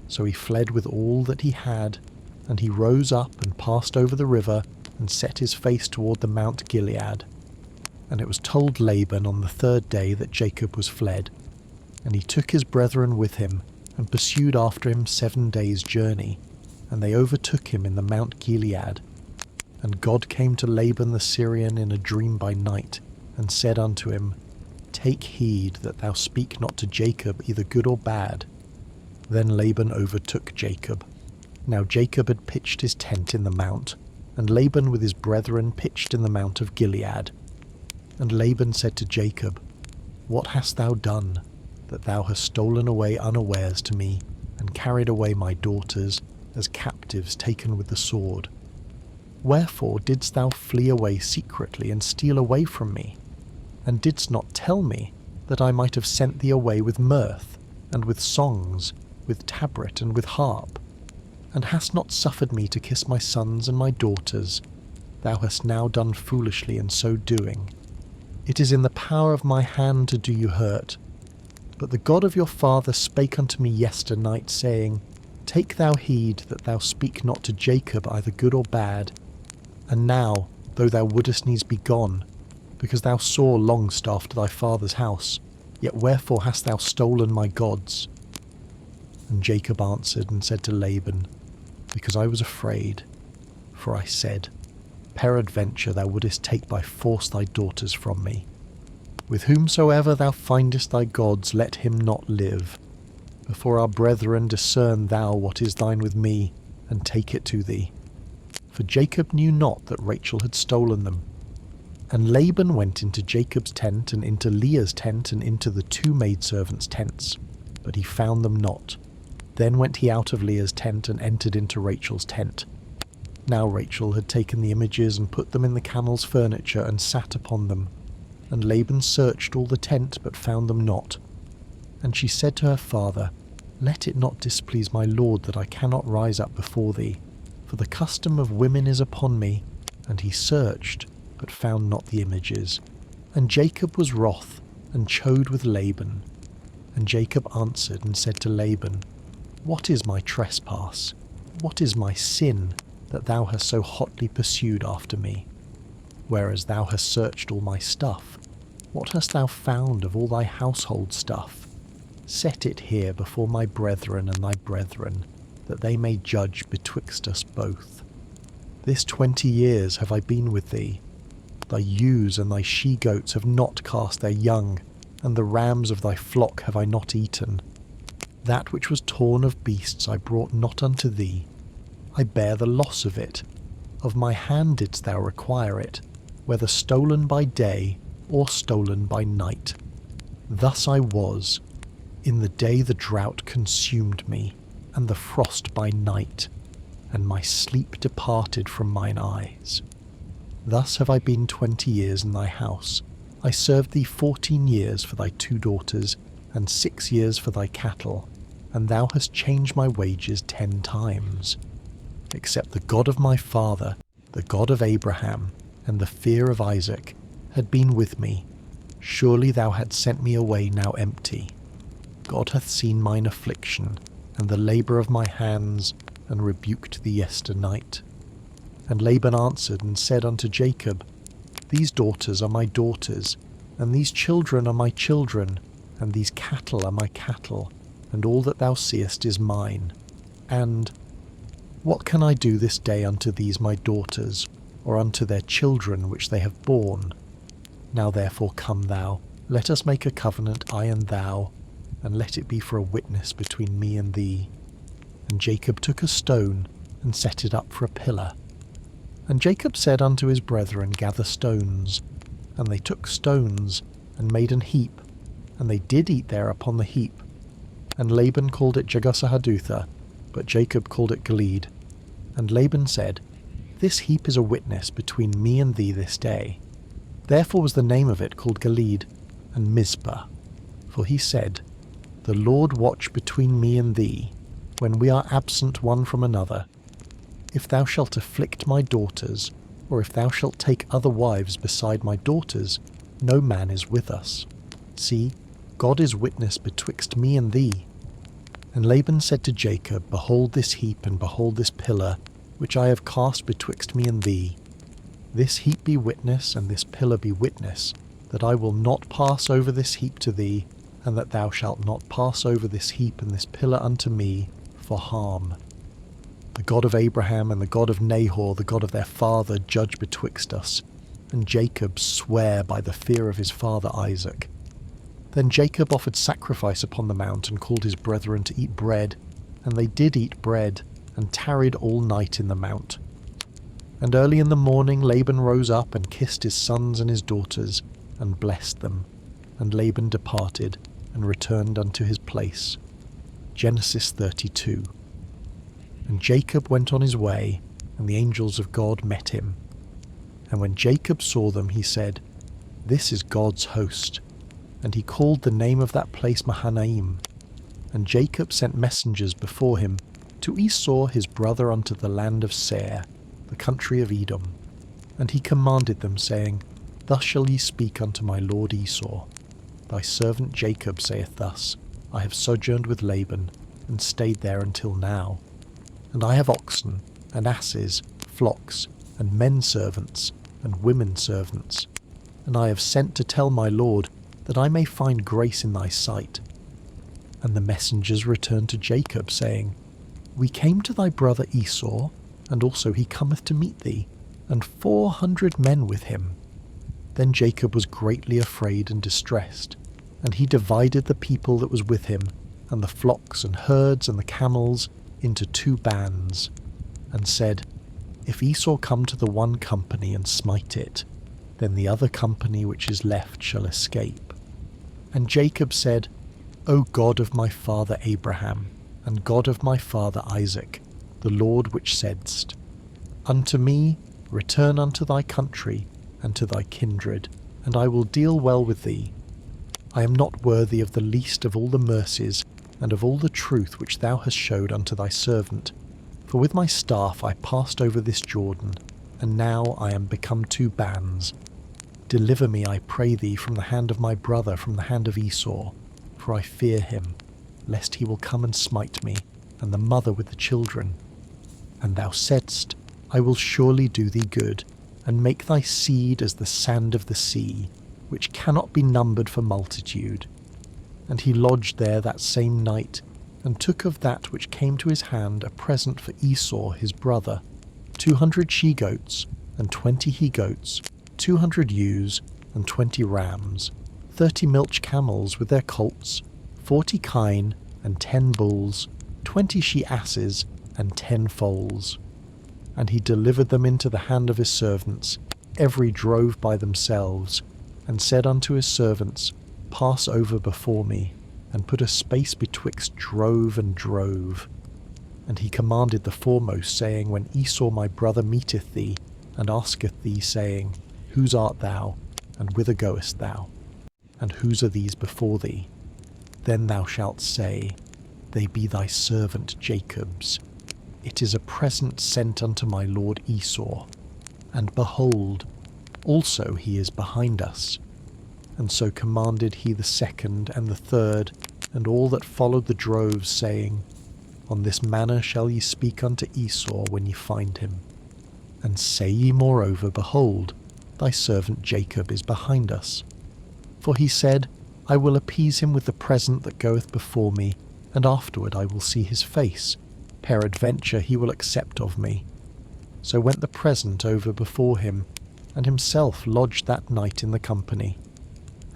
So he fled with all that he had, and he rose up and passed over the river, and set his face toward the Mount Gilead. And it was told Laban on the 3rd day that Jacob was fled. And he took his brethren with him, and pursued after him 7 days' journey, and they overtook him in the Mount Gilead. And God came to Laban the Syrian in a dream by night, and said unto him, Take heed that thou speak not to Jacob either good or bad. Then Laban overtook Jacob. Now Jacob had pitched his tent in the mount, and Laban with his brethren pitched in the mount of Gilead. And Laban said to Jacob, What hast thou done, that thou hast stolen away unawares to me, and carried away my daughters, as captives taken with the sword? Wherefore didst thou flee away secretly, and steal away from me? And didst not tell me, that I might have sent thee away with mirth, and with songs, with tabret, and with harp? And hast not suffered me to kiss my sons and my daughters? Thou hast now done foolishly in so doing. It is in the power of my hand to do you hurt. But the God of your father spake unto me yesternight, saying, Take thou heed that thou speak not to Jacob either good or bad. And now, though thou wouldest needs be gone, because thou saw Longstaff to thy father's house, yet wherefore hast thou stolen my gods? And Jacob answered and said to Laban, Because I was afraid, for I said, Peradventure thou wouldest take by force thy daughters from me. With whomsoever thou findest thy gods, let him not live. Before our brethren discern thou what is thine with me, and take it to thee. For Jacob knew not that Rachel had stolen them. And Laban went into Jacob's tent, and into Leah's tent, and into the 2 maidservants' tents, but he found them not. Then went he out of Leah's tent, and entered into Rachel's tent. Now Rachel had taken the images, and put them in the camel's furniture, and sat upon them. And Laban searched all the tent, but found them not. And she said to her father, Let it not displease my lord that I cannot rise up before thee, for the custom of women is upon me. And he searched, but found not the images. And Jacob was wroth, and chode with Laban. And Jacob answered and said to Laban, What is my trespass? What is my sin, that thou hast so hotly pursued after me? Whereas thou hast searched all my stuff, what hast thou found of all thy household stuff? Set it here before my brethren and thy brethren, that they may judge betwixt us both. This 20 years have I been with thee. Thy ewes and thy she-goats have not cast their young, and the rams of thy flock have I not eaten. That which was torn of beasts I brought not unto thee. I bear the loss of it. Of my hand didst thou require it, whether stolen by day or stolen by night. Thus I was. In the day the drought consumed me, and the frost by night, and my sleep departed from mine eyes. Thus have I been 20 years in thy house. I served thee 14 years for thy 2 daughters, and 6 years for thy cattle, and thou hast changed my wages 10 times. Except the God of my father, the God of Abraham, and the fear of Isaac, had been with me, surely thou hadst sent me away now empty. God hath seen mine affliction, and the labour of my hands, and rebuked thee yesternight. And Laban answered and said unto Jacob, These daughters are my daughters, and these children are my children, and these cattle are my cattle, and all that thou seest is mine. And what can I do this day unto these my daughters, or unto their children which they have borne? Now therefore come thou, let us make a covenant, I and thou, and let it be for a witness between me and thee. And Jacob took a stone, and set it up for a pillar. And Jacob said unto his brethren, Gather stones. And they took stones, and made an heap, and they did eat there upon the heap. And Laban called it Jagosahadutha, but Jacob called it Gilead. And Laban said, This heap is a witness between me and thee this day. Therefore was the name of it called Gilead, and Mizpah. For he said, The Lord watch between me and thee, when we are absent one from another. If thou shalt afflict my daughters, or if thou shalt take other wives beside my daughters, no man is with us. See, God is witness betwixt me and thee. And Laban said to Jacob, Behold this heap, and behold this pillar, which I have cast betwixt me and thee. This heap be witness, and this pillar be witness, that I will not pass over this heap to thee, and that thou shalt not pass over this heap and this pillar unto me for harm. The God of Abraham and the God of Nahor, the God of their father, judge betwixt us. And Jacob sware by the fear of his father Isaac. Then Jacob offered sacrifice upon the mount, and called his brethren to eat bread. And they did eat bread, and tarried all night in the mount. And early in the morning Laban rose up, and kissed his sons and his daughters, and blessed them. And Laban departed, and returned unto his place. Genesis 32. And Jacob went on his way, and the angels of God met him. And when Jacob saw them, he said, This is God's host. And he called the name of that place Mahanaim. And Jacob sent messengers before him to Esau his brother unto the land of Seir, the country of Edom. And he commanded them, saying, Thus shall ye speak unto my lord Esau. Thy servant Jacob saith thus, I have sojourned with Laban, and stayed there until now. And I have oxen, and asses, flocks, and men servants, and women servants. And I have sent to tell my lord, that I may find grace in thy sight. And the messengers returned to Jacob, saying, We came to thy brother Esau, and also he cometh to meet thee, and 400 men with him. Then Jacob was greatly afraid and distressed, and he divided the people that was with him, and the flocks and herds and the camels, into 2 bands, and said, If Esau come to the one company and smite it, then the other company which is left shall escape. And Jacob said, O God of my father Abraham, and God of my father Isaac, the Lord which saidst, Unto me, return unto thy country, and to thy kindred, and I will deal well with thee. I am not worthy of the least of all the mercies, and of all the truth which thou hast showed unto thy servant. For with my staff I passed over this Jordan, and now I am become 2 bands. Deliver me, I pray thee, from the hand of my brother, from the hand of Esau, for I fear him, lest he will come and smite me, and the mother with the children. And thou saidst, I will surely do thee good, and make thy seed as the sand of the sea, which cannot be numbered for multitude. And he lodged there that same night, and took of that which came to his hand a present for Esau his brother, 200 she-goats, and 20 he-goats, 200 ewes, and 20 rams, 30 milch camels with their colts, 40 kine, and 10 bulls, 20 she-asses, and 10 foals. And he delivered them into the hand of his servants, every drove by themselves, and said unto his servants, Pass over before me, and put a space betwixt drove and drove. And he commanded the foremost, saying, When Esau my brother meeteth thee, and asketh thee, saying, Whose art thou, and whither goest thou? And whose are these before thee? Then thou shalt say, They be thy servant Jacob's. It is a present sent unto my lord Esau. And behold, also he is behind us. And so commanded he the second and the third, and all that followed the droves, saying, On this manner shall ye speak unto Esau when ye find him. And say ye moreover, Behold, thy servant Jacob is behind us. For he said, I will appease him with the present that goeth before me, and afterward I will see his face. Peradventure he will accept of me. So went the present over before him, and himself lodged that night in the company.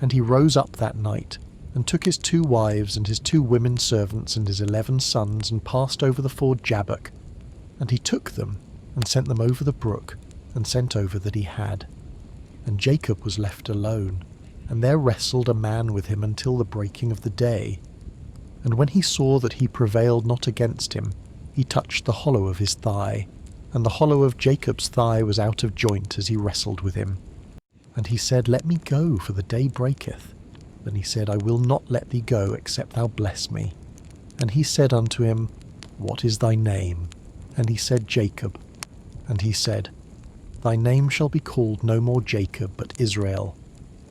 And he rose up that night, and took his 2 wives, and his 2 women servants, and his 11 sons, and passed over the ford Jabbok. And he took them, and sent them over the brook, and sent over that he had. And Jacob was left alone, and there wrestled a man with him until the breaking of the day. And when he saw that he prevailed not against him, he touched the hollow of his thigh, and the hollow of Jacob's thigh was out of joint as he wrestled with him. And he said, Let me go, for the day breaketh. Then he said, I will not let thee go, except thou bless me. And he said unto him, What is thy name? And he said, Jacob. And he said, Thy name shall be called no more Jacob, but Israel.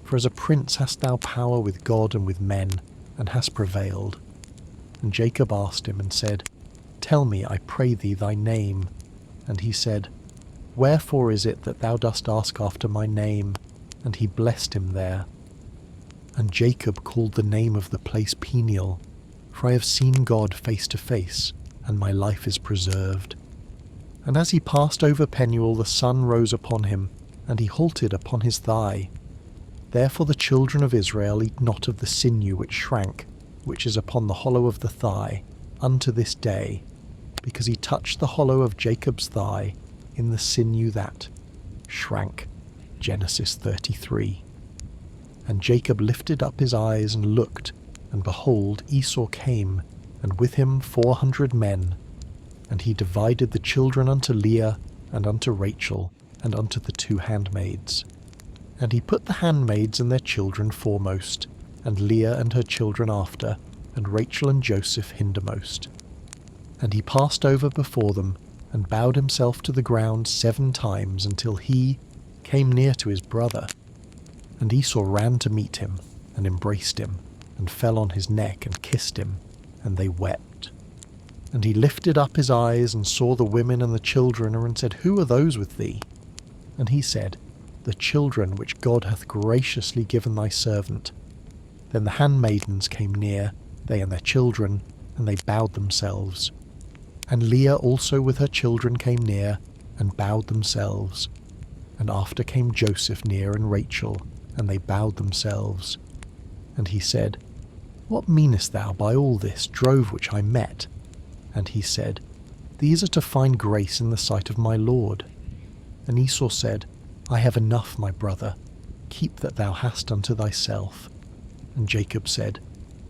For as a prince hast thou power with God and with men, and hast prevailed. And Jacob asked him, and said, Tell me, I pray thee, thy name. And he said, Wherefore is it that thou dost ask after my name? And he blessed him there. And Jacob called the name of the place Peniel, for I have seen God face to face, and my life is preserved. And as he passed over Penuel, the sun rose upon him, and he halted upon his thigh. Therefore the children of Israel eat not of the sinew which shrank, which is upon the hollow of the thigh, unto this day, because he touched the hollow of Jacob's thigh in the sinew that shrank. Genesis 33. And Jacob lifted up his eyes and looked, and behold, Esau came, and with him 400 men. And he divided the children unto Leah, and unto Rachel, and unto the 2 handmaids. And he put the handmaids and their children foremost, and Leah and her children after, and Rachel and Joseph hindermost. And he passed over before them, and bowed himself to the ground 7 times, until he came near to his brother. And Esau ran to meet him, and embraced him, and fell on his neck, and kissed him, and they wept. And he lifted up his eyes, and saw the women and the children, and said, Who are those with thee? And he said, The children which God hath graciously given thy servant. Then the handmaidens came near, they and their children, and they bowed themselves. And Leah also with her children came near, and bowed themselves. And after came Joseph near, and Rachel, and they bowed themselves. And he said, What meanest thou by all this drove which I met? And he said, These are to find grace in the sight of my Lord. And Esau said, I have enough, my brother. Keep that thou hast unto thyself. And Jacob said,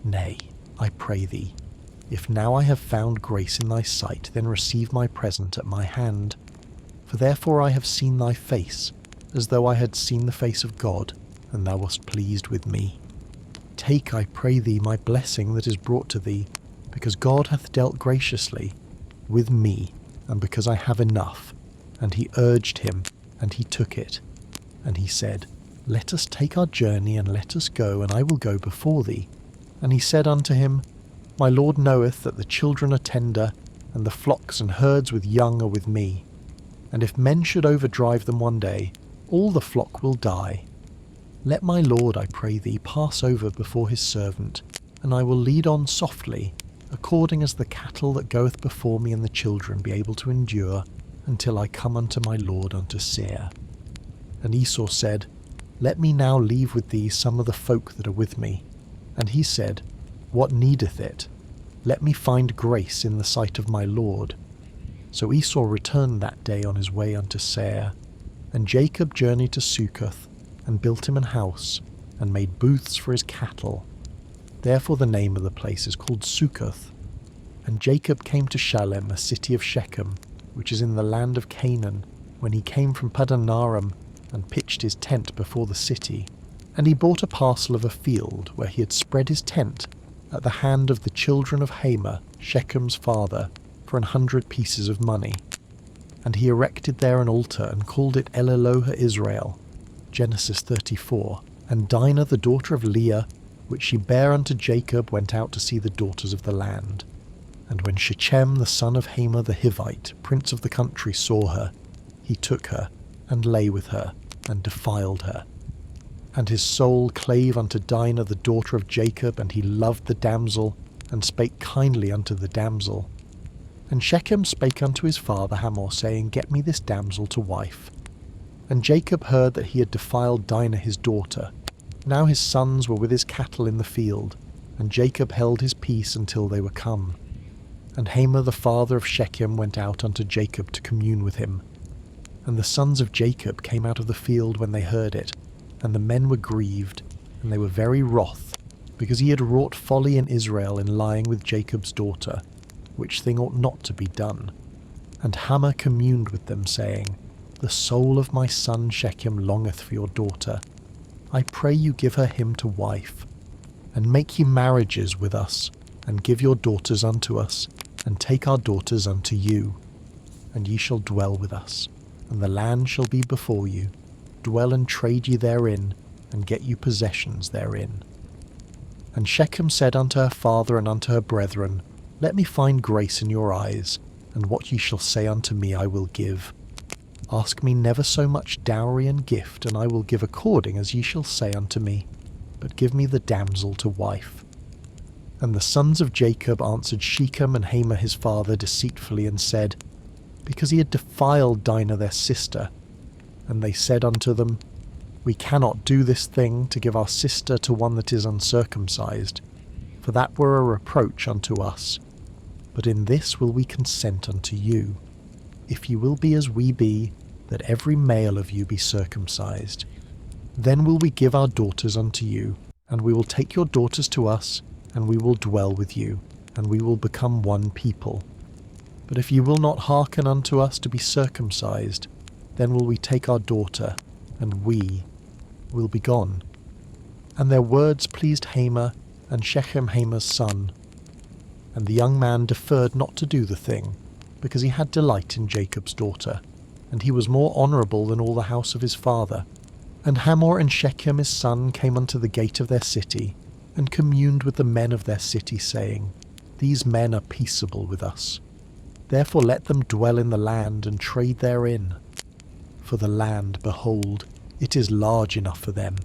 Nay, I pray thee, if now I have found grace in thy sight, then receive my present at my hand. For therefore I have seen thy face, as though I had seen the face of God, and thou wast pleased with me. Take, I pray thee, my blessing that is brought to thee, because God hath dealt graciously with me, and because I have enough. And he urged him, and he took it. And he said, Let us take our journey, and let us go, and I will go before thee. And he said unto him, My Lord knoweth that the children are tender, and the flocks and herds with young are with me. And if men should overdrive them one day, all the flock will die. Let my Lord, I pray thee, pass over before his servant, and I will lead on softly, according as the cattle that goeth before me and the children be able to endure, until I come unto my lord unto Seir. And Esau said, Let me now leave with thee some of the folk that are with me. And he said, What needeth it? Let me find grace in the sight of my lord. So Esau returned that day on his way unto Seir. And Jacob journeyed to Succoth, and built him an house, and made booths for his cattle. Therefore the name of the place is called Succoth. And Jacob came to Shalem, a city of Shechem, which is in the land of Canaan, when he came from Padanaram, and pitched his tent before the city. And he bought a parcel of a field, where he had spread his tent, at the hand of the children of Hamor, Shechem's father, for 100 pieces of money. And he erected there an altar, and called it El Elohe Israel. Genesis 34. And Dinah the daughter of Leah, which she bare unto Jacob, went out to see the daughters of the land. And when Shechem the son of Hamor the Hivite, prince of the country, saw her, he took her, and lay with her, and defiled her. And his soul clave unto Dinah the daughter of Jacob, and he loved the damsel, and spake kindly unto the damsel. And Shechem spake unto his father Hamor, saying, Get me this damsel to wife. And Jacob heard that he had defiled Dinah his daughter. Now his sons were with his cattle in the field, and Jacob held his peace until they were come. And Hamor the father of Shechem went out unto Jacob to commune with him. And the sons of Jacob came out of the field when they heard it, and the men were grieved, and they were very wroth, because he had wrought folly in Israel in lying with Jacob's daughter, which thing ought not to be done. And Hamor communed with them, saying, The soul of my son Shechem longeth for your daughter. I pray you give her him to wife, and make ye marriages with us, and give your daughters unto us, and take our daughters unto you. And ye shall dwell with us, and the land shall be before you. Dwell and trade ye therein, and get you possessions therein. And Shechem said unto her father and unto her brethren, Let me find grace in your eyes, and what ye shall say unto me I will give. Ask me never so much dowry and gift, and I will give according as ye shall say unto me. But give me the damsel to wife. And the sons of Jacob answered Shechem and Hamor his father deceitfully, and said, Because he had defiled Dinah their sister. And they said unto them, We cannot do this thing, to give our sister to one that is uncircumcised, for that were a reproach unto us. But in this will we consent unto you, if ye will be as we be, that every male of you be circumcised. Then will we give our daughters unto you, and we will take your daughters to us, and we will dwell with you, and we will become one people. But if ye will not hearken unto us to be circumcised, then will we take our daughter, and we will be gone. And their words pleased Hamor, and Shechem Hamor's son. And the young man deferred not to do the thing, because he had delight in Jacob's daughter, and he was more honourable than all the house of his father. And Hamor and Shechem his son came unto the gate of their city, and communed with the men of their city, saying, These men are peaceable with us. Therefore let them dwell in the land, and trade therein. For the land, behold, it is large enough for them.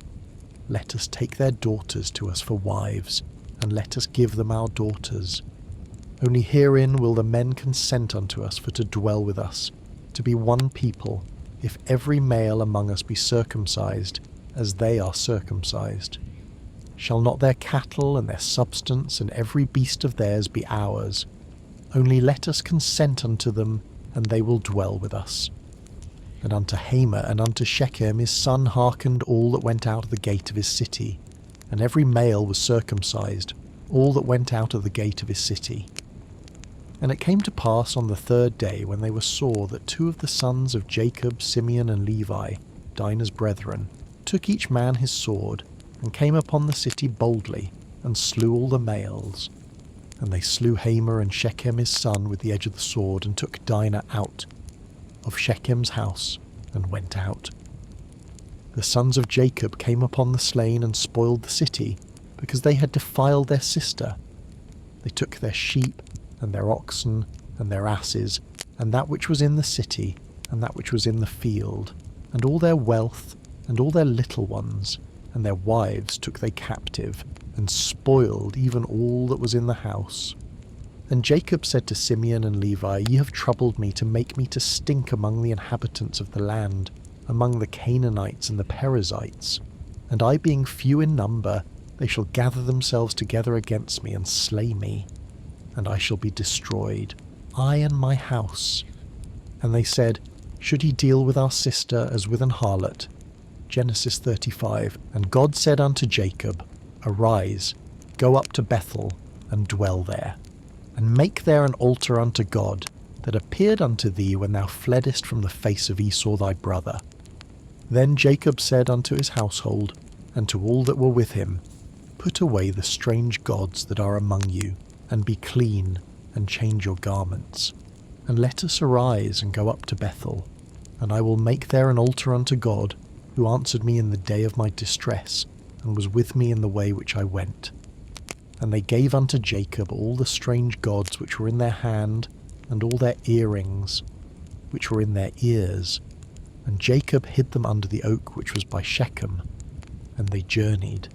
Let us take their daughters to us for wives, and let us give them our daughters. Only herein will the men consent unto us for to dwell with us, to be one people, if every male among us be circumcised, as they are circumcised. Shall not their cattle and their substance and every beast of theirs be ours? Only let us consent unto them, and they will dwell with us. And unto Hamor and unto Shechem his son hearkened all that went out of the gate of his city, and every male was circumcised, all that went out of the gate of his city. And it came to pass on the 3rd day, when they were sore, that 2 of the sons of Jacob, Simeon and Levi, Dinah's brethren, took each man his sword, and came upon the city boldly, and slew all the males. And they slew Hamor and Shechem his son with the edge of the sword, and took Dinah out of Shechem's house, and went out. The sons of Jacob came upon the slain, and spoiled the city, because they had defiled their sister. They took their sheep, and their oxen, and their asses, and that which was in the city, and that which was in the field, and all their wealth, and all their little ones, and their wives took they captive, and spoiled even all that was in the house. And Jacob said to Simeon and Levi, Ye have troubled me to make me to stink among the inhabitants of the land, among the Canaanites and the Perizzites. And I being few in number, they shall gather themselves together against me and slay me, and I shall be destroyed, I and my house. And they said, Should he deal with our sister as with an harlot? Genesis 35. And God said unto Jacob, Arise, go up to Bethel, and dwell there, and make there an altar unto God, that appeared unto thee when thou fleddest from the face of Esau thy brother. Then Jacob said unto his household, and to all that were with him, Put away the strange gods that are among you, and be clean, and change your garments. And let us arise and go up to Bethel, and I will make there an altar unto God, who answered me in the day of my distress, and was with me in the way which I went. And they gave unto Jacob all the strange gods which were in their hand, and all their earrings which were in their ears. And Jacob hid them under the oak which was by Shechem. And they journeyed.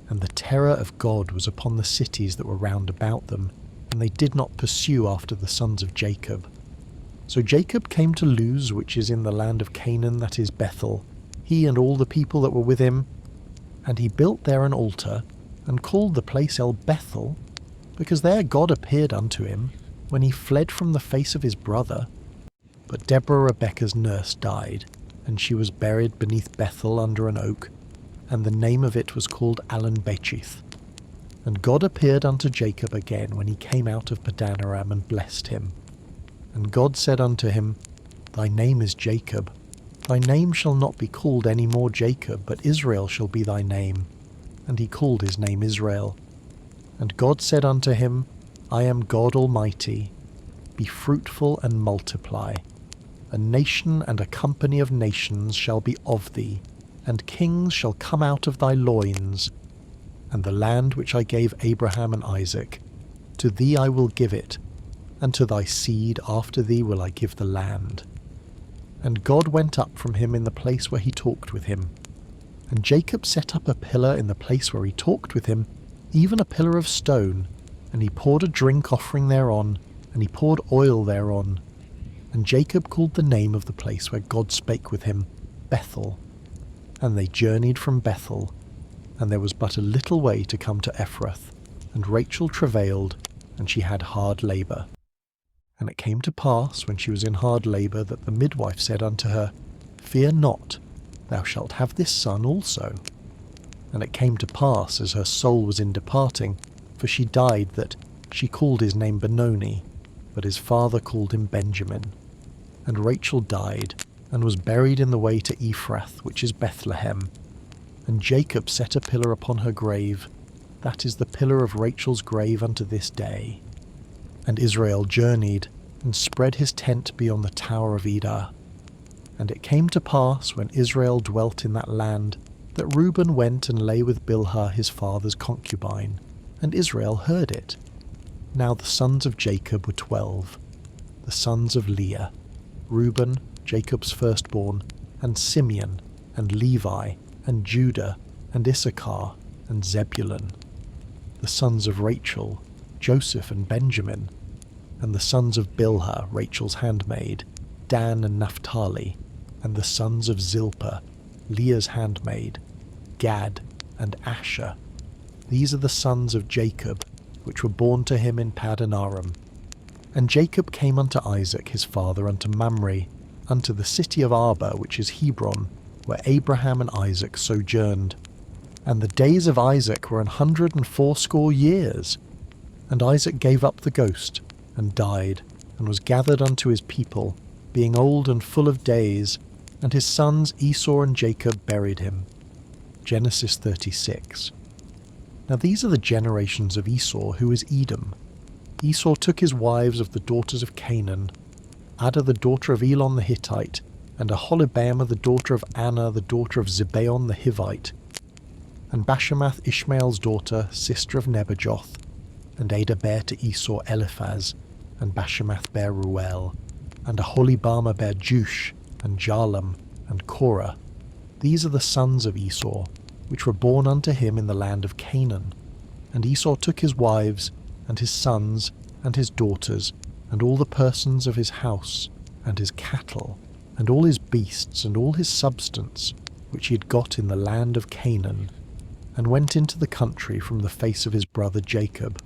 And the terror of God was upon the cities that were round about them, and they did not pursue after the sons of Jacob. So Jacob came to Luz, which is in the land of Canaan, that is Bethel, he and all the people that were with him. And he built there an altar, and called the place El Bethel, because there God appeared unto him, when he fled from the face of his brother. But Deborah Rebekah's nurse died, and she was buried beneath Bethel under an oak, and the name of it was called Alan-Bechith. And God appeared unto Jacob again when he came out of Padan Aram, and blessed him. And God said unto him, Thy name is Jacob. Thy name shall not be called any more Jacob, but Israel shall be thy name. And he called his name Israel. And God said unto him, I am God Almighty. Be fruitful and multiply. A nation and a company of nations shall be of thee, and kings shall come out of thy loins. And the land which I gave Abraham and Isaac, to thee I will give it, and to thy seed after thee will I give the land. And God went up from him in the place where he talked with him. And Jacob set up a pillar in the place where he talked with him, even a pillar of stone, and he poured a drink offering thereon, and he poured oil thereon. And Jacob called the name of the place where God spake with him, Bethel. And they journeyed from Bethel, and there was but a little way to come to Ephrath, and Rachel travailed, and she had hard labour. And it came to pass, when she was in hard labour, that the midwife said unto her, Fear not, thou shalt have this son also. And it came to pass, as her soul was in departing, for she died, that she called his name Benoni, but his father called him Benjamin. And Rachel died, and was buried in the way to Ephrath, which is Bethlehem. And Jacob set a pillar upon her grave, that is the pillar of Rachel's grave unto this day. And Israel journeyed, and spread his tent beyond the tower of Edah. And it came to pass, when Israel dwelt in that land, that Reuben went and lay with Bilhah his father's concubine, and Israel heard it. Now the sons of Jacob were 12, the sons of Leah, Reuben, Jacob's firstborn, and Simeon, and Levi, and Judah, and Issachar, and Zebulun. The sons of Rachel, Joseph and Benjamin. And the sons of Bilhah, Rachel's handmaid, Dan and Naphtali. And the sons of Zilpah, Leah's handmaid, Gad and Asher. These are the sons of Jacob, which were born to him in Padan Aram. And Jacob came unto Isaac his father unto Mamre, unto the city of Arba, which is Hebron, where Abraham and Isaac sojourned. And the days of Isaac were 180 years. And Isaac gave up the ghost, and died, and was gathered unto his people, being old and full of days, and his sons Esau and Jacob buried him. Genesis 36. Now these are the generations of Esau, who is Edom. Esau took his wives of the daughters of Canaan, Adah the daughter of Elon the Hittite, and Aholibamah the daughter of Anna the daughter of Zibeon the Hivite, and Bashemath Ishmael's daughter, sister of Nebajoth, and Adah bare to Esau Eliphaz, and Bashemath bare Ruel, and Aholibamah bare Jush, and Jalam, and Korah. These are the sons of Esau, which were born unto him in the land of Canaan. And Esau took his wives, and his sons, and his daughters, and all the persons of his house, and his cattle, and all his beasts, and all his substance, which he had got in the land of Canaan, and went into the country from the face of his brother Jacob.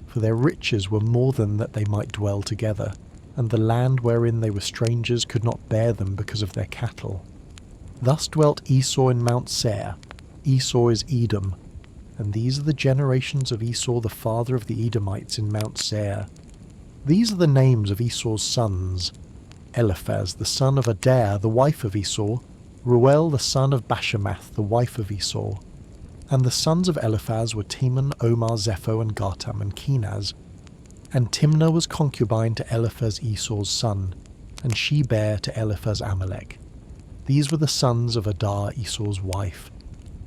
For their riches were more than that they might dwell together, and the land wherein they were strangers could not bear them because of their cattle. Thus dwelt Esau in Mount Seir. Esau is Edom. And these are the generations of Esau the father of the Edomites in Mount Seir. These are the names of Esau's sons: Eliphaz the son of Adair the wife of Esau, Reuel the son of Bashemath the wife of Esau. And the sons of Eliphaz were Teman, Omar, Zepho, and Gartam, and Kenaz. And Timnah was concubine to Eliphaz Esau's son, and she bare to Eliphaz Amalek. These were the sons of Adah Esau's wife.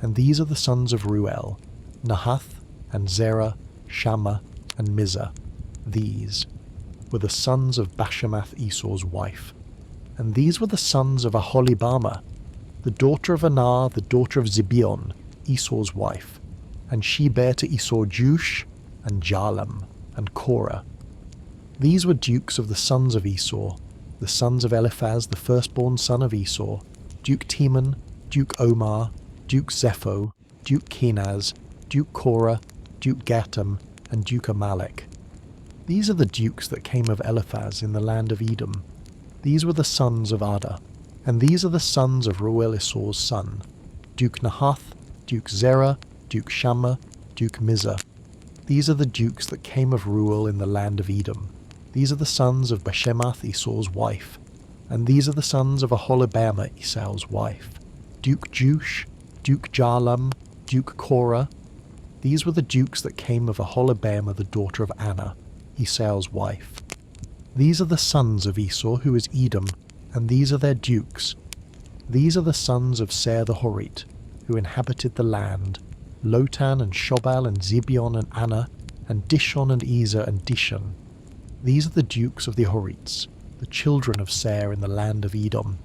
And these are the sons of Reuel: Nahath, and Zerah, Shammah, and Mizah. These were the sons of Bashemath Esau's wife. And these were the sons of Aholibamah, the daughter of Anah, the daughter of Zibeon, Esau's wife. And she bare to Esau Jush, and Jalam, and Korah. These were dukes of the sons of Esau, the sons of Eliphaz, the firstborn son of Esau: Duke Teman, Duke Omar, Duke Zepho, Duke Kenaz, Duke Korah, Duke Gatam, and Duke Amalek. These are the dukes that came of Eliphaz in the land of Edom. These were the sons of Adah. And these are the sons of Reuel Esau's son: Duke Nahath, Duke Zerah, Duke Shammah, Duke Mizah. These are the dukes that came of Reuel in the land of Edom. These are the sons of Bashemath Esau's wife. And these are the sons of Aholibamah Esau's wife: Duke Jush, Duke Jalam, Duke Korah. These were the dukes that came of Aholibamah the daughter of Anah, Esau's wife. These are the sons of Esau, who is Edom, and these are their dukes. These are the sons of Seir the Horite, who inhabited the land: Lotan and Shobal and Zibeon and Anah, and Dishon and Ezer and Dishon. These are the dukes of the Horites, the children of Seir in the land of Edom.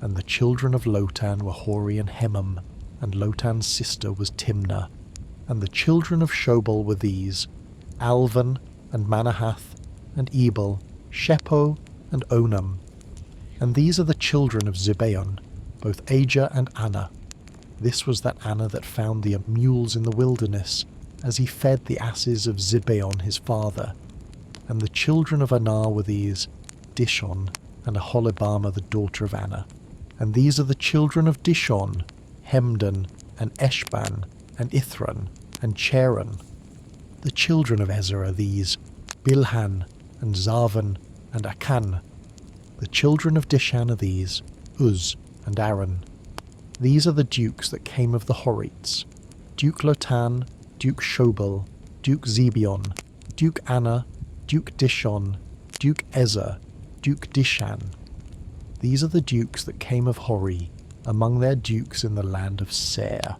And the children of Lotan were Hori and Hemam, and Lotan's sister was Timnah. And the children of Shobal were these: Alvan, and Manahath, and Ebal, Shepho, and Onam. And these are the children of Zibeon, both Ajah and Anah. This was that Anah that found the mules in the wilderness, as he fed the asses of Zibeon his father. And the children of Anah were these: Dishon, and Aholibamah the daughter of Anah. And these are the children of Dishon: Hemdan, and Eshban, and Ithran, and Cheran. The children of Ezer are these: Bilhan, and Zavan, and Akan. The children of Dishan are these: Uz, and Aaron. These are the dukes that came of the Horites: Duke Lotan, Duke Shobal, Duke Zibeon, Duke Anah, Duke Dishon, Duke Ezer, Duke Dishan. These are the dukes that came of Hori, among their dukes in the land of Seir.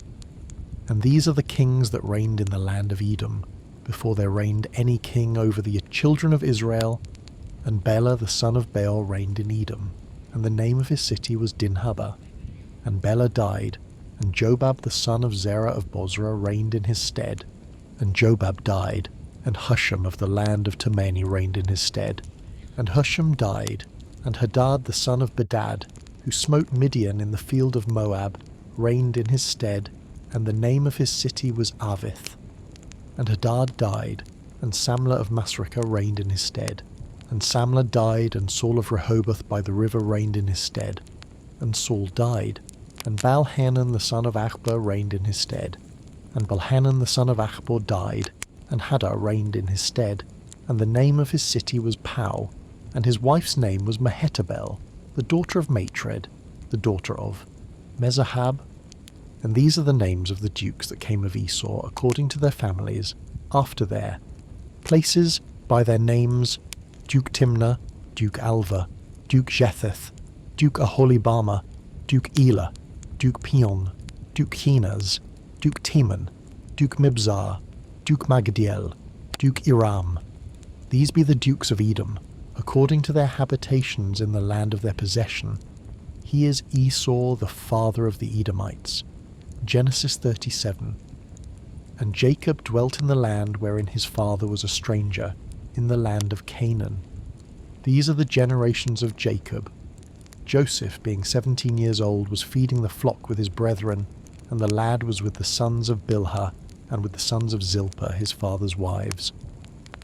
And these are the kings that reigned in the land of Edom, before there reigned any king over the children of Israel. And Bela the son of Beor reigned in Edom, and the name of his city was Dinhabah. And Bela died, and Jobab the son of Zerah of Bozrah reigned in his stead. And Jobab died, and Husham of the land of Temani reigned in his stead. And Husham died, and Hadad the son of Bedad, who smote Midian in the field of Moab, reigned in his stead, and the name of his city was Avith. And Hadad died, and Samlah of Masrekah reigned in his stead. And Samlah died, and Saul of Rehoboth by the river reigned in his stead. And Saul died, and Baal-Hanan the son of Achbor reigned in his stead. And Baal-Hanan the son of Achbor died, and Hadar reigned in his stead. And the name of his city was Pau, and his wife's name was Mehetabel, the daughter of Matred, the daughter of Mezahab. And these are the names of the dukes that came of Esau according to their families, after their places by their names: Duke Timnah, Duke Alva, Duke Jetheth, Duke Aholibamah, Duke Elah, Duke Pion, Duke Kenaz, Duke Teman, Duke Mibzar, Duke Magdiel, Duke Iram. These be the dukes of Edom, according to their habitations in the land of their possession. He is Esau, the father of the Edomites. Genesis 37. And Jacob dwelt in the land wherein his father was a stranger, in the land of Canaan. These are the generations of Jacob. Joseph, being 17 years old, was feeding the flock with his brethren, and the lad was with the sons of Bilhah, and with the sons of Zilpah his father's wives.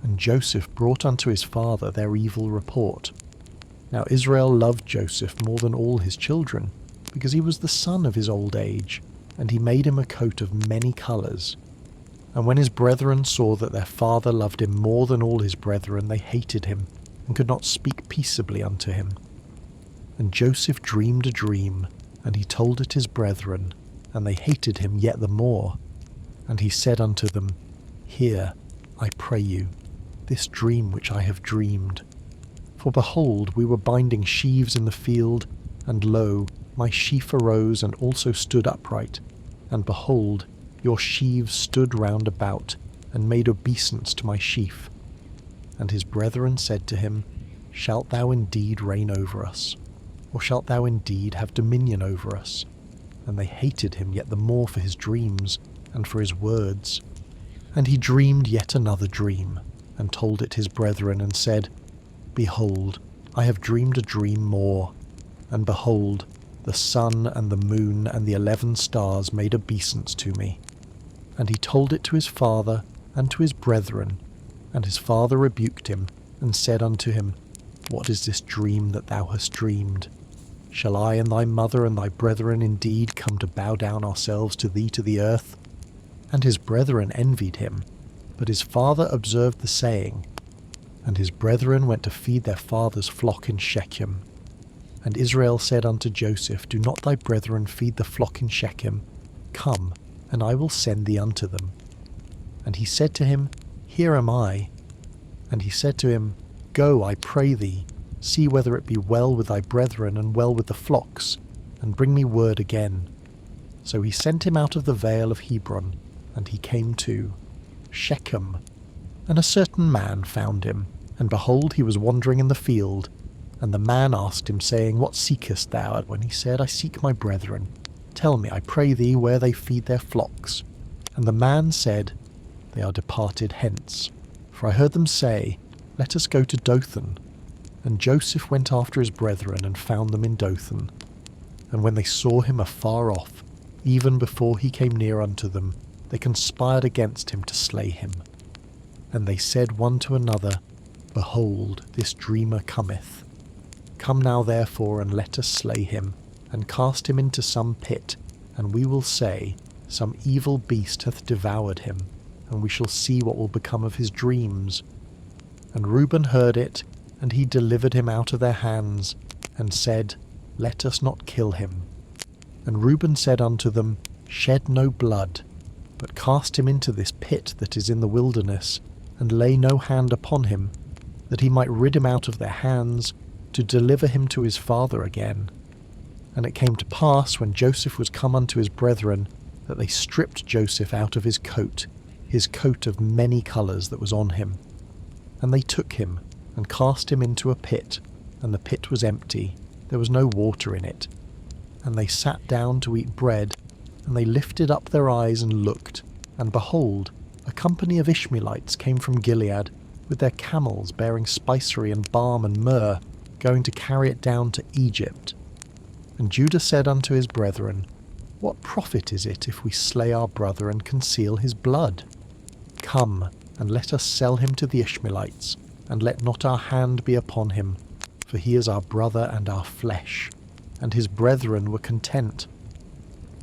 And Joseph brought unto his father their evil report. Now Israel loved Joseph more than all his children, because he was the son of his old age, and he made him a coat of many colours. And when his brethren saw that their father loved him more than all his brethren, they hated him, and could not speak peaceably unto him. And Joseph dreamed a dream, and he told it his brethren, and they hated him yet the more. And he said unto them, Hear, I pray you, this dream which I have dreamed. For behold, we were binding sheaves in the field, and lo, my sheaf arose and also stood upright, and behold, your sheaves stood round about, and made obeisance to my sheaf. And his brethren said to him, Shalt thou indeed reign over us? Or shalt thou indeed have dominion over us? And they hated him yet the more for his dreams, and for his words. And he dreamed yet another dream, and told it his brethren, and said, Behold, I have dreamed a dream more. And behold, the sun and the moon and the 11 stars made obeisance to me. And he told it to his father and to his brethren. And his father rebuked him, and said unto him, What is this dream that thou hast dreamed? Shall I and thy mother and thy brethren indeed come to bow down ourselves to thee to the earth? And his brethren envied him, but his father observed the saying. And his brethren went to feed their father's flock in Shechem. And Israel said unto Joseph, Do not thy brethren feed the flock in Shechem? Come, and I will send thee unto them. And he said to him, Here am I. And he said to him, Go, I pray thee, see whether it be well with thy brethren and well with the flocks, and bring me word again. So he sent him out of the vale of Hebron, and he came to Shechem. And a certain man found him, and behold, he was wandering in the field. And the man asked him, saying, What seekest thou? When he said, I seek my brethren. Tell me, I pray thee, where they feed their flocks. And the man said, They are departed hence. For I heard them say, Let us go to Dothan. And Joseph went after his brethren, and found them in Dothan. And when they saw him afar off, even before he came near unto them, they conspired against him to slay him. And they said one to another, Behold, this dreamer cometh. Come now therefore, and let us slay him, and cast him into some pit, and we will say, Some evil beast hath devoured him, and we shall see what will become of his dreams. And Reuben heard it, and he delivered him out of their hands, and said, Let us not kill him. And Reuben said unto them, Shed no blood, but cast him into this pit that is in the wilderness, and lay no hand upon him, that he might rid him out of their hands, to deliver him to his father again. And it came to pass, when Joseph was come unto his brethren, that they stripped Joseph out of his coat of many colours that was on him. And they took him, and cast him into a pit, and the pit was empty, there was no water in it. And they sat down to eat bread, and they lifted up their eyes and looked, and behold, a company of Ishmaelites came from Gilead, with their camels bearing spicery and balm and myrrh, going to carry it down to Egypt. And Judah said unto his brethren, What profit is it if we slay our brother and conceal his blood? Come, and let us sell him to the Ishmaelites, and let not our hand be upon him, for he is our brother and our flesh. And his brethren were content.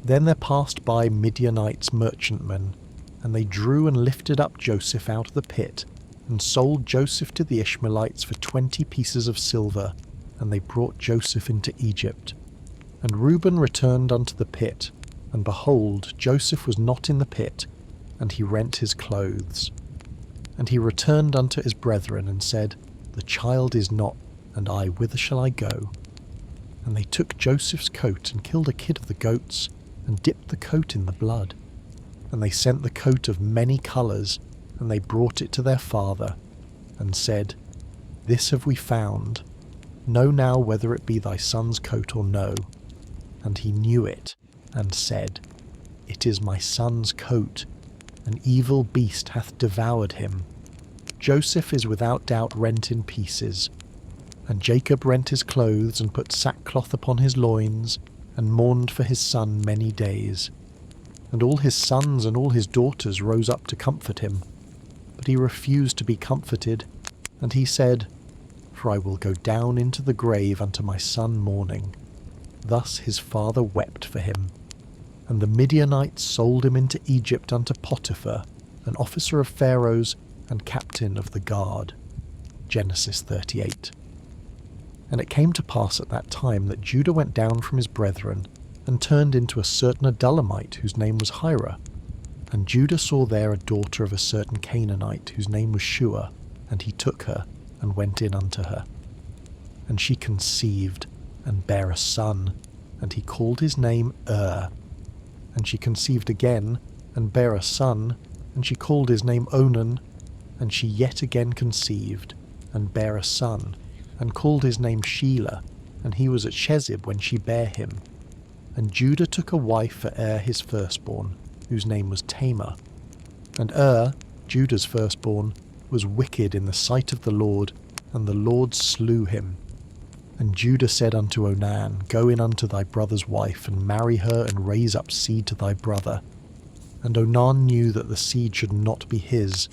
Then there passed by Midianites merchantmen, and they drew and lifted up Joseph out of the pit, and sold Joseph to the Ishmaelites for 20 pieces of silver, and they brought Joseph into Egypt. And Reuben returned unto the pit, and behold, Joseph was not in the pit, and he rent his clothes. And he returned unto his brethren, and said, The child is not, and I, whither shall I go? And they took Joseph's coat, and killed a kid of the goats, and dipped the coat in the blood. And they sent the coat of many colours, and they brought it to their father, and said, This have we found. Know now whether it be thy son's coat or no. And he knew it, and said, It is my son's coat. An evil beast hath devoured him. Joseph is without doubt rent in pieces. And Jacob rent his clothes and put sackcloth upon his loins, and mourned for his son many days. And all his sons and all his daughters rose up to comfort him. But he refused to be comforted, and he said, For I will go down into the grave unto my son mourning. Thus his father wept for him. And the Midianites sold him into Egypt unto Potiphar, an officer of Pharaoh's and captain of the guard. Genesis 38. And it came to pass at that time that Judah went down from his brethren, and turned into a certain Adullamite whose name was Hira. And Judah saw there a daughter of a certain Canaanite whose name was Shua, and he took her, and went in unto her. And she conceived, and bare a son, and he called his name And she conceived again, and bare a son, and she called his name Onan. And she yet again conceived, and bare a son, and called his name Shelah, and he was at Chezib when she bare him. And Judah took a wife for his firstborn, whose name was Tamar. And Judah's firstborn, was wicked in the sight of the Lord, and the Lord slew him. And Judah said unto Onan, Go in unto thy brother's wife, and marry her, and raise up seed to thy brother. And Onan knew that the seed should not be his.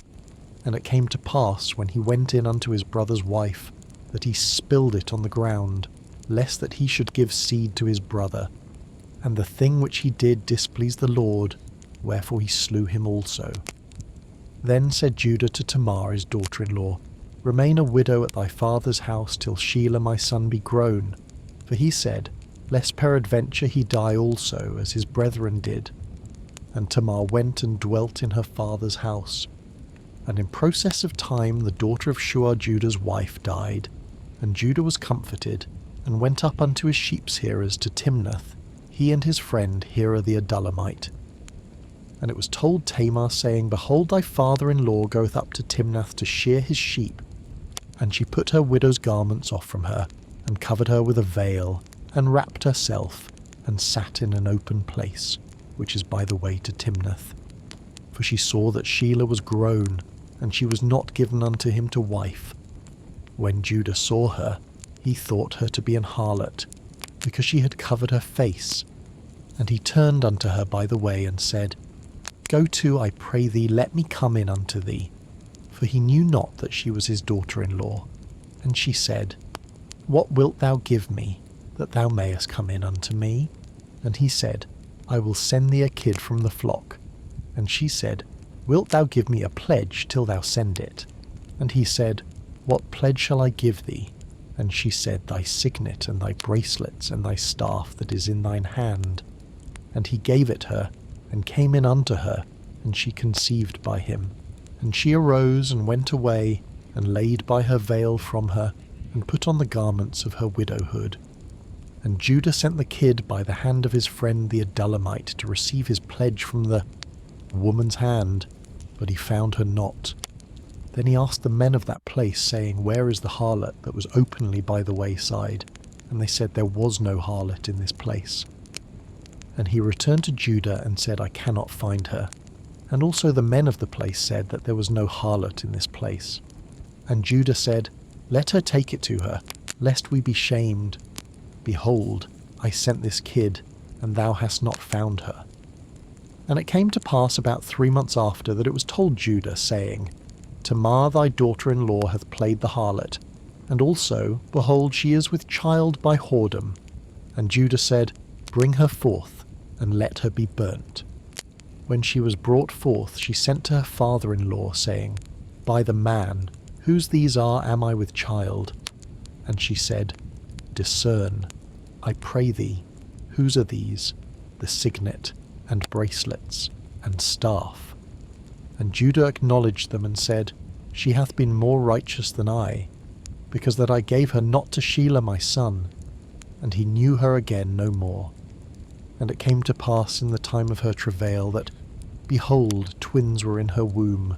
And it came to pass, when he went in unto his brother's wife, that he spilled it on the ground, lest that he should give seed to his brother. And the thing which he did displeased the Lord, wherefore he slew him also. Then said Judah to Tamar his daughter-in-law, Remain a widow at thy father's house till Shelah my son be grown. For he said, Lest peradventure he die also, as his brethren did. And Tamar went and dwelt in her father's house. And in process of time the daughter of Shua Judah's wife died, and Judah was comforted, and went up unto his sheep's-hearers to Timnath, he and his friend Hira the Adullamite. And it was told Tamar, saying, Behold, thy father-in-law goeth up to Timnath to shear his sheep. And she put her widow's garments off from her, and covered her with a veil, and wrapped herself, and sat in an open place, which is by the way to Timnath. For she saw that Shelah was grown, and she was not given unto him to wife. When Judah saw her, he thought her to be an harlot, because she had covered her face. And he turned unto her by the way, and said, Go to, I pray thee, let me come in unto thee. For he knew not that she was his daughter-in-law. And she said, What wilt thou give me, that thou mayest come in unto me? And he said, I will send thee a kid from the flock. And she said, Wilt thou give me a pledge till thou send it? And he said, What pledge shall I give thee? And she said, Thy signet, and thy bracelets, and thy staff that is in thine hand. And he gave it her, and came in unto her, and she conceived by him. And she arose, and went away, and laid by her veil from her, and put on the garments of her widowhood. And Judah sent the kid by the hand of his friend the Adullamite to receive his pledge from the woman's hand, but he found her not. Then he asked the men of that place, saying, Where is the harlot that was openly by the wayside? And they said, There was no harlot in this place. And he returned to Judah and said, I cannot find her. And also the men of the place said that there was no harlot in this place. And Judah said, Let her take it to her, lest we be shamed. Behold, I sent this kid, and thou hast not found her. And it came to pass about 3 months after that it was told Judah, saying, Tamar thy daughter-in-law hath played the harlot, and also, behold, she is with child by whoredom. And Judah said, Bring her forth, and let her be burnt. When she was brought forth, she sent to her father-in-law, saying, By the man, whose these are, am I with child? And she said, Discern, I pray thee, whose are these, the signet, and bracelets, and staff? And Judah acknowledged them, and said, She hath been more righteous than I, because that I gave her not to Shelah my son. And he knew her again no more. And it came to pass in the time of her travail that, behold, twins were in her womb.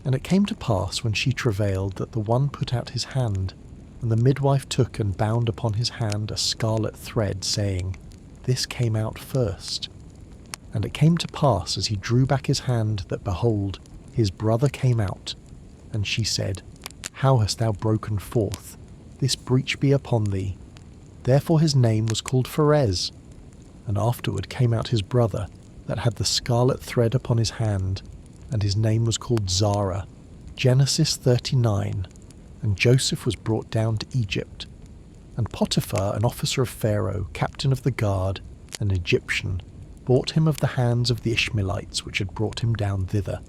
And it came to pass when she travailed that the one put out his hand, and the midwife took and bound upon his hand a scarlet thread, saying, This came out first. And it came to pass as he drew back his hand that, behold, his brother came out, And she said, How hast thou broken forth? This breach be upon thee. Therefore his name was called Pharez. And afterward came out his brother, that had the scarlet thread upon his hand, and his name was called Zara. Genesis 39. And Joseph was brought down to Egypt. And Potiphar, an officer of Pharaoh, captain of the guard, an Egyptian, bought him of the hands of the Ishmaelites which had brought him down thither.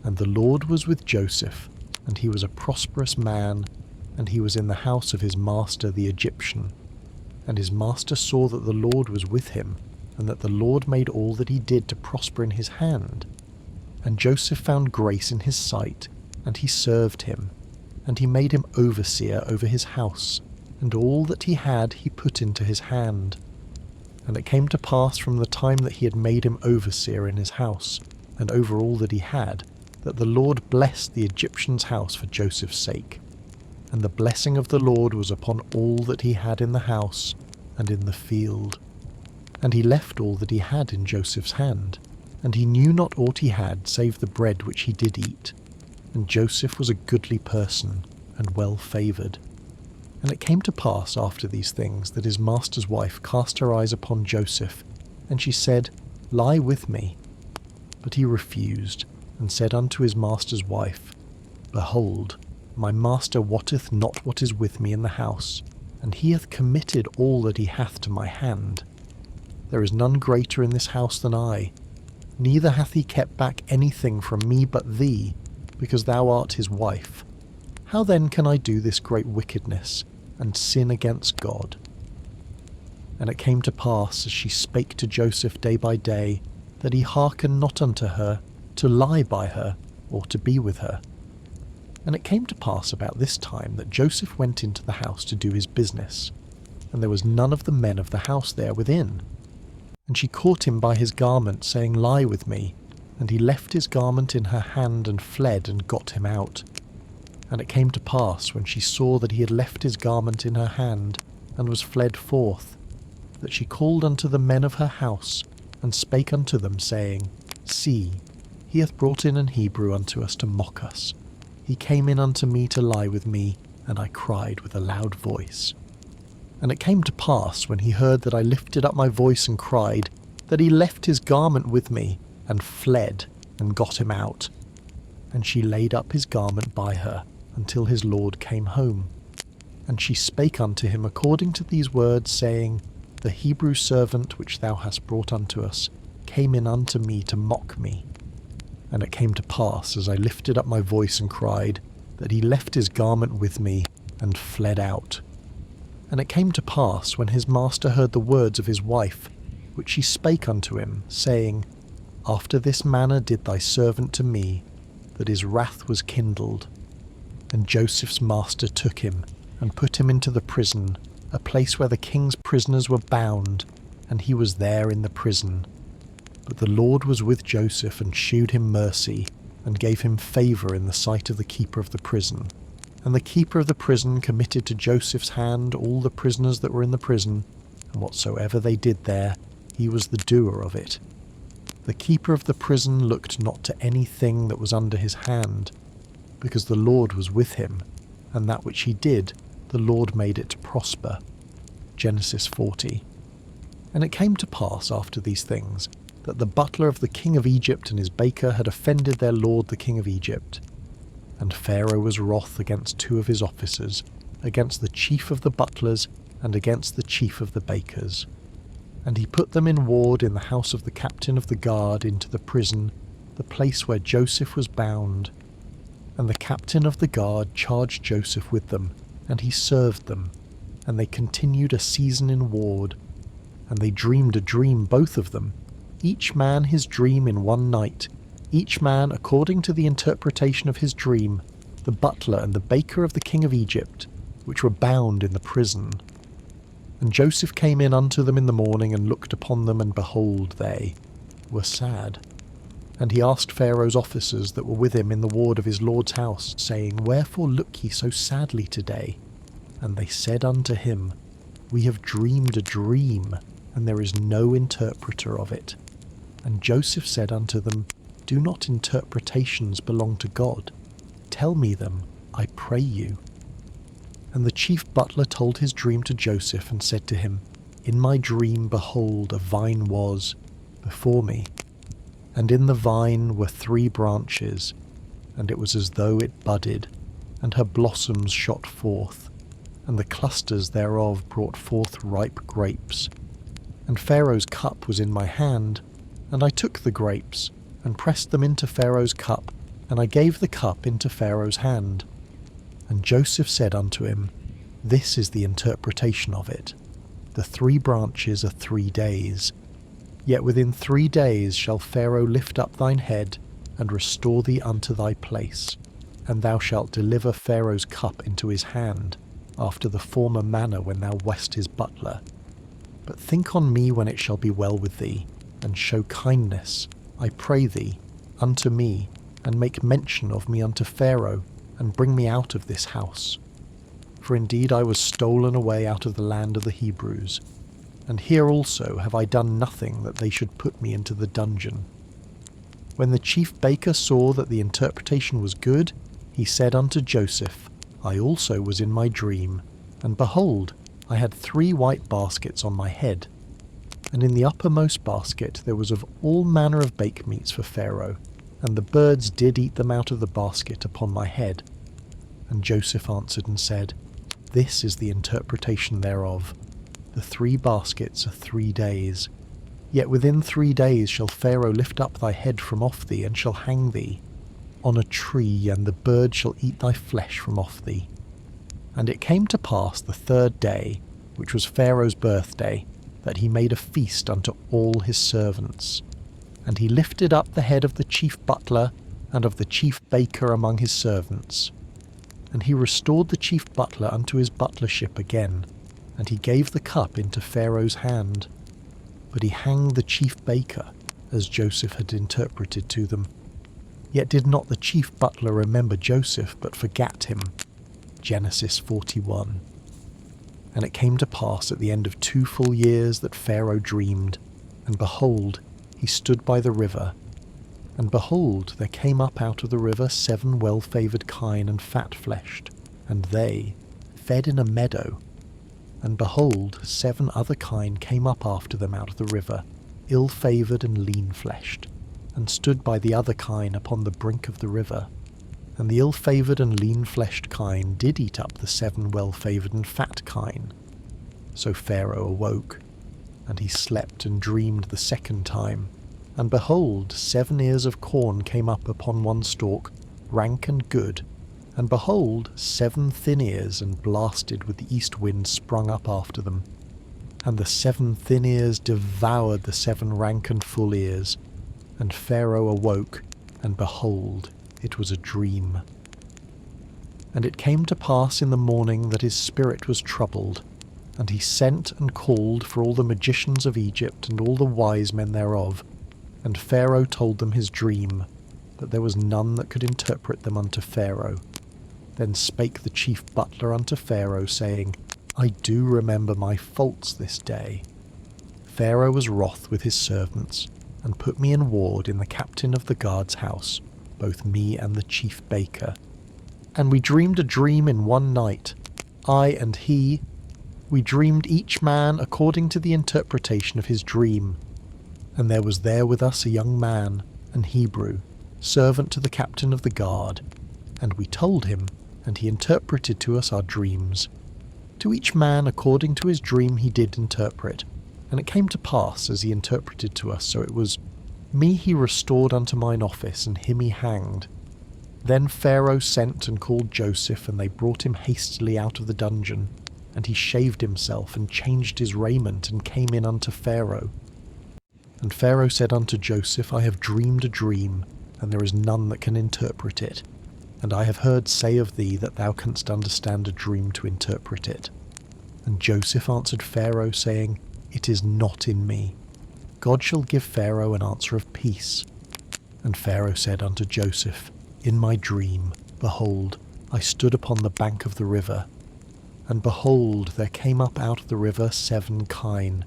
And the Lord was with Joseph, and he was a prosperous man, and he was in the house of his master the Egyptian. And his master saw that the Lord was with him, and that the Lord made all that he did to prosper in his hand. And Joseph found grace in his sight, and he served him, and he made him overseer over his house, and all that he had he put into his hand. And it came to pass from the time that he had made him overseer in his house, and over all that he had, that the Lord blessed the Egyptian's house for Joseph's sake. And the blessing of the Lord was upon all that he had in the house and in the field. And he left all that he had in Joseph's hand, and he knew not aught he had save the bread which he did eat. And Joseph was a goodly person, and well favoured. And it came to pass after these things that his master's wife cast her eyes upon Joseph, and she said, Lie with me. But he refused, and said unto his master's wife, Behold, my master wotteth not what is with me in the house, and he hath committed all that he hath to my hand. There is none greater in this house than I, neither hath he kept back anything from me but thee, because thou art his wife. How then can I do this great wickedness, and sin against God? And it came to pass, as she spake to Joseph day by day, that he hearkened not unto her, to lie by her, or to be with her. And it came to pass about this time that Joseph went into the house to do his business, and there was none of the men of the house there within. And she caught him by his garment, saying, Lie with me. And he left his garment in her hand, and fled, and got him out. And it came to pass, when she saw that he had left his garment in her hand, and was fled forth, that she called unto the men of her house, and spake unto them, saying, See, he hath brought in an Hebrew unto us to mock us. He came in unto me to lie with me, and I cried with a loud voice. And it came to pass, when he heard that I lifted up my voice and cried, that he left his garment with me, and fled, and got him out. And she laid up his garment by her, until his lord came home. And she spake unto him according to these words, saying, The Hebrew servant which thou hast brought unto us came in unto me to mock me. And it came to pass, as I lifted up my voice and cried, that he left his garment with me, and fled out. And it came to pass, when his master heard the words of his wife, which she spake unto him, saying, After this manner did thy servant to me, that his wrath was kindled. And Joseph's master took him, and put him into the prison, a place where the king's prisoners were bound, and he was there in the prison. But the Lord was with Joseph, and shewed him mercy, and gave him favour in the sight of the keeper of the prison. And the keeper of the prison committed to Joseph's hand all the prisoners that were in the prison, and whatsoever they did there, he was the doer of it. The keeper of the prison looked not to anything that was under his hand, because the Lord was with him, and that which he did, the Lord made it to prosper. Genesis 40. And it came to pass after these things, that the butler of the king of Egypt and his baker had offended their lord the king of Egypt. And Pharaoh was wroth against two of his officers, against the chief of the butlers, and against the chief of the bakers. And he put them in ward in the house of the captain of the guard into the prison, the place where Joseph was bound. And the captain of the guard charged Joseph with them, and he served them, and they continued a season in ward. And they dreamed a dream, both of them, each man his dream in one night, each man according to the interpretation of his dream, the butler and the baker of the king of Egypt, which were bound in the prison. And Joseph came in unto them in the morning, and looked upon them, and behold, they were sad. And he asked Pharaoh's officers that were with him in the ward of his lord's house, saying, Wherefore look ye so sadly today? And they said unto him, We have dreamed a dream, and there is no interpreter of it. And Joseph said unto them, Do not interpretations belong to God? Tell me them, I pray you." And the chief butler told his dream to Joseph and said to him, "In my dream, behold, a vine was before me, and in the vine were 3 branches, and it was as though it budded, and her blossoms shot forth, and the clusters thereof brought forth ripe grapes. And Pharaoh's cup was in my hand, and I took the grapes, and pressed them into Pharaoh's cup, and I gave the cup into Pharaoh's hand." And Joseph said unto him, "This is the interpretation of it. The 3 branches are 3 days. Yet within 3 days shall Pharaoh lift up thine head, and restore thee unto thy place, and thou shalt deliver Pharaoh's cup into his hand, after the former manner when thou wast his butler. But think on me when it shall be well with thee, and show kindness, I pray thee, unto me, and make mention of me unto Pharaoh, and bring me out of this house. For indeed I was stolen away out of the land of the Hebrews, and here also have I done nothing that they should put me into the dungeon." When the chief baker saw that the interpretation was good, he said unto Joseph, "I also was in my dream, and behold, I had 3 white baskets on my head, and in the uppermost basket there was of all manner of bake meats for Pharaoh, and the birds did eat them out of the basket upon my head." And Joseph answered and said, "This is the interpretation thereof. The 3 baskets are 3 days. Yet within 3 days shall Pharaoh lift up thy head from off thee, and shall hang thee on a tree, and the bird shall eat thy flesh from off thee." And it came to pass the 3rd day, which was Pharaoh's birthday, that he made a feast unto all his servants. And he lifted up the head of the chief butler and of the chief baker among his servants. And he restored the chief butler unto his butlership again, and he gave the cup into Pharaoh's hand. But he hanged the chief baker, as Joseph had interpreted to them. Yet did not the chief butler remember Joseph, but forgat him. Genesis 41. And it came to pass at the end of 2 full years that Pharaoh dreamed, and behold, he stood by the river. And behold, there came up out of the river 7 well-favoured kine and fat-fleshed, and they fed in a meadow. And behold, 7 other kine came up after them out of the river, ill-favoured and lean-fleshed, and stood by the other kine upon the brink of the river. And the ill-favoured and lean-fleshed kine did eat up the 7 well-favoured and fat kine. So Pharaoh awoke, and he slept and dreamed the 2nd time. And behold, 7 ears of corn came up upon one stalk, rank and good. And behold, 7 thin ears and blasted with the east wind sprung up after them. And the 7 thin ears devoured the 7 rank and full ears. And Pharaoh awoke, and behold, it was a dream. And it came to pass in the morning that his spirit was troubled, and he sent and called for all the magicians of Egypt and all the wise men thereof. And Pharaoh told them his dream, but there was none that could interpret them unto Pharaoh. Then spake the chief butler unto Pharaoh, saying, I do remember my faults this day. Pharaoh was wroth with his servants, and put me in ward in the captain of the guard's house, both me and the chief baker. And we dreamed a dream in one night, I and he. We dreamed each man according to the interpretation of his dream. And there was there with us a young man, an Hebrew, servant to the captain of the guard. And we told him, and he interpreted to us our dreams. To each man according to his dream he did interpret. And it came to pass as he interpreted to us, so it was, me he restored unto mine office, and him he hanged. Then Pharaoh sent and called Joseph, and they brought him hastily out of the dungeon. And he shaved himself, and changed his raiment, and came in unto Pharaoh. And Pharaoh said unto Joseph, I have dreamed a dream, and there is none that can interpret it. And I have heard say of thee that thou canst understand a dream to interpret it. And Joseph answered Pharaoh, saying, It is not in me. God shall give Pharaoh an answer of peace. And Pharaoh said unto Joseph, In my dream, behold, I stood upon the bank of the river. And behold, there came up out of the river 7 kine,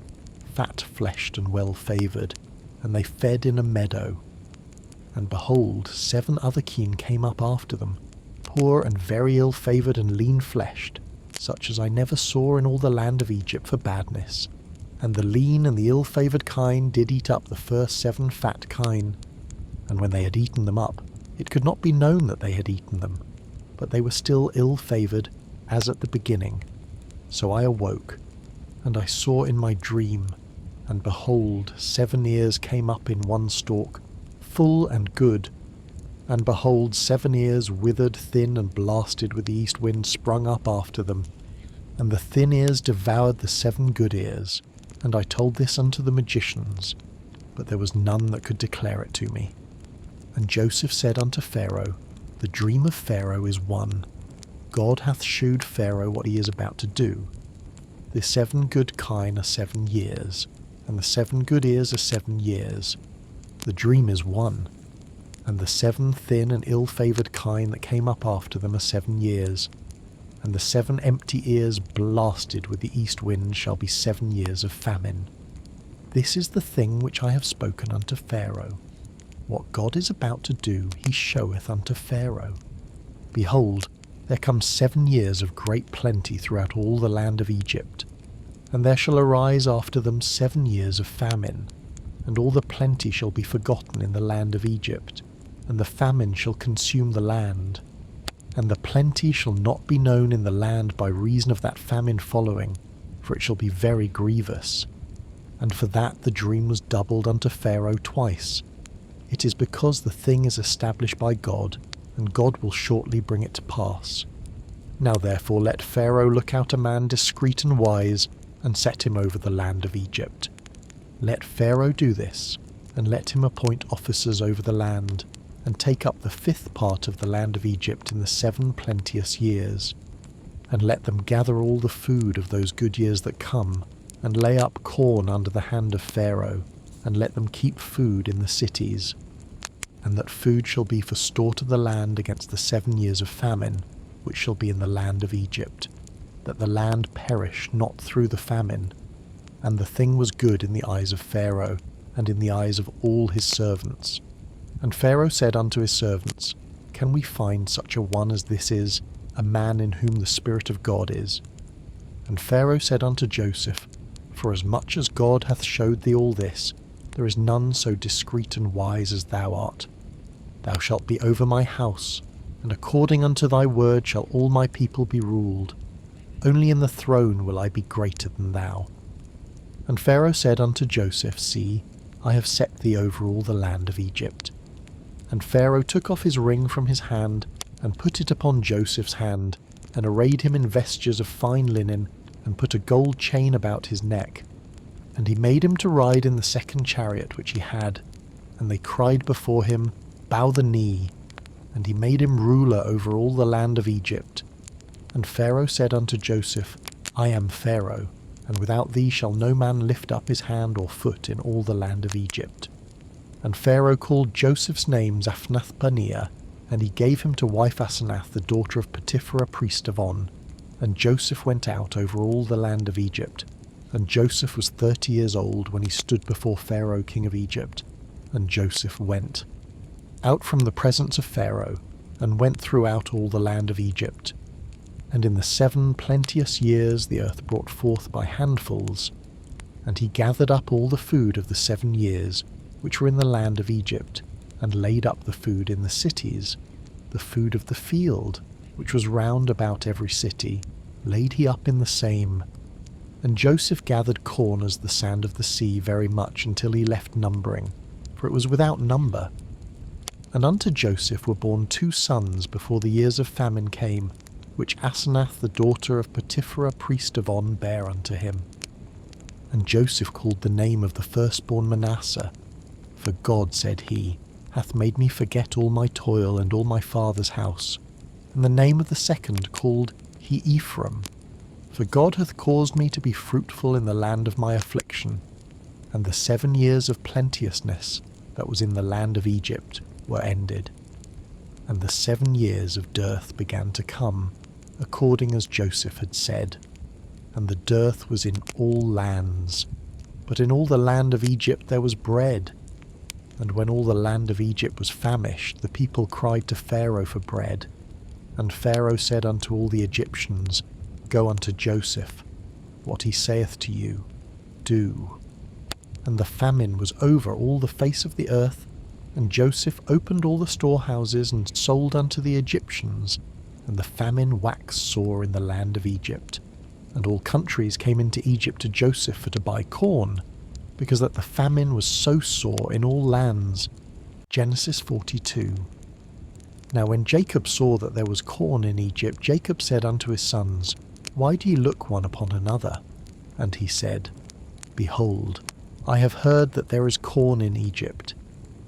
fat-fleshed and well-favoured, and they fed in a meadow. And behold, 7 other kine came up after them, poor and very ill-favoured and lean-fleshed, such as I never saw in all the land of Egypt for badness. And the lean and the ill-favoured kine did eat up the first 7 fat kine. And when they had eaten them up, it could not be known that they had eaten them, but they were still ill-favoured, as at the beginning. So I awoke, and I saw in my dream, and behold, 7 ears came up in one stalk, full and good. And behold, 7 ears, withered, thin, and blasted with the east wind, sprung up after them. And the thin ears devoured the 7 good ears. And I told this unto the magicians, but there was none that could declare it to me. And Joseph said unto Pharaoh, The dream of Pharaoh is one. God hath shewed Pharaoh what he is about to do. The 7 good kine are 7 years, and the 7 good ears are 7 years. The dream is one. And the 7 thin and ill-favoured kine that came up after them are 7 years. And the 7 empty ears blasted with the east wind shall be 7 years of famine. This is the thing which I have spoken unto Pharaoh. What God is about to do he showeth unto Pharaoh. Behold, there come 7 years of great plenty throughout all the land of Egypt. And there shall arise after them 7 years of famine, and all the plenty shall be forgotten in the land of Egypt, and the famine shall consume the land. And the plenty shall not be known in the land by reason of that famine following, for it shall be very grievous. And for that the dream was doubled unto Pharaoh twice. It is because the thing is established by God, and God will shortly bring it to pass. Now therefore let Pharaoh look out a man discreet and wise, and set him over the land of Egypt. Let Pharaoh do this, and let him appoint officers over the land, and take up the 5th part of the land of Egypt in the 7 plenteous years. And let them gather all the food of those good years that come, and lay up corn under the hand of Pharaoh, and let them keep food in the cities. And that food shall be for store to the land against the 7 years of famine, which shall be in the land of Egypt, that the land perish not through the famine. And the thing was good in the eyes of Pharaoh, and in the eyes of all his servants. And Pharaoh said unto his servants, Can we find such a one as this is, a man in whom the Spirit of God is? And Pharaoh said unto Joseph, Forasmuch as God hath showed thee all this, there is none so discreet and wise as thou art. Thou shalt be over my house, and according unto thy word shall all my people be ruled. Only in the throne will I be greater than thou. And Pharaoh said unto Joseph, See, I have set thee over all the land of Egypt. And Pharaoh took off his ring from his hand, and put it upon Joseph's hand, and arrayed him in vestures of fine linen, and put a gold chain about his neck. And he made him to ride in the 2nd chariot which he had. And they cried before him, Bow the knee. And he made him ruler over all the land of Egypt. And Pharaoh said unto Joseph, I am Pharaoh, and without thee shall no man lift up his hand or foot in all the land of Egypt. And Pharaoh called Joseph's name Zaphnath-Paneah, and he gave him to wife Asenath, the daughter of Potipherah, priest of On. And Joseph went out over all the land of Egypt. And Joseph was 30 years old when he stood before Pharaoh king of Egypt. And Joseph went out from the presence of Pharaoh, and went throughout all the land of Egypt. And in the 7 plenteous years the earth brought forth by handfuls. And he gathered up all the food of the 7 years, which were in the land of Egypt, and laid up the food in the cities. The food of the field, which was round about every city, laid he up in the same. And Joseph gathered corn as the sand of the sea very much until he left numbering, for it was without number. And unto Joseph were born 2 sons before the years of famine came, which Asenath the daughter of Potipherah priest of On bare unto him. And Joseph called the name of the firstborn Manasseh, for God, said he, hath made me forget all my toil and all my father's house. And the name of the second called he Ephraim, for God hath caused me to be fruitful in the land of my affliction. And the 7 years of plenteousness that was in the land of Egypt were ended. And the 7 years of dearth began to come, according as Joseph had said. And the dearth was in all lands, but in all the land of Egypt there was bread. And when all the land of Egypt was famished, the people cried to Pharaoh for bread. And Pharaoh said unto all the Egyptians, Go unto Joseph, what he saith to you, do. And the famine was over all the face of the earth, and Joseph opened all the storehouses and sold unto the Egyptians, and the famine waxed sore in the land of Egypt. And all countries came into Egypt to Joseph for to buy corn, because that the famine was so sore in all lands. Genesis 42. Now when Jacob saw that there was corn in Egypt, Jacob said unto his sons, Why do ye look one upon another? And he said, Behold, I have heard that there is corn in Egypt.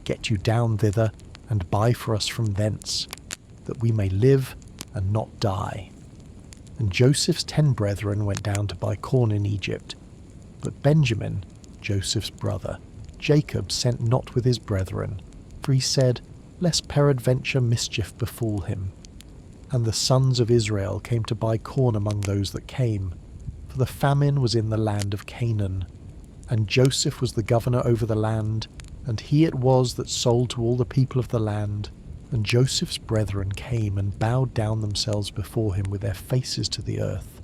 Get you down thither, and buy for us from thence, that we may live and not die. And Joseph's 10 brethren went down to buy corn in Egypt. But Benjamin, Joseph's brother, Jacob sent not with his brethren, for he said, Lest peradventure mischief befall him. And the sons of Israel came to buy corn among those that came, for the famine was in the land of Canaan. And Joseph was the governor over the land, and he it was that sold to all the people of the land. And Joseph's brethren came and bowed down themselves before him with their faces to the earth.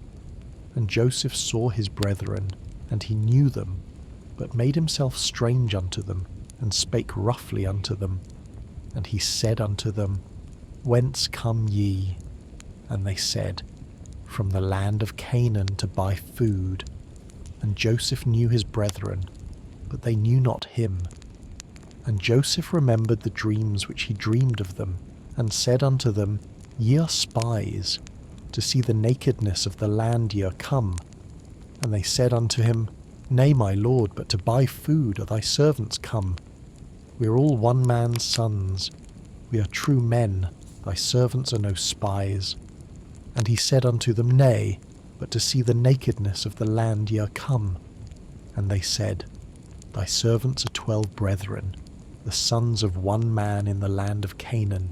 And Joseph saw his brethren, and he knew them, but made himself strange unto them, and spake roughly unto them. And he said unto them, Whence come ye? And they said, From the land of Canaan to buy food. And Joseph knew his brethren, but they knew not him. And Joseph remembered the dreams which he dreamed of them, and said unto them, Ye are spies, to see the nakedness of the land ye are come. And they said unto him, Nay, my lord, but to buy food are thy servants come. We are all one man's sons. We are true men, thy servants are no spies. And he said unto them, Nay, but to see the nakedness of the land ye are come. And they said, Thy servants are 12 brethren, the sons of one man in the land of Canaan.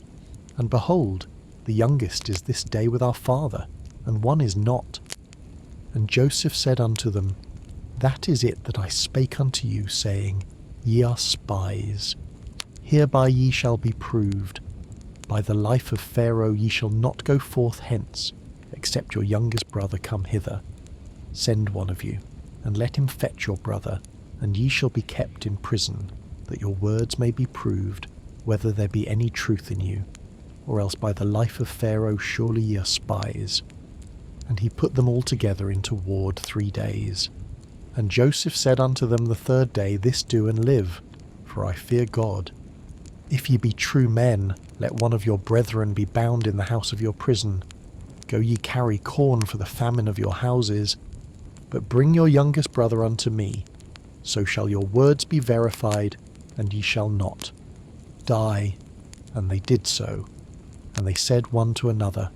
And behold, the youngest is this day with our father, and one is not. And Joseph said unto them, That is it that I spake unto you, saying, Ye are spies. Hereby ye shall be proved. By the life of Pharaoh ye shall not go forth hence, except your youngest brother come hither. Send one of you, and let him fetch your brother, and ye shall be kept in prison, that your words may be proved, whether there be any truth in you, or else by the life of Pharaoh surely ye are spies. And he put them all together into ward 3 days. And Joseph said unto them the 3rd day, This do and live, for I fear God. If ye be true men, let one of your brethren be bound in the house of your prison. Go ye carry corn for the famine of your houses, but bring your youngest brother unto me. So shall your words be verified, and ye shall not die. And they did so. And they said one to another,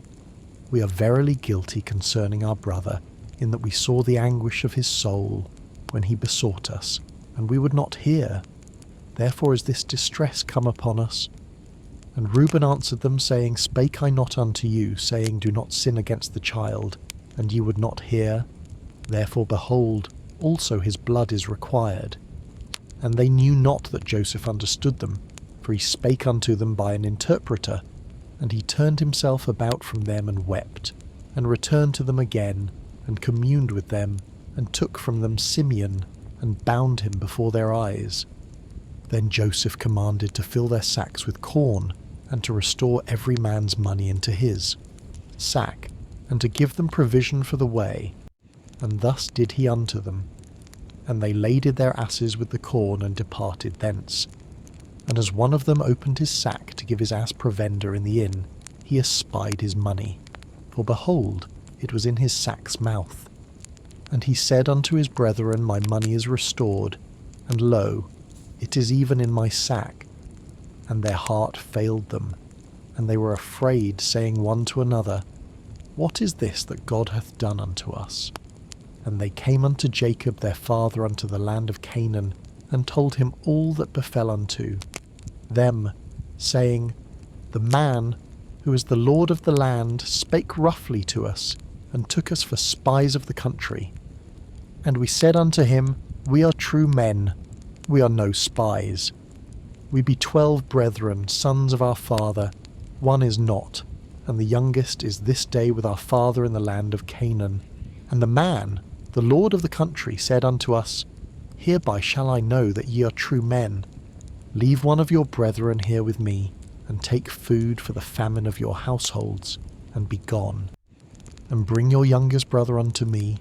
We are verily guilty concerning our brother, in that we saw the anguish of his soul when he besought us, and we would not hear. Therefore is this distress come upon us. And Reuben answered them, saying, Spake I not unto you, saying, Do not sin against the child, and ye would not hear? Therefore, behold, also his blood is required. And they knew not that Joseph understood them, for he spake unto them by an interpreter. And he turned himself about from them and wept, and returned to them again, and communed with them, and took from them Simeon, and bound him before their eyes. Then Joseph commanded to fill their sacks with corn, and to restore every man's money into his sack, and to give them provision for the way. And thus did he unto them. And they laded their asses with the corn, and departed thence. And as one of them opened his sack to give his ass provender in the inn, he espied his money. For behold, it was in his sack's mouth. And he said unto his brethren, My money is restored, and lo, it is even in my sack. And their heart failed them, and they were afraid, saying one to another, What is this that God hath done unto us? And they came unto Jacob their father unto the land of Canaan, and told him all that befell unto them, saying, The man, who is the lord of the land, spake roughly to us, and took us for spies of the country. And we said unto him, We are true men, we are no spies. We be 12 brethren, sons of our father, one is not. and the youngest is this day with our father in the land of Canaan. And the man, the lord of the country, said unto us, Hereby shall I know that ye are true men. Leave one of your brethren here with me, and take food for the famine of your households, and be gone. And bring your youngest brother unto me.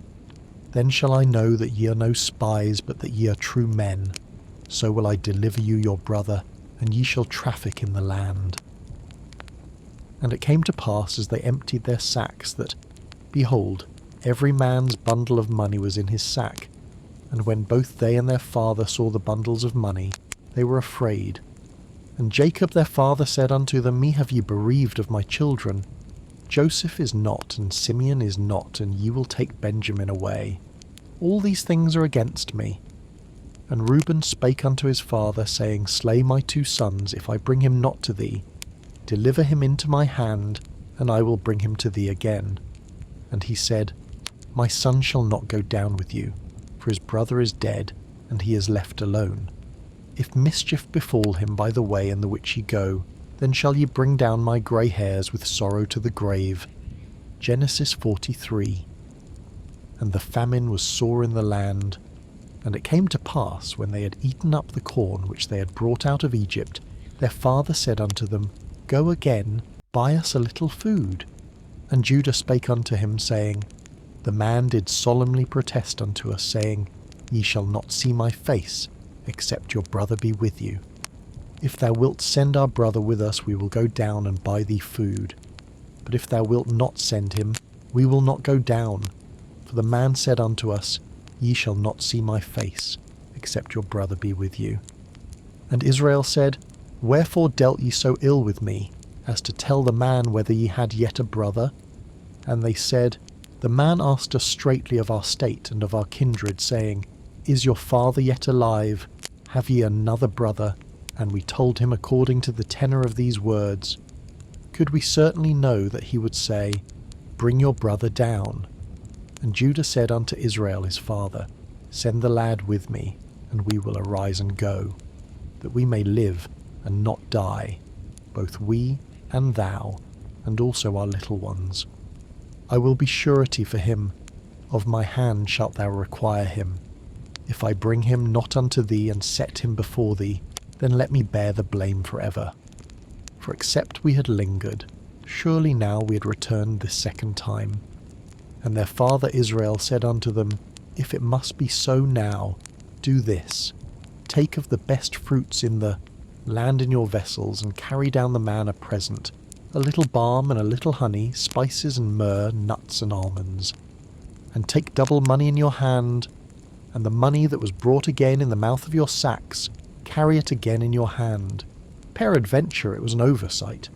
Then shall I know that ye are no spies, but that ye are true men. So will I deliver you your brother, and ye shall traffic in the land. And it came to pass, as they emptied their sacks, that, behold, every man's bundle of money was in his sack. And when both they and their father saw the bundles of money, they were afraid. And Jacob their father said unto them, Me have ye bereaved of my children. Joseph is not, and Simeon is not, and ye will take Benjamin away. All these things are against me. And Reuben spake unto his father, saying, Slay my 2 sons, if I bring him not to thee. Deliver him into my hand, and I will bring him to thee again. And he said, My son shall not go down with you, for his brother is dead, and he is left alone. If mischief befall him by the way in the which ye go, then shall ye bring down my grey hairs with sorrow to the grave. Genesis 43. And the famine was sore in the land. And it came to pass, when they had eaten up the corn which they had brought out of Egypt, their father said unto them, Go again, buy us a little food. And Judah spake unto him, saying, The man did solemnly protest unto us, saying, Ye shall not see my face, except your brother be with you. If thou wilt send our brother with us, we will go down and buy thee food. But if thou wilt not send him, we will not go down. For the man said unto us, Ye shall not see my face, except your brother be with you. And Israel said, Wherefore dealt ye so ill with me, as to tell the man whether ye had yet a brother? And they said, The man asked us straitly of our state and of our kindred, saying, Is your father yet alive? Have ye another brother? And we told him according to the tenor of these words. Could we certainly know that he would say, Bring your brother down? And Judah said unto Israel his father, Send the lad with me, and we will arise and go, that we may live and not die, both we and thou, and also our little ones. I will be surety for him, of my hand shalt thou require him. If I bring him not unto thee and set him before thee, then let me bear the blame for ever. For except we had lingered, surely now we had returned this second time. And their father Israel said unto them, If it must be so now, do this. Take of the best fruits in the land in your vessels, and carry down the man a present, a little balm and a little honey, spices and myrrh, nuts and almonds. And take double money in your hand, and the money that was brought again in the mouth of your sacks, carry it again in your hand. Peradventure it was an oversight.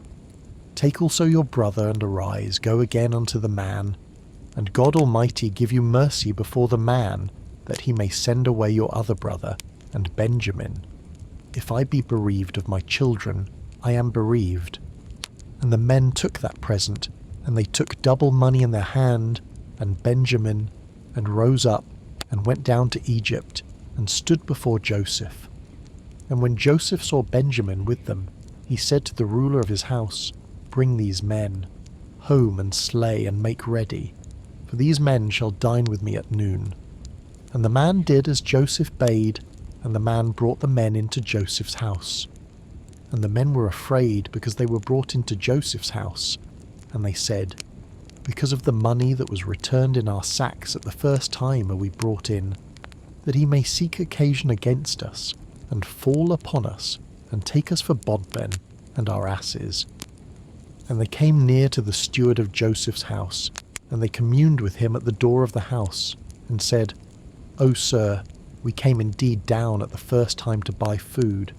Take also your brother, and arise, go again unto the man, and God Almighty give you mercy before the man, that he may send away your other brother, and Benjamin. If I be bereaved of my children, I am bereaved. And the men took that present, and they took double money in their hand, and Benjamin, and rose up, and went down to Egypt, and stood before Joseph. And when Joseph saw Benjamin with them, he said to the ruler of his house, Bring these men home, and slay, and make ready, for these men shall dine with me at noon. And the man did as Joseph bade, and the man brought the men into Joseph's house. And the men were afraid, because they were brought into Joseph's house. And they said, Because of the money that was returned in our sacks at the first time are we brought in, that he may seek occasion against us, and fall upon us, and take us for bondmen, and our asses. And they came near to the steward of Joseph's house, and they communed with him at the door of the house, and said, O sir, we came indeed down at the first time to buy food.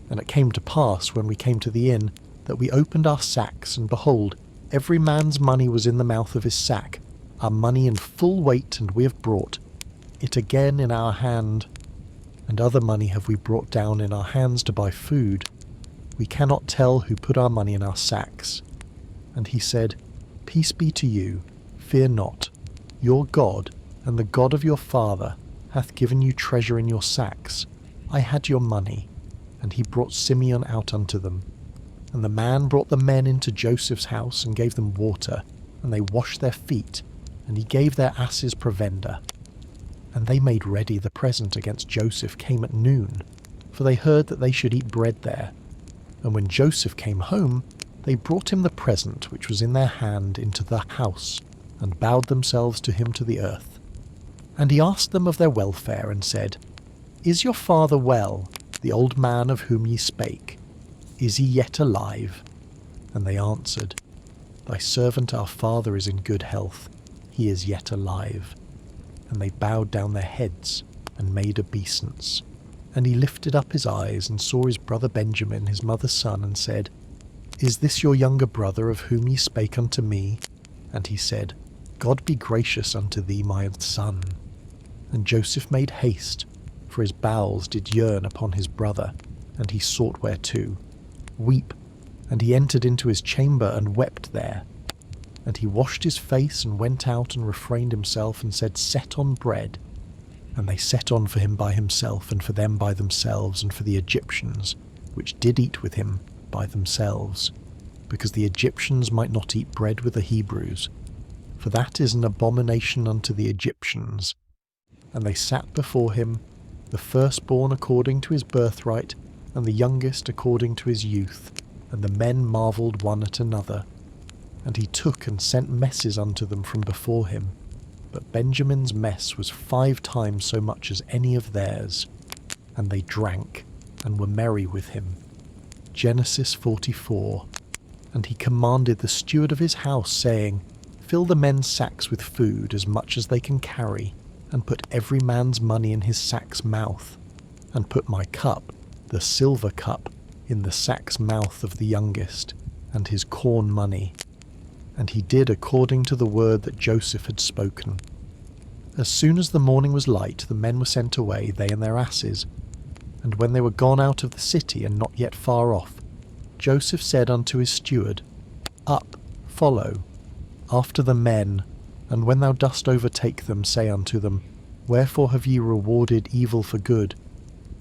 And it came to pass, when we came to the inn, that we opened our sacks, and behold, every man's money was in the mouth of his sack, our money in full weight, and we have brought it again in our hand. And other money have we brought down in our hands to buy food. We cannot tell who put our money in our sacks. And he said, Peace be to you, fear not. Your God, and the God of your father, hath given you treasure in your sacks. I had your money. And he brought Simeon out unto them. And the man brought the men into Joseph's house and gave them water, and they washed their feet, and he gave their asses provender. And they made ready the present against Joseph came at noon, for they heard that they should eat bread there. And when Joseph came home, they brought him the present which was in their hand into the house, and bowed themselves to him to the earth. And he asked them of their welfare, and said, Is your father well, the old man of whom ye spake? Is he yet alive? And they answered, Thy servant our father is in good health, he is yet alive. And they bowed down their heads, and made obeisance. And he lifted up his eyes, and saw his brother Benjamin, his mother's son, and said, Is this your younger brother of whom ye spake unto me? And he said, God be gracious unto thee, my son. And Joseph made haste, for his bowels did yearn upon his brother, and he sought where to weep. And he entered into his chamber, and wept there. And he washed his face, and went out, and refrained himself, and said, Set on bread. And they set on for him by himself, and for them by themselves, and for the Egyptians, which did eat with him, by themselves, because the Egyptians might not eat bread with the Hebrews, for that is an abomination unto the Egyptians. And they sat before him, the firstborn according to his birthright, and the youngest according to his youth, and the men marvelled one at another. And he took and sent messes unto them from before him, but Benjamin's mess was 5 times so much as any of theirs. And they drank, and were merry with him. Genesis 44. And he commanded the steward of his house, saying, Fill the men's sacks with food, as much as they can carry, and put every man's money in his sack's mouth, and put my cup, the silver cup, in the sack's mouth of the youngest, and his corn money. And he did according to the word that Joseph had spoken. As soon as the morning was light, the men were sent away, they and their asses. And when they were gone out of the city, and not yet far off, Joseph said unto his steward, Up, follow, after the men, and when thou dost overtake them, say unto them, Wherefore have ye rewarded evil for good?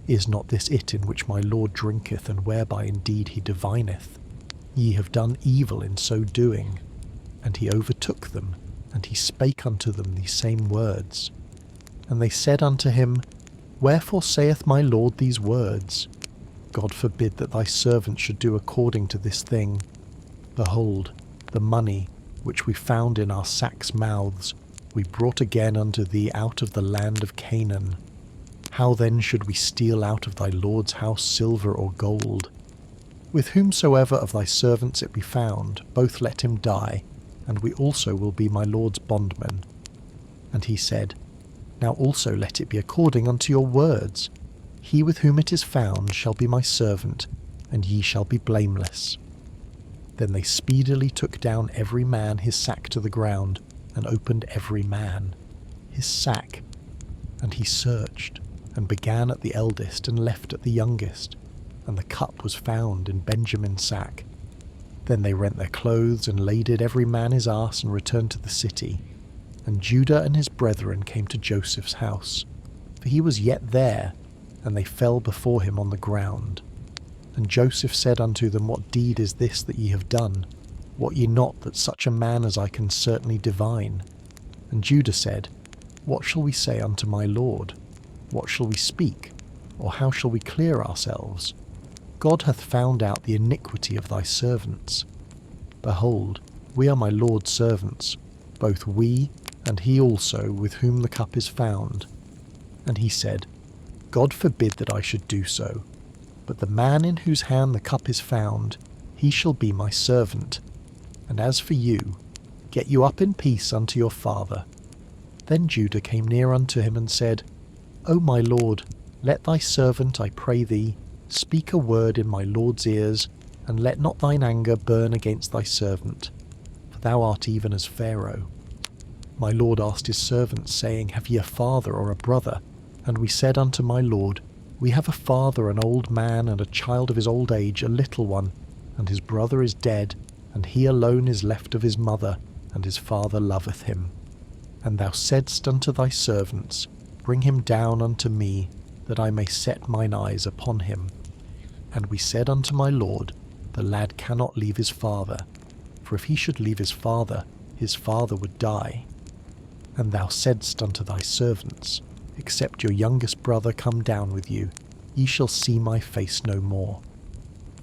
Is not this it in which my Lord drinketh, and whereby indeed he divineth? Ye have done evil in so doing. And he overtook them, and he spake unto them these same words. And they said unto him, Wherefore saith my Lord these words? God forbid that thy servant should do according to this thing. Behold, the money, which we found in our sacks' mouths, we brought again unto thee out of the land of Canaan. How then should we steal out of thy Lord's house silver or gold? With whomsoever of thy servants it be found, both let him die, and we also will be my Lord's bondmen. And he said, Now also let it be according unto your words. He with whom it is found shall be my servant, and ye shall be blameless. Then they speedily took down every man his sack to the ground, and opened every man his sack. And he searched, and began at the eldest, and left at the youngest. And the cup was found in Benjamin's sack. Then they rent their clothes, and laded every man his ass, and returned to the city. And Judah and his brethren came to Joseph's house, for he was yet there, and they fell before him on the ground. And Joseph said unto them, What deed is this that ye have done? Wot ye not that such a man as I can certainly divine? And Judah said, What shall we say unto my Lord? What shall we speak? Or how shall we clear ourselves? God hath found out the iniquity of thy servants. Behold, we are my Lord's servants, both we and he also with whom the cup is found. And he said, God forbid that I should do so, but the man in whose hand the cup is found, he shall be my servant. And as for you, get you up in peace unto your father. Then Judah came near unto him and said, O my Lord, let thy servant, I pray thee, speak a word in my Lord's ears, and let not thine anger burn against thy servant, for thou art even as Pharaoh. My Lord asked his servants, saying, Have ye a father or a brother? And we said unto my Lord, We have a father, an old man, and a child of his old age, a little one, and his brother is dead, and he alone is left of his mother, and his father loveth him. And thou saidst unto thy servants, Bring him down unto me, that I may set mine eyes upon him. And we said unto my Lord, the lad cannot leave his father, for if he should leave his father would die. And thou saidst unto thy servants, Except your youngest brother come down with you, ye shall see my face no more.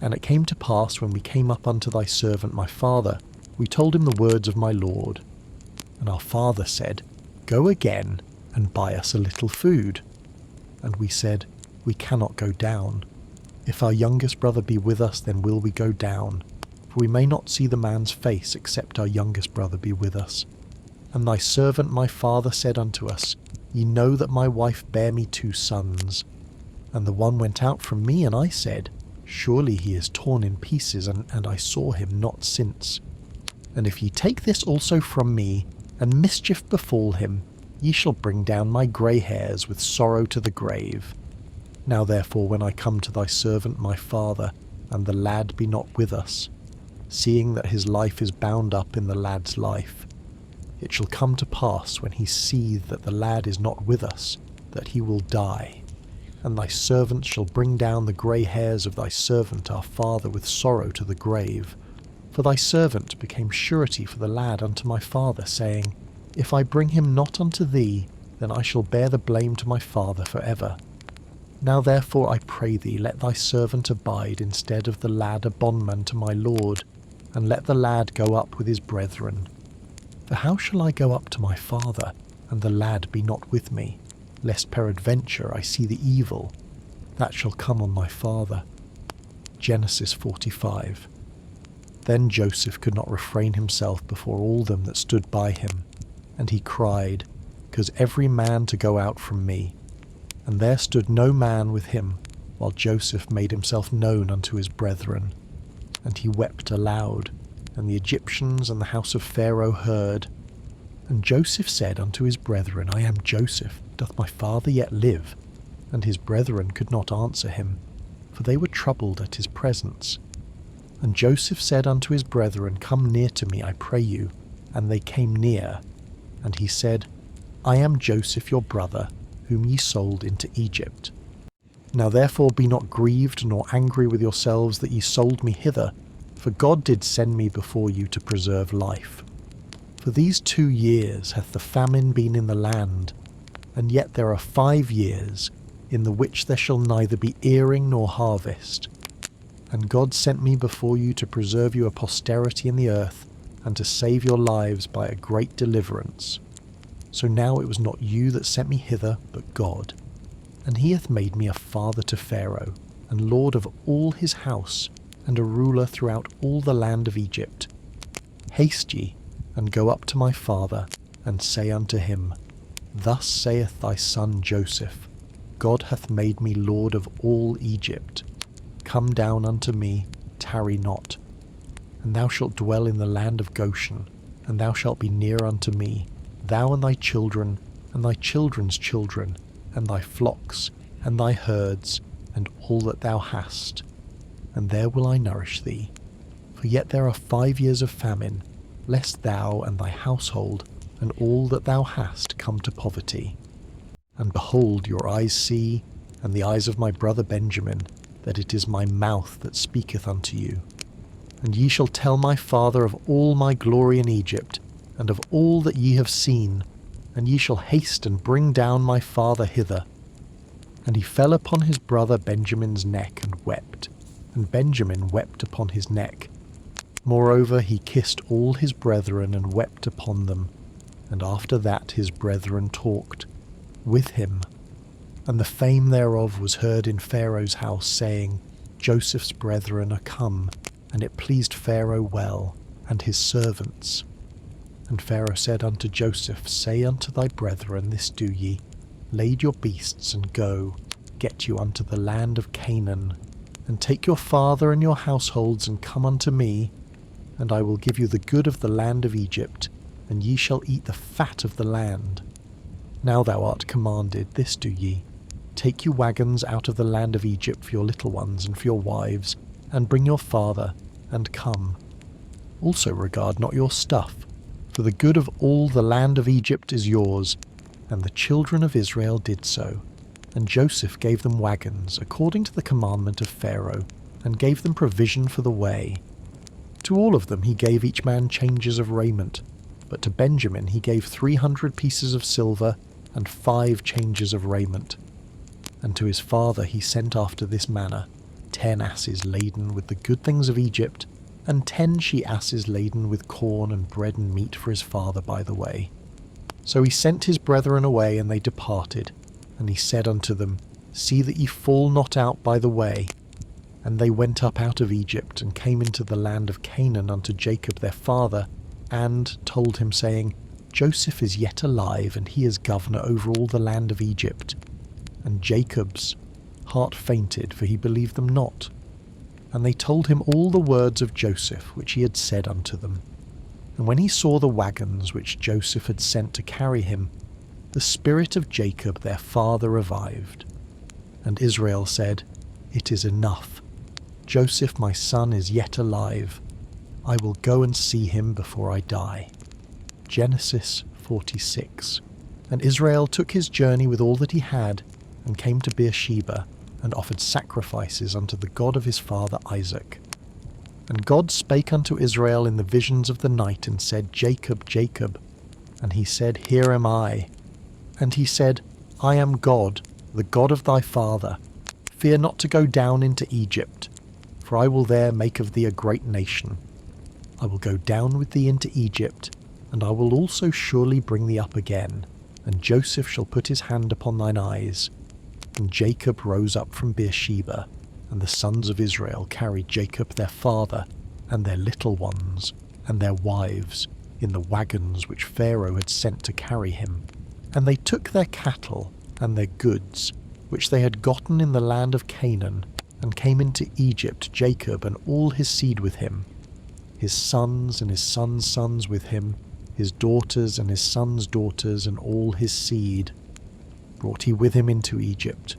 And it came to pass, when we came up unto thy servant my father, we told him the words of my lord. And our father said, Go again, and buy us a little food. And we said, We cannot go down. If our youngest brother be with us, then will we go down. For we may not see the man's face, except our youngest brother be with us. And thy servant my father said unto us, Ye know that my wife bare me 2 sons. And the one went out from me, and I said, Surely he is torn in pieces, and I saw him not since. And if ye take this also from me, and mischief befall him, ye shall bring down my grey hairs with sorrow to the grave. Now therefore, when I come to thy servant my father, and the lad be not with us, seeing that his life is bound up in the lad's life, it shall come to pass, when he see that the lad is not with us, that he will die. And thy servant shall bring down the grey hairs of thy servant our father with sorrow to the grave. For thy servant became surety for the lad unto my father, saying, If I bring him not unto thee, then I shall bear the blame to my father for ever. Now therefore I pray thee, let thy servant abide instead of the lad a bondman to my lord, and let the lad go up with his brethren. For how shall I go up to my father, and the lad be not with me, lest peradventure I see the evil that shall come on my father? Genesis 45. Then Joseph could not refrain himself before all them that stood by him, and he cried, Cause every man to go out from me. And there stood no man with him, while Joseph made himself known unto his brethren. And he wept aloud, and the Egyptians and the house of Pharaoh heard. And Joseph said unto his brethren, I am Joseph, doth my father yet live? And his brethren could not answer him, for they were troubled at his presence. And Joseph said unto his brethren, Come near to me, I pray you. And they came near. And he said, I am Joseph your brother, whom ye sold into Egypt. Now therefore be not grieved nor angry with yourselves that ye sold me hither, for God did send me before you to preserve life. For these 2 years hath the famine been in the land, and yet there are 5 years, in the which there shall neither be earing nor harvest. And God sent me before you to preserve you a posterity in the earth, and to save your lives by a great deliverance. So now it was not you that sent me hither, but God. And he hath made me a father to Pharaoh, and lord of all his house, and a ruler throughout all the land of Egypt. Haste ye, and go up to my father, and say unto him, Thus saith thy son Joseph, God hath made me lord of all Egypt. Come down unto me, tarry not. And thou shalt dwell in the land of Goshen, and thou shalt be near unto me, thou and thy children, and thy children's children, and thy flocks, and thy herds, and all that thou hast. And there will I nourish thee. For yet there are 5 years of famine, lest thou and thy household, and all that thou hast, come to poverty. And behold, your eyes see, and the eyes of my brother Benjamin, that it is my mouth that speaketh unto you. And ye shall tell my father of all my glory in Egypt, and of all that ye have seen, and ye shall haste and bring down my father hither. And he fell upon his brother Benjamin's neck and wept, and Benjamin wept upon his neck. Moreover he kissed all his brethren and wept upon them, and after that his brethren talked with him. And the fame thereof was heard in Pharaoh's house, saying, Joseph's brethren are come, and it pleased Pharaoh well, and his servants. And Pharaoh said unto Joseph, Say unto thy brethren, This do ye, lade your beasts, and go, get you unto the land of Canaan, and take your father and your households, and come unto me, and I will give you the good of the land of Egypt, and ye shall eat the fat of the land. Now thou art commanded, this do ye, take you wagons out of the land of Egypt for your little ones and for your wives, and bring your father, and come. Also regard not your stuff, for the good of all the land of Egypt is yours. And the children of Israel did so. And Joseph gave them wagons, according to the commandment of Pharaoh, and gave them provision for the way. To all of them he gave each man changes of raiment, but to Benjamin he gave 300 pieces of silver and 5 changes of raiment. And to his father he sent after this manner 10 asses laden with the good things of Egypt, and 10 she-asses laden with corn and bread and meat for his father by the way. So he sent his brethren away, and they departed. And he said unto them, See that ye fall not out by the way. And they went up out of Egypt, and came into the land of Canaan unto Jacob their father, and told him, saying, Joseph is yet alive, and he is governor over all the land of Egypt. And Jacob's heart fainted, for he believed them not. And they told him all the words of Joseph, which he had said unto them. And when he saw the wagons which Joseph had sent to carry him, the spirit of Jacob their father revived. And Israel said, It is enough. Joseph my son is yet alive. I will go and see him before I die. Genesis 46. And Israel took his journey with all that he had, and came to Beersheba, and offered sacrifices unto the God of his father Isaac. And God spake unto Israel in the visions of the night, and said, Jacob, Jacob. And he said, Here am I. And he said, I am God, the God of thy father. Fear not to go down into Egypt, for I will there make of thee a great nation. I will go down with thee into Egypt, and I will also surely bring thee up again, and Joseph shall put his hand upon thine eyes. And Jacob rose up from Beersheba, and the sons of Israel carried Jacob their father, and their little ones, and their wives, in the wagons which Pharaoh had sent to carry him. And they took their cattle and their goods, which they had gotten in the land of Canaan, and came into Egypt, Jacob and all his seed with him, his sons and his sons' sons with him, his daughters and his sons' daughters, and all his seed brought he with him into Egypt.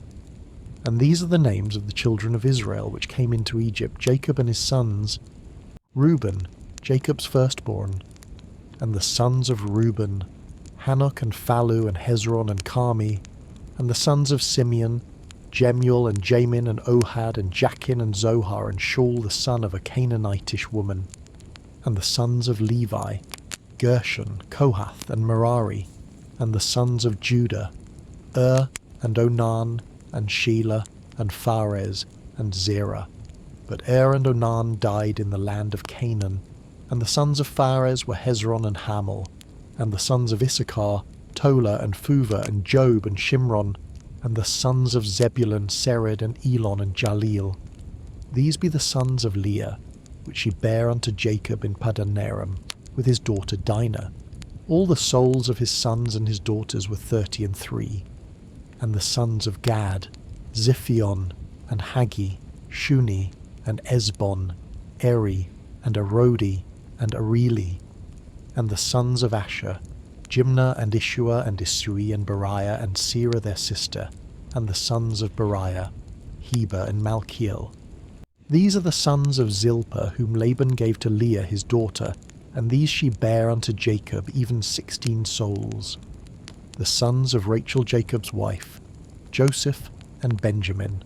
And these are the names of the children of Israel which came into Egypt, Jacob and his sons: Reuben, Jacob's firstborn, and the sons of Reuben, Hanok and Phalu and Hezron and Carmi, and the sons of Simeon, Jemuel and Jamin and Ohad and Jachin and Zohar and Shaul the son of a Canaanitish woman, and the sons of Levi, Gershon, Kohath and Merari, and the sons of Judah, and Onan, and Shelah, and Phares, and Zerah. But and Onan died in the land of Canaan, and the sons of Phares were Hezron and Hamel, and the sons of Issachar, Tola, and Phuvah, and Job, and Shimron, and the sons of Zebulun, Sered, and Elon, and Jaleel. These be the sons of Leah, which she bare unto Jacob in Padanaram, with his daughter Dinah. All the souls of his sons and his daughters were 33. And the sons of Gad, Ziphion, and Haggi, Shuni, and Esbon, Eri, and Arodi, and Areli. And the sons of Asher, Jimnah, and Ishua, and Isui, and Beriah, and Serah their sister, and the sons of Beriah, Heber, and Malchiel. These are the sons of Zilpah, whom Laban gave to Leah his daughter, and these she bare unto Jacob, even 16 souls. The sons of Rachel Jacob's wife, Joseph and Benjamin.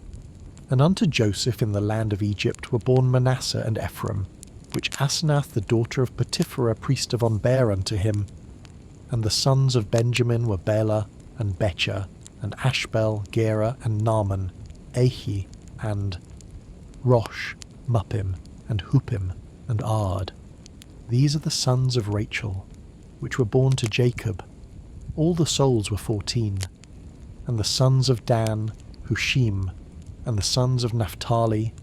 And unto Joseph in the land of Egypt were born Manasseh and Ephraim, which Asenath the daughter of Potipherah priest of On bare unto him. And the sons of Benjamin were Bela and Becher, and Ashbel, Gera, and Naaman, Ahi, and Rosh, Muppim, and Huppim, and Ard. These are the sons of Rachel, which were born to Jacob. All the souls were 14. And the sons of Dan, Hushim, and the sons of Naphtali,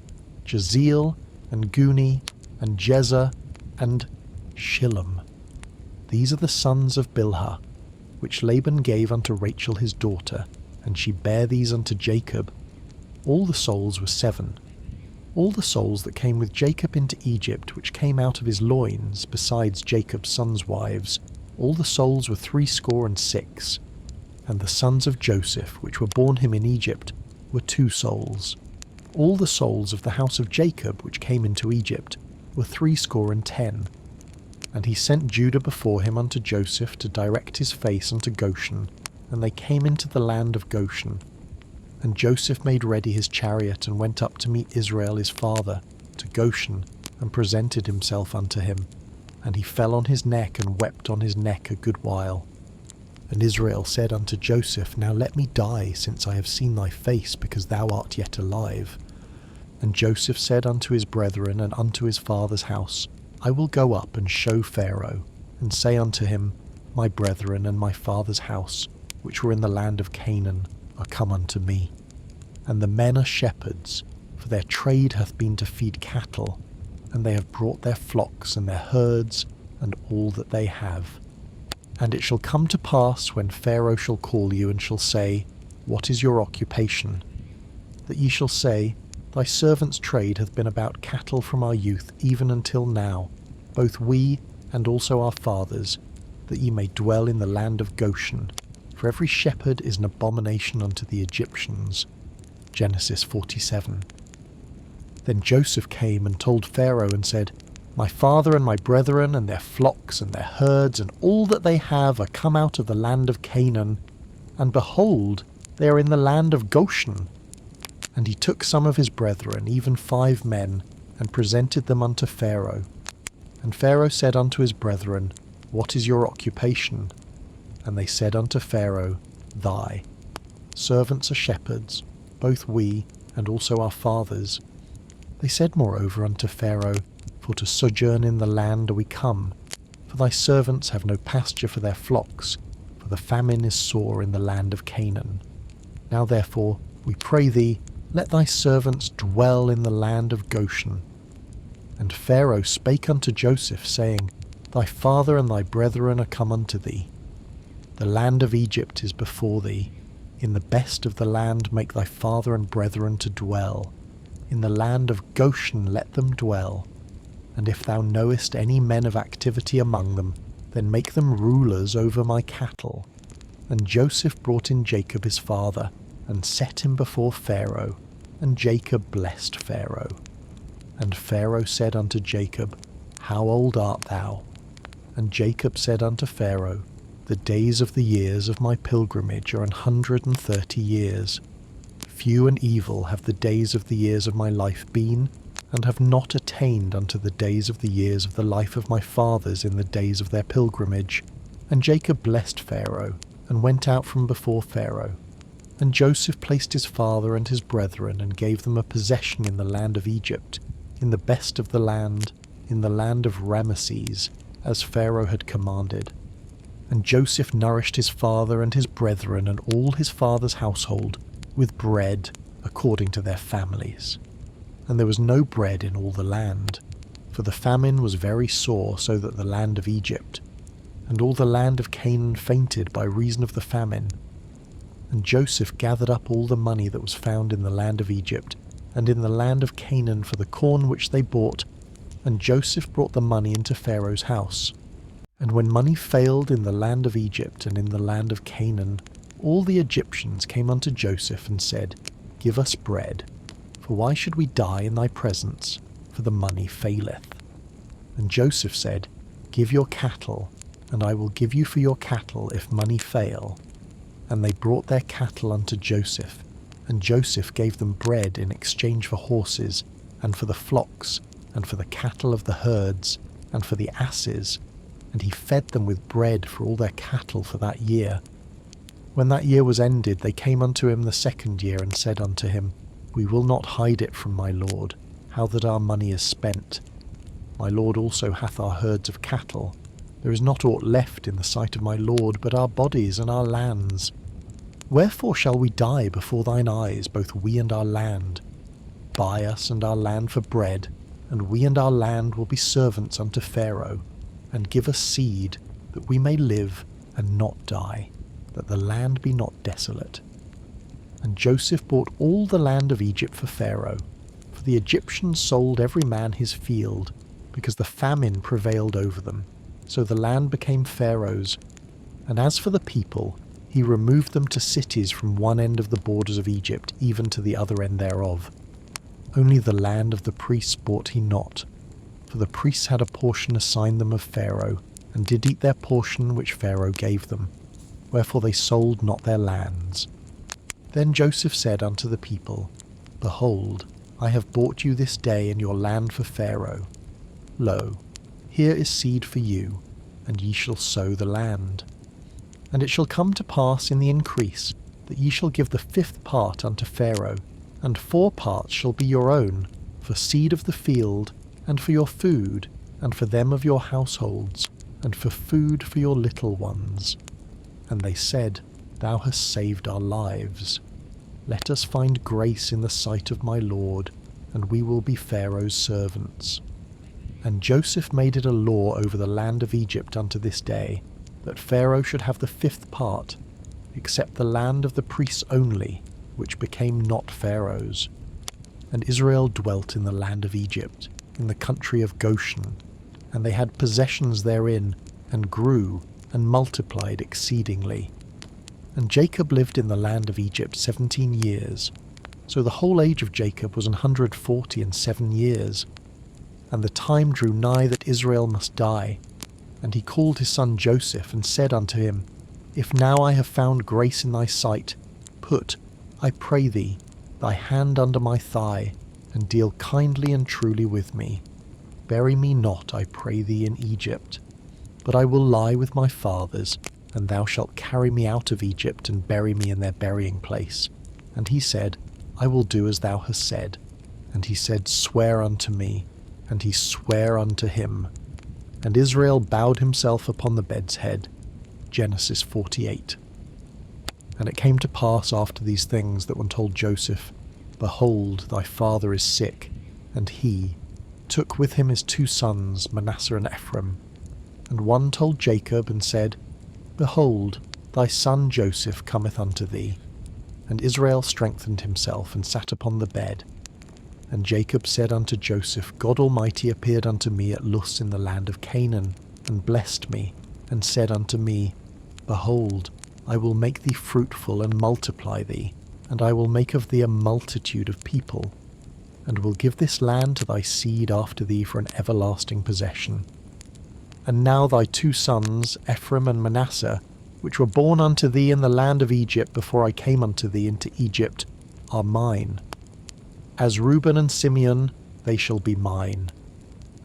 Jaziel, and Guni, and Jezer, and Shillem. These are the sons of Bilhah, which Laban gave unto Rachel his daughter, and she bare these unto Jacob. All the souls were 7. All the souls that came with Jacob into Egypt, which came out of his loins, besides Jacob's sons' wives, all the souls were 66. And the sons of Joseph, which were born him in Egypt, were 2 souls. All the souls of the house of Jacob, which came into Egypt, were 70. And he sent Judah before him unto Joseph to direct his face unto Goshen, and they came into the land of Goshen. And Joseph made ready his chariot and went up to meet Israel his father, to Goshen, and presented himself unto him. And he fell on his neck and wept on his neck a good while. And Israel said unto Joseph, Now let me die, since I have seen thy face, because thou art yet alive. And Joseph said unto his brethren and unto his father's house, I will go up and show Pharaoh, and say unto him, My brethren and my father's house, which were in the land of Canaan, are come unto me. And the men are shepherds, for their trade hath been to feed cattle, and they have brought their flocks and their herds, and all that they have. And it shall come to pass, when Pharaoh shall call you, and shall say, What is your occupation? That ye shall say, Thy servant's trade hath been about cattle from our youth even until now, both we and also our fathers, that ye may dwell in the land of Goshen, for every shepherd is an abomination unto the Egyptians. Genesis 47. Then Joseph came and told Pharaoh and said, My father and my brethren and their flocks and their herds and all that they have are come out of the land of Canaan, and behold, they are in the land of Goshen. And he took some of his brethren, even 5 men, and presented them unto Pharaoh. And Pharaoh said unto his brethren, What is your occupation? And they said unto Pharaoh, Thy servants are shepherds, both we and also our fathers. They said moreover unto Pharaoh, For to sojourn in the land are we come, for thy servants have no pasture for their flocks, for the famine is sore in the land of Canaan. Now therefore, we pray thee, let thy servants dwell in the land of Goshen. And Pharaoh spake unto Joseph, saying, Thy father and thy brethren are come unto thee. The land of Egypt is before thee. In the best of the land make thy father and brethren to dwell. In the land of Goshen let them dwell. And if thou knowest any men of activity among them, then make them rulers over my cattle. And Joseph brought in Jacob his father, and set him before Pharaoh, and Jacob blessed Pharaoh. And Pharaoh said unto Jacob, How old art thou? And Jacob said unto Pharaoh, The days of the years of my pilgrimage are 130 years. Few and evil have the days of the years of my life been, and have not attained unto the days of the years of the life of my fathers in the days of their pilgrimage. And Jacob blessed Pharaoh, and went out from before Pharaoh. And Joseph placed his father and his brethren, and gave them a possession in the land of Egypt, in the best of the land, in the land of Ramesses, as Pharaoh had commanded. And Joseph nourished his father and his brethren and all his father's household with bread according to their families. And there was no bread in all the land, for the famine was very sore, so that the land of Egypt, and all the land of Canaan fainted by reason of the famine. And Joseph gathered up all the money that was found in the land of Egypt, and in the land of Canaan for the corn which they bought, and Joseph brought the money into Pharaoh's house. And when money failed in the land of Egypt and in the land of Canaan, all the Egyptians came unto Joseph and said, Give us bread, for why should we die in thy presence? For the money faileth. And Joseph said, Give your cattle, and I will give you for your cattle if money fail. And they brought their cattle unto Joseph, and Joseph gave them bread in exchange for horses, and for the flocks, and for the cattle of the herds, and for the asses, and he fed them with bread for all their cattle for that year. When that year was ended, they came unto him the 2nd year, and said unto him, We will not hide it from my lord, how that our money is spent. My lord also hath our herds of cattle. There is not aught left in the sight of my lord, but our bodies and our lands. Wherefore shall we die before thine eyes, both we and our land? Buy us and our land for bread, and we and our land will be servants unto Pharaoh, and give us seed, that we may live and not die, that the land be not desolate. And Joseph bought all the land of Egypt for Pharaoh, for the Egyptians sold every man his field, because the famine prevailed over them. So the land became Pharaoh's. And as for the people, he removed them to cities from one end of the borders of Egypt, even to the other end thereof. Only the land of the priests bought he not, for the priests had a portion assigned them of Pharaoh, and did eat their portion which Pharaoh gave them. Wherefore they sold not their lands. Then Joseph said unto the people, Behold, I have bought you this day in your land for Pharaoh. Lo, here is seed for you, and ye shall sow the land. And it shall come to pass in the increase, that ye shall give the 5th part unto Pharaoh, and 4 parts shall be your own, for seed of the field, and for your food, and for them of your households, and for food for your little ones. And they said, Thou hast saved our lives. Let us find grace in the sight of my Lord, and we will be Pharaoh's servants. And Joseph made it a law over the land of Egypt unto this day, that Pharaoh should have the 5th part, except the land of the priests only, which became not Pharaoh's. And Israel dwelt in the land of Egypt, in the country of Goshen, and they had possessions therein, and grew, and multiplied exceedingly. And Jacob lived in the land of Egypt 17 years, so the whole age of Jacob was 147 years. And the time drew nigh that Israel must die, and he called his son Joseph, and said unto him, If now I have found grace in thy sight, put, I pray thee, thy hand under my thigh, and deal kindly and truly with me. Bury me not, I pray thee, in Egypt, but I will lie with my fathers, and thou shalt carry me out of Egypt, and bury me in their burying place. And he said, I will do as thou hast said. And he said, Swear unto me. And he sware unto him. And Israel bowed himself upon the bed's head. Genesis 48. And it came to pass after these things that one told Joseph, Behold, thy father is sick. And he took with him his 2 sons, Manasseh and Ephraim. And one told Jacob, and said, Behold, thy son Joseph cometh unto thee. And Israel strengthened himself, and sat upon the bed. And Jacob said unto Joseph, God Almighty appeared unto me at Luz in the land of Canaan, and blessed me, and said unto me, Behold, I will make thee fruitful, and multiply thee, and I will make of thee a multitude of people, and will give this land to thy seed after thee for an everlasting possession. And now thy 2 sons, Ephraim and Manasseh, which were born unto thee in the land of Egypt before I came unto thee into Egypt, are mine. As Reuben and Simeon, they shall be mine.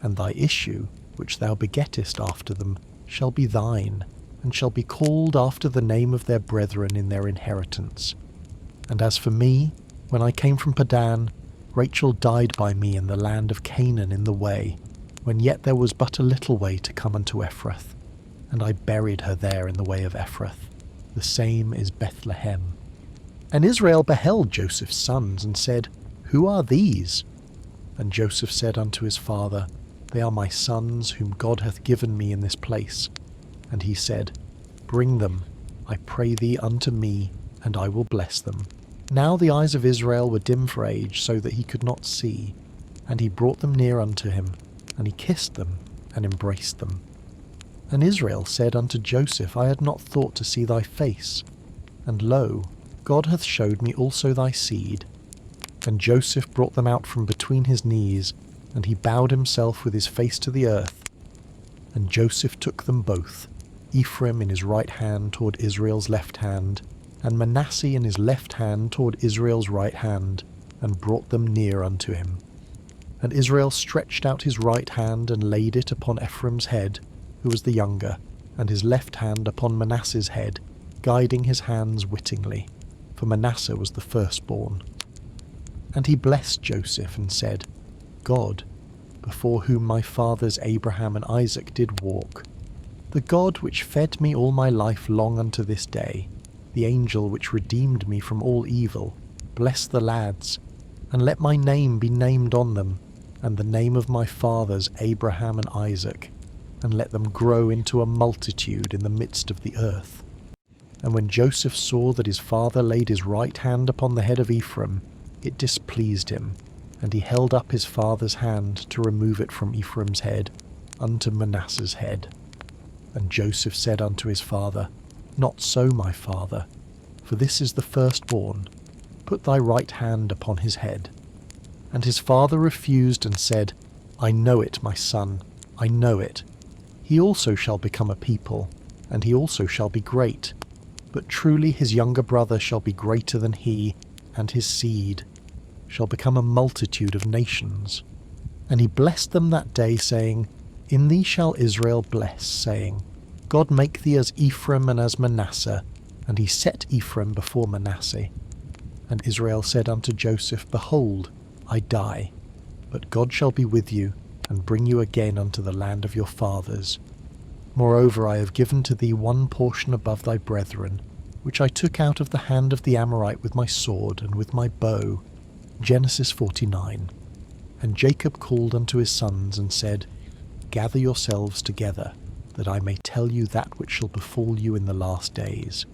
And thy issue, which thou begettest after them, shall be thine, and shall be called after the name of their brethren in their inheritance. And as for me, when I came from Padan, Rachel died by me in the land of Canaan in the way, when yet there was but a little way to come unto Ephrath, and I buried her there in the way of Ephrath. The same is Bethlehem. And Israel beheld Joseph's sons, and said, Who are these? And Joseph said unto his father, They are my sons, whom God hath given me in this place. And he said, Bring them, I pray thee, unto me, and I will bless them. Now the eyes of Israel were dim for age, so that he could not see. And he brought them near unto him, and he kissed them, and embraced them. And Israel said unto Joseph, I had not thought to see thy face. And lo, God hath showed me also thy seed. And Joseph brought them out from between his knees, and he bowed himself with his face to the earth. And Joseph took them both, Ephraim in his right hand toward Israel's left hand, and Manasseh in his left hand toward Israel's right hand, and brought them near unto him. And Israel stretched out his right hand, and laid it upon Ephraim's head, who was the younger, and his left hand upon Manasseh's head, guiding his hands wittingly, for Manasseh was the firstborn. And he blessed Joseph, and said, God, before whom my fathers Abraham and Isaac did walk, the God which fed me all my life long unto this day, the angel which redeemed me from all evil, bless the lads, and let my name be named on them, and the name of my fathers Abraham and Isaac, and let them grow into a multitude in the midst of the earth. And when Joseph saw that his father laid his right hand upon the head of Ephraim, it displeased him, and he held up his father's hand to remove it from Ephraim's head unto Manasseh's head. And Joseph said unto his father, Not so, my father, for this is the firstborn. Put thy right hand upon his head. And his father refused, and said, I know it, my son, I know it. He also shall become a people, and he also shall be great. but truly his younger brother shall be greater than he, and his seed shall become a multitude of nations. And he blessed them that day, saying, In thee shall Israel bless, saying, God make thee as Ephraim and as Manasseh. And he set Ephraim before Manasseh. And Israel said unto Joseph, Behold, I die, but God shall be with you, and bring you again unto the land of your fathers. Moreover, I have given to thee one portion above thy brethren, which I took out of the hand of the Amorite with my sword and with my bow. Genesis 49. And Jacob called unto his sons, and said, Gather yourselves together, that I may tell you that which shall befall you in the last days.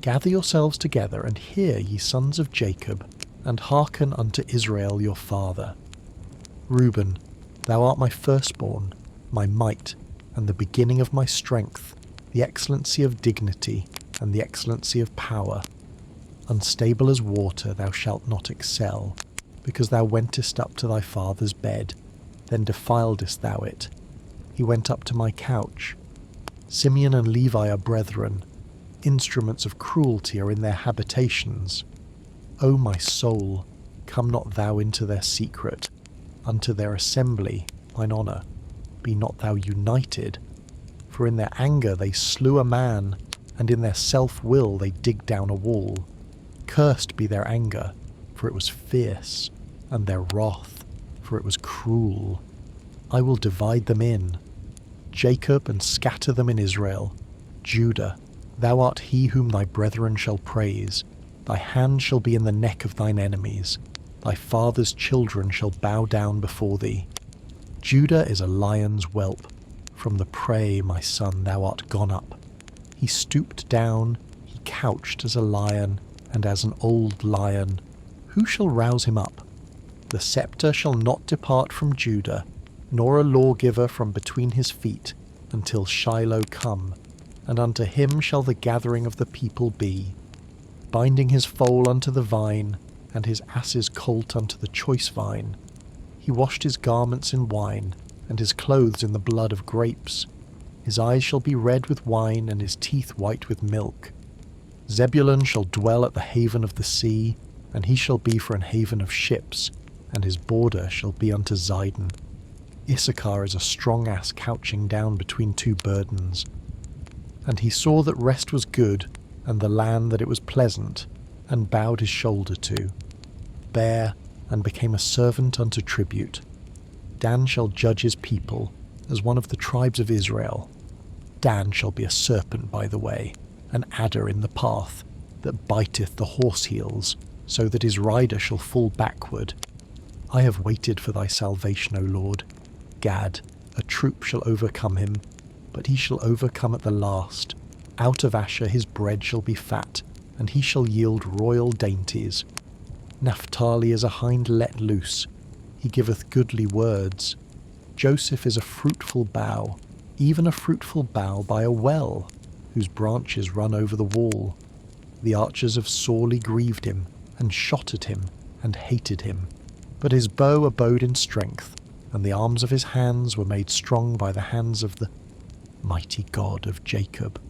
Gather yourselves together, and hear, ye sons of Jacob, and hearken unto Israel your father. Reuben, thou art my firstborn, my might, and the beginning of my strength, the excellency of dignity, and the excellency of power. Unstable as water thou shalt not excel, because thou wentest up to thy father's bed, then defiledest thou it. He went up to my couch. Simeon and Levi are brethren, instruments of cruelty are in their habitations. O my soul, come not thou into their secret, unto their assembly, mine honour. Be not thou united, for in their anger they slew a man, and in their self-will they digged down a wall. Cursed be their anger, for it was fierce, and their wrath, for it was cruel. I will divide them in, Jacob, and scatter them in Israel. Judah, thou art he whom thy brethren shall praise. Thy hand shall be in the neck of thine enemies. Thy father's children shall bow down before thee. Judah is a lion's whelp. From the prey, my son, thou art gone up. He stooped down, he couched as a lion, and as an old lion. Who shall rouse him up? The sceptre shall not depart from Judah, nor a lawgiver from between his feet, until Shiloh come, and unto him shall the gathering of the people be. Binding his foal unto the vine, and his ass's colt unto the choice vine. He washed his garments in wine, and his clothes in the blood of grapes. His eyes shall be red with wine, and his teeth white with milk. Zebulun shall dwell at the haven of the sea, and he shall be for an haven of ships, and his border shall be unto Zidon. Issachar is a strong ass couching down between two burdens. And he saw that rest was good, and the land that it was pleasant, and bowed his shoulder to. Bare, and became a servant unto tribute. Dan shall judge his people, as one of the tribes of Israel. Dan shall be a serpent by the way, an adder in the path, that biteth the horse heels, so that his rider shall fall backward. I have waited for thy salvation, O Lord. Gad, a troop shall overcome him, but he shall overcome at the last. Out of Asher his bread shall be fat, and he shall yield royal dainties. Naphtali is a hind let loose, he giveth goodly words. Joseph is a fruitful bough, even a fruitful bough by a well, whose branches run over the wall. The archers have sorely grieved him, and shot at him, and hated him. But his bow abode in strength, and the arms of his hands were made strong by the hands of the mighty God of Jacob.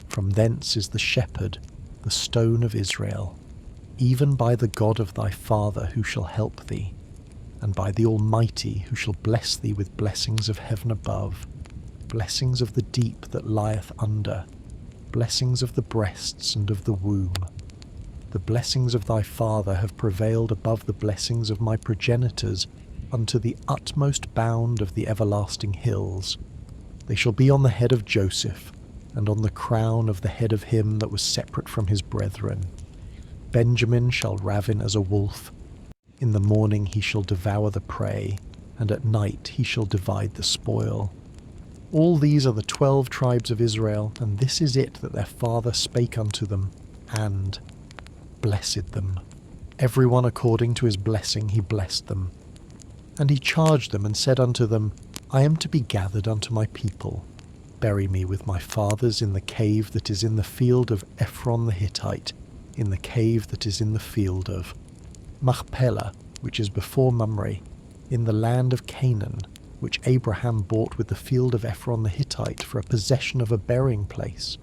From thence is the shepherd, the stone of Israel, even by the God of thy father who shall help thee, and by the Almighty who shall bless thee with blessings of heaven above, blessings of the deep that lieth under, blessings of the breasts and of the womb. The blessings of thy father have prevailed above the blessings of my progenitors unto the utmost bound of the everlasting hills. They shall be on the head of Joseph, and on the crown of the head of him that was separate from his brethren. Benjamin shall ravin as a wolf. In the morning he shall devour the prey, and at night he shall divide the spoil. All these are the 12 tribes of Israel, and this is it that their father spake unto them, and blessed them. Every one according to his blessing he blessed them. And he charged them and said unto them, I am to be gathered unto my people. Bury me with my fathers in the cave that is in the field of Ephron the Hittite, in the cave that is in the field of Machpelah, which is before Mamre, in the land of Canaan, which Abraham bought with the field of Ephron the Hittite for a possession of a burying place.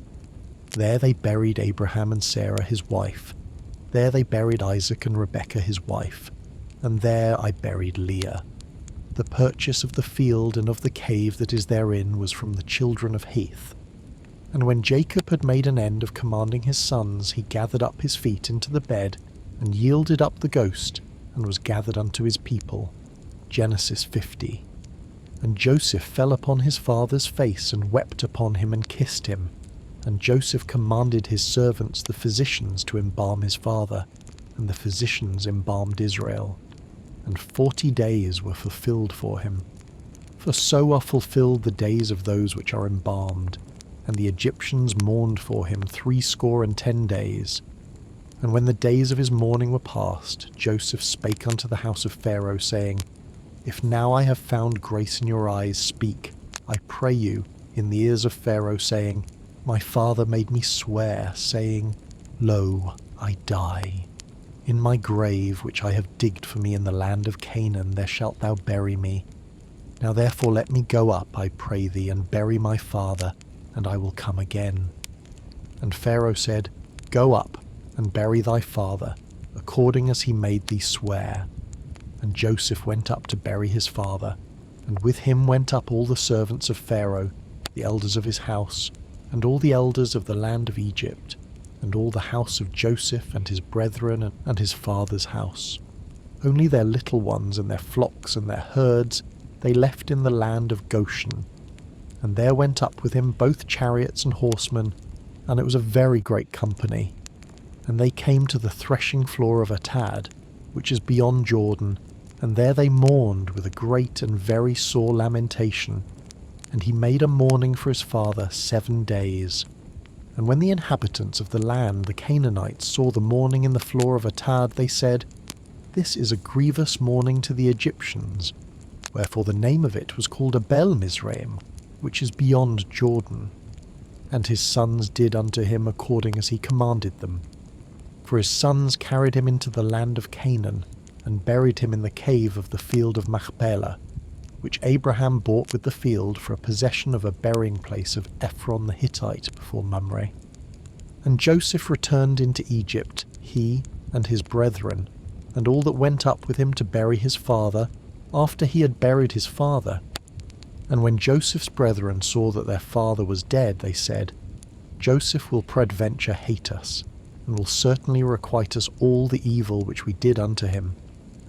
There they buried Abraham and Sarah his wife. There they buried Isaac and Rebekah his wife. And there I buried Leah. The purchase of the field and of the cave that is therein was from the children of Heth. And when Jacob had made an end of commanding his sons, he gathered up his feet into the bed, and yielded up the ghost, and was gathered unto his people. Genesis 50. And Joseph fell upon his father's face, and wept upon him, and kissed him. And Joseph commanded his servants the physicians to embalm his father, and the physicians embalmed Israel. And 40 days were fulfilled for him. For so are fulfilled the days of those which are embalmed. And the Egyptians mourned for him 70 days. And when the days of his mourning were past, Joseph spake unto the house of Pharaoh, saying, If now I have found grace in your eyes, speak, I pray you, in the ears of Pharaoh, saying, My father made me swear, saying, Lo, I die. In my grave, which I have digged for me in the land of Canaan, there shalt thou bury me. Now therefore let me go up, I pray thee, and bury my father, and I will come again. And Pharaoh said, Go up, and bury thy father, according as he made thee swear. And Joseph went up to bury his father, and with him went up all the servants of Pharaoh, the elders of his house, and all the elders of the land of Egypt, and all the house of Joseph and his brethren and his father's house. Only their little ones and their flocks and their herds they left in the land of Goshen. And there went up with him both chariots and horsemen, and it was a very great company. And they came to the threshing floor of Atad, which is beyond Jordan, and there they mourned with a great and very sore lamentation. And he made a mourning for his father 7 days. And when the inhabitants of the land, the Canaanites, saw the mourning in the floor of Atad, they said, This is a grievous mourning to the Egyptians. Wherefore the name of it was called Abel Mizraim, which is beyond Jordan. And his sons did unto him according as he commanded them. For his sons carried him into the land of Canaan, and buried him in the cave of the field of Machpelah, which Abraham bought with the field for a possession of a burying place of Ephron the Hittite before Mamre. And Joseph returned into Egypt, he and his brethren, and all that went up with him to bury his father, after he had buried his father. And when Joseph's brethren saw that their father was dead, they said, Joseph will peradventure hate us, and will certainly requite us all the evil which we did unto him.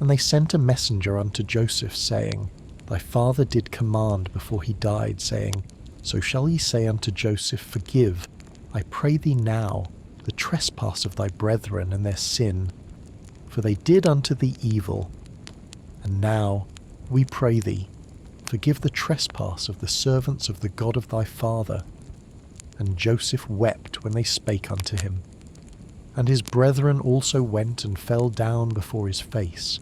And they sent a messenger unto Joseph, saying, Thy father did command before he died, saying, So shall ye say unto Joseph, Forgive, I pray thee now, the trespass of thy brethren and their sin, for they did unto thee evil. And now, we pray thee, forgive the trespass of the servants of the God of thy father. And Joseph wept when they spake unto him. And his brethren also went and fell down before his face.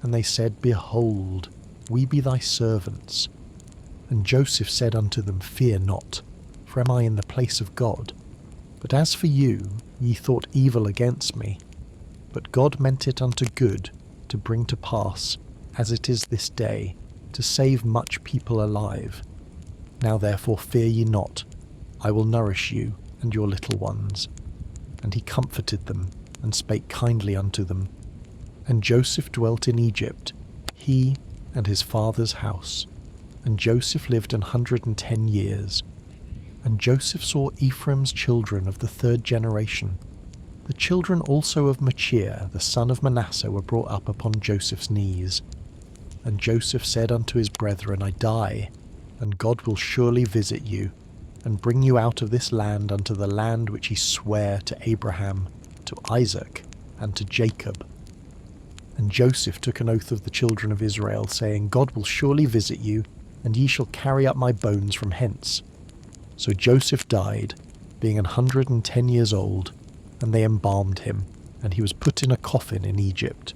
And they said, Behold, we be thy servants. And Joseph said unto them, Fear not, for am I in the place of God? But as for you, ye thought evil against me. But God meant it unto good, to bring to pass, as it is this day, to save much people alive. Now therefore fear ye not, I will nourish you and your little ones. And he comforted them, and spake kindly unto them. And Joseph dwelt in Egypt, he and his father's house. And Joseph lived 110 years. And Joseph saw Ephraim's children of the 3rd generation. The children also of Machir, the son of Manasseh, were brought up upon Joseph's knees. And Joseph said unto his brethren, I die, and God will surely visit you, and bring you out of this land unto the land which he sware to Abraham, to Isaac, and to Jacob. And Joseph took an oath of the children of Israel, saying, God will surely visit you, and ye shall carry up my bones from hence. So Joseph died, being 110 years old, and they embalmed him, and he was put in a coffin in Egypt.